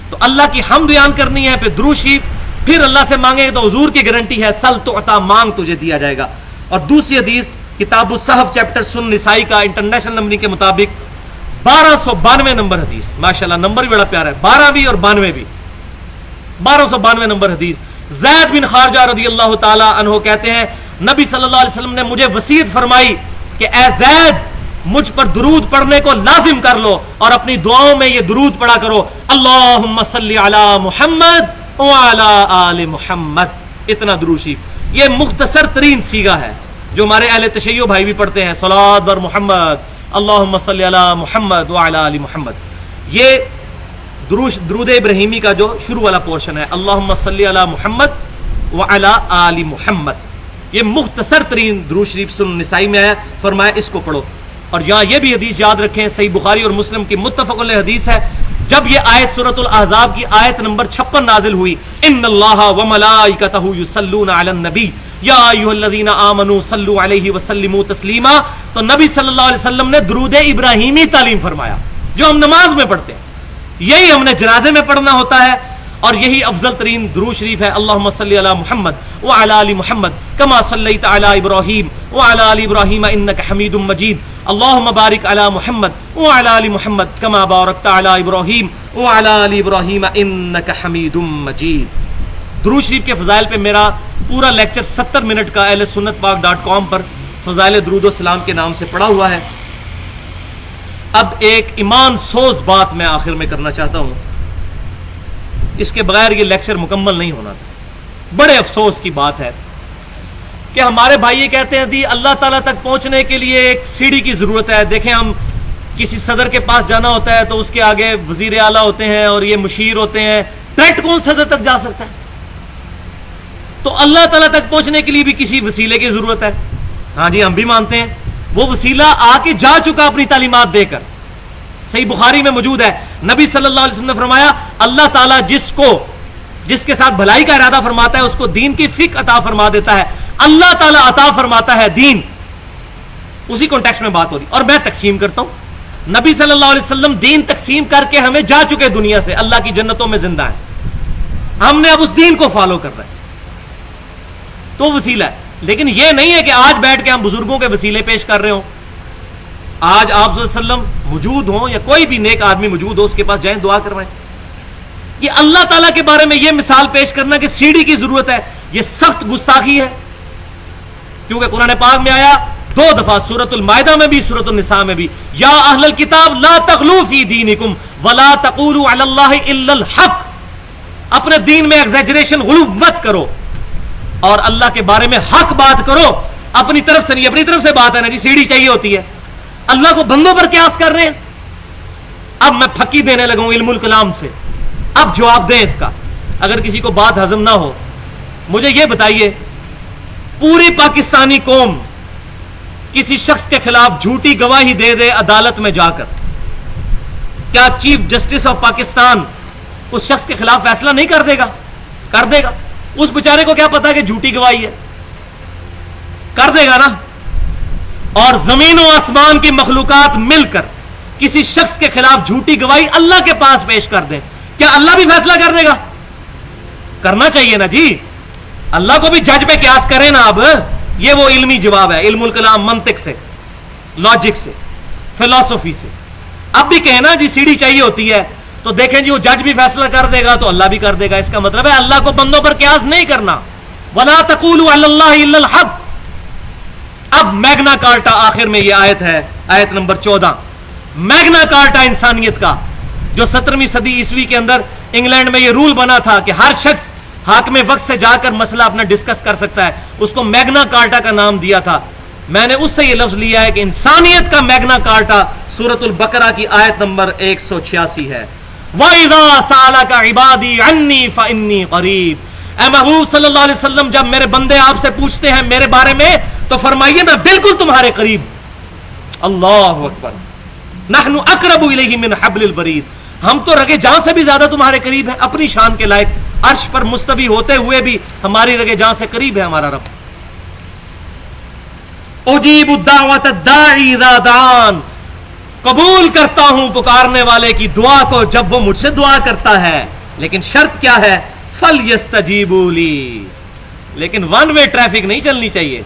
تو اللہ کی حمد بیان کرنی ہے, پھر درود شریف, پھر اللہ سے مانگیں گے تو حضور کی گارنٹی ہے سل تعطا, مانگ تجھے دیا جائے گا. اور دوسری حدیث کتاب الصحف چیپٹر سن نسائی کا انٹرنیشنل نمبرنگ کے مطابق 1292 نمبر حدیث, ماشاءاللہ نمبر بھی بڑا پیارا ہے, 12 بھی اور 92 بھی, 1292 نمبر حدیث. زید بن خارجہ رضی اللہ تعالی عنہ کہتے ہیں نبی صلی اللہ علیہ وسلم نے مجھے وصیت فرمائی کہ اے زید مجھ پر درود پڑھنے کو لازم کر لو, اور اپنی دعاؤں میں یہ درود پڑھا کرو, اللہم صلی علی محمد وعلی آل محمد. اتنا درود شریف, یہ مختصر ترین صیغہ ہے جو ہمارے اہل تشیع بھائی بھی پڑھتے ہیں, صلوات بر محمد, اللہم صلی علی محمد وعلی آل محمد. یہ درود ابراہیمی کا جو شروع والا پورشن ہے, اللہم صلی علی محمد وعلی آل محمد, یہ مختصر ترین درود شریف سنن نسائی میں ہے. فرمایا اس کو پڑھو. اور یہاں یہ بھی حدیث یاد رکھیں, صحیح بخاری اور مسلم کی متفق علیہ حدیث ہے, جب یہ آیت سورۃ الاحزاب کی آیت نمبر 56 نازل ہوئی, ان اللہ وملائکتہ یصلون علی النبی یا ایھا الذین آمنوا صلوا علیہ وسلموا تسلیما, تو نبی صلی اللہ علیہ وسلم نے درود ابراہیمی تعلیم فرمایا جو ہم نماز میں پڑھتے ہیں, یہی ہم نے جنازے میں پڑھنا ہوتا ہے, اور یہی افضل ترین درود شریف ہے. اللہم صلی علی محمد وعلی آل محمد کما صلیت علی ابراہیم وعلی آل ابراہیم انک حمید مجید, اللہم بارک علی محمد وعلی آل محمد کما بارکت علی ابراہیم وعلی آل ابراہیم انک حمید مجید. درود شریف کے فضائل پہ میرا پورا لیکچر 70 منٹ کا اہل سنت پاک .com پر فضائل درود و سلام کے نام سے پڑا ہوا ہے. اب ایک ایمان سوز بات میں آخر میں کرنا چاہتا ہوں, اس کے بغیر یہ لیکچر مکمل نہیں ہونا تھا. بڑے افسوس کی بات ہے کہ ہمارے بھائی یہ کہتے ہیں دی اللہ تعالیٰ تک پہنچنے کے لیے ایک سیڑھی کی ضرورت ہے. دیکھیں ہم کسی صدر کے پاس جانا ہوتا ہے تو اس کے آگے وزیر اعلیٰ ہوتے ہیں اور یہ مشیر ہوتے ہیں, ڈائریکٹ کون صدر تک جا سکتا ہے؟ تو اللہ تعالیٰ تک پہنچنے کے لیے بھی کسی وسیلے کی ضرورت ہے. ہاں جی ہم بھی مانتے ہیں, وہ وسیلہ آ کے جا چکا اپنی تعلیمات دے کر. صحیح بخاری میں موجود ہے, نبی صلی اللہ علیہ وسلم نے فرمایا اللہ تعالیٰ جس کے ساتھ بھلائی کا ارادہ فرماتا ہے اس کو دین کی فقہ عطا فرما دیتا ہے. اللہ تعالیٰ عطا فرماتا ہے دین, اسی کانٹیکسٹ میں بات ہو رہی. اور میں تقسیم کرتا ہوں, نبی صلی اللہ علیہ وسلم دین تقسیم کر کے ہمیں جا چکے دنیا سے, اللہ کی جنتوں میں زندہ ہیں, ہم نے اب اس دین کو فالو کر رہے ہیں, تو وسیلہ ہے. لیکن یہ نہیں ہے کہ آج بیٹھ کے ہم بزرگوں کے وسیلے پیش کر رہے ہوں. آج آپ صلی اللہ علیہ وسلم موجود ہوں یا کوئی بھی نیک آدمی موجود ہو, اس کے پاس جائیں دعا کروائیں. یہ اللہ تعالیٰ کے بارے میں یہ مثال پیش کرنا کہ سیڑھی کی ضرورت ہے, یہ سخت گستاخی ہے. کیونکہ قرآن پاک میں آیا 2 دفعہ, سورۃ المائدہ میں بھی سورۃ النساء میں بھی, یا اہل الکتاب لا تغلوا فی دینکم ولا تقولوا علی اللہ الا الحق. اپنے دین میں ایگزیجریشن غلو مت کرو, اور اللہ کے بارے میں حق بات کرو, اپنی طرف سے نہیں. اپنی طرف سے بات ہے نا جی, سیڑھی چاہیے ہوتی ہے. اللہ کو بندوں پر قیاس کر رہے ہیں. اب میں پھکی دینے لگا ہوں علم الکلام سے, اب جواب دیں اس کا. اگر کسی کو بات ہضم نہ ہو, مجھے یہ بتائیے پوری پاکستانی قوم کسی شخص کے خلاف جھوٹی گواہی دے دے عدالت میں جا کر، کیا چیف جسٹس آف پاکستان اس شخص کے خلاف فیصلہ نہیں کر دے گا؟ کر دے گا۔ اس بیچارے کو کیا پتا کہ جھوٹی گواہی ہے؟ کر دے گا نا۔ اور زمین و آسمان کی مخلوقات مل کر کسی شخص کے خلاف جھوٹی گواہی اللہ کے پاس پیش کر دیں، کیا اللہ بھی فیصلہ کر دے گا؟ کرنا چاہیے نا جی، اللہ کو بھی جج پہ قیاس کریں نا۔ اب یہ وہ علمی جواب ہے، علم الکلام، منطق سے، لاجک سے، فلسفی سے۔ اب بھی کہیں نا جی سیڑھی چاہیے ہوتی ہے تو دیکھیں جی وہ جج بھی فیصلہ کر دے گا تو اللہ بھی کر دے گا، اس کا مطلب ہے اللہ کو بندوں پر قیاس نہیں کرنا۔ وَلَا تَقُولُوا عَلَى اللَّهِ إِلَّا الْحَقَّ۔ اب میگنا کارٹا آخر میں یہ آیت ہے، آیت نمبر 14، میگنا کارٹا انسانیت کا، جو 17ویں صدی عیسوی کے اندر انگلینڈ میں یہ رول بنا تھا کہ ہر شخص حاکم وقت سے جا کر مسئلہ اپنا ڈسکس کر سکتا ہے، اس کو میگنا کارٹا کا نام دیا تھا۔ میں نے اس سے یہ لفظ لیا ہے کہ انسانیت کا میگنا کارٹا سورۃ البقرہ کی آیت نمبر 186 ہے۔ وَإِذَا سَأَلَكَ عِبَادِي عَنِّي فَإِنِّي قَرِيبٌ۔ اے محبوب صلی اللہ علیہ وسلم، جب میرے بندے آپ سے پوچھتے ہیں میرے بارے میں تو فرمائیے میں بالکل تمہارے قریب۔ اللہ اکبر۔ نحن اقرب الیہ من حبل الورید۔ ہم تو رگے جان سے بھی زیادہ تمہارے قریب ہیں، اپنی شان کے لائق، عرش پر مستوی ہوتے ہوئے بھی ہماری رگے جان سے قریب ہے ہمارا رب۔ اجیب الدعوۃ الداعی اذا دعان۔ قبول کرتا ہوں پکارنے والے کی دعا کو جب وہ مجھ سے دعا کرتا ہے، لیکن شرط کیا ہے؟ فَلْيَسْتَجِيبُوا لِي۔ لیکن ون وے ٹریفک نہیں چلنی چاہیے،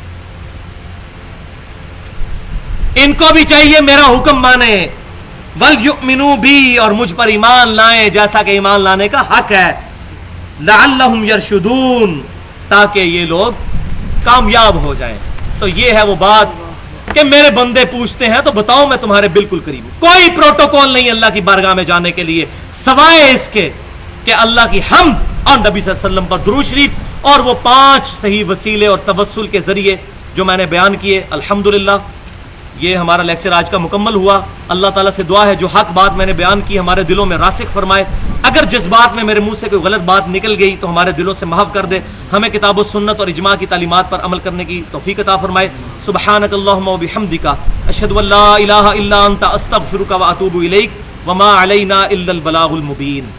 ان کو بھی چاہیے میرا حکم مانے۔ وَلْيُؤْمِنُوا بِي، اور مجھ پر ایمان لائیں جیسا کہ ایمان لانے کا حق ہے۔ لَعَلَّهُمْ يَرْشُدُونَ، تاکہ یہ لوگ کامیاب ہو جائیں۔ تو یہ ہے وہ بات کہ میرے بندے پوچھتے ہیں تو بتاؤ میں تمہارے بالکل قریب ہوں۔ کوئی پروٹوکول نہیں اللہ کی بارگاہ میں جانے کے لیے سوائے اس کے کہ اللہ کی حمد اور نبی صلی اللہ علیہ وسلم پر درود شریف اور وہ 5 صحیح وسیلے اور توسل کے ذریعے جو میں نے بیان کیے۔ الحمدللہ یہ ہمارا لیکچر آج کا مکمل ہوا۔ اللہ تعالیٰ سے دعا ہے جو حق بات میں نے بیان کی ہمارے دلوں میں راسخ فرمائے، اگر جس بات میں میرے منہ سے کوئی غلط بات نکل گئی تو ہمارے دلوں سے محو کر دے، ہمیں کتاب و سنت اور اجماع کی تعلیمات پر عمل کرنے کی توفیق عطا فرمائے۔ سبحانک اللہم و بحمدک، اشہد ان لا الہ الا انت، استغفرک و اتوب الیک، وما علینا الا البلاغ المبین۔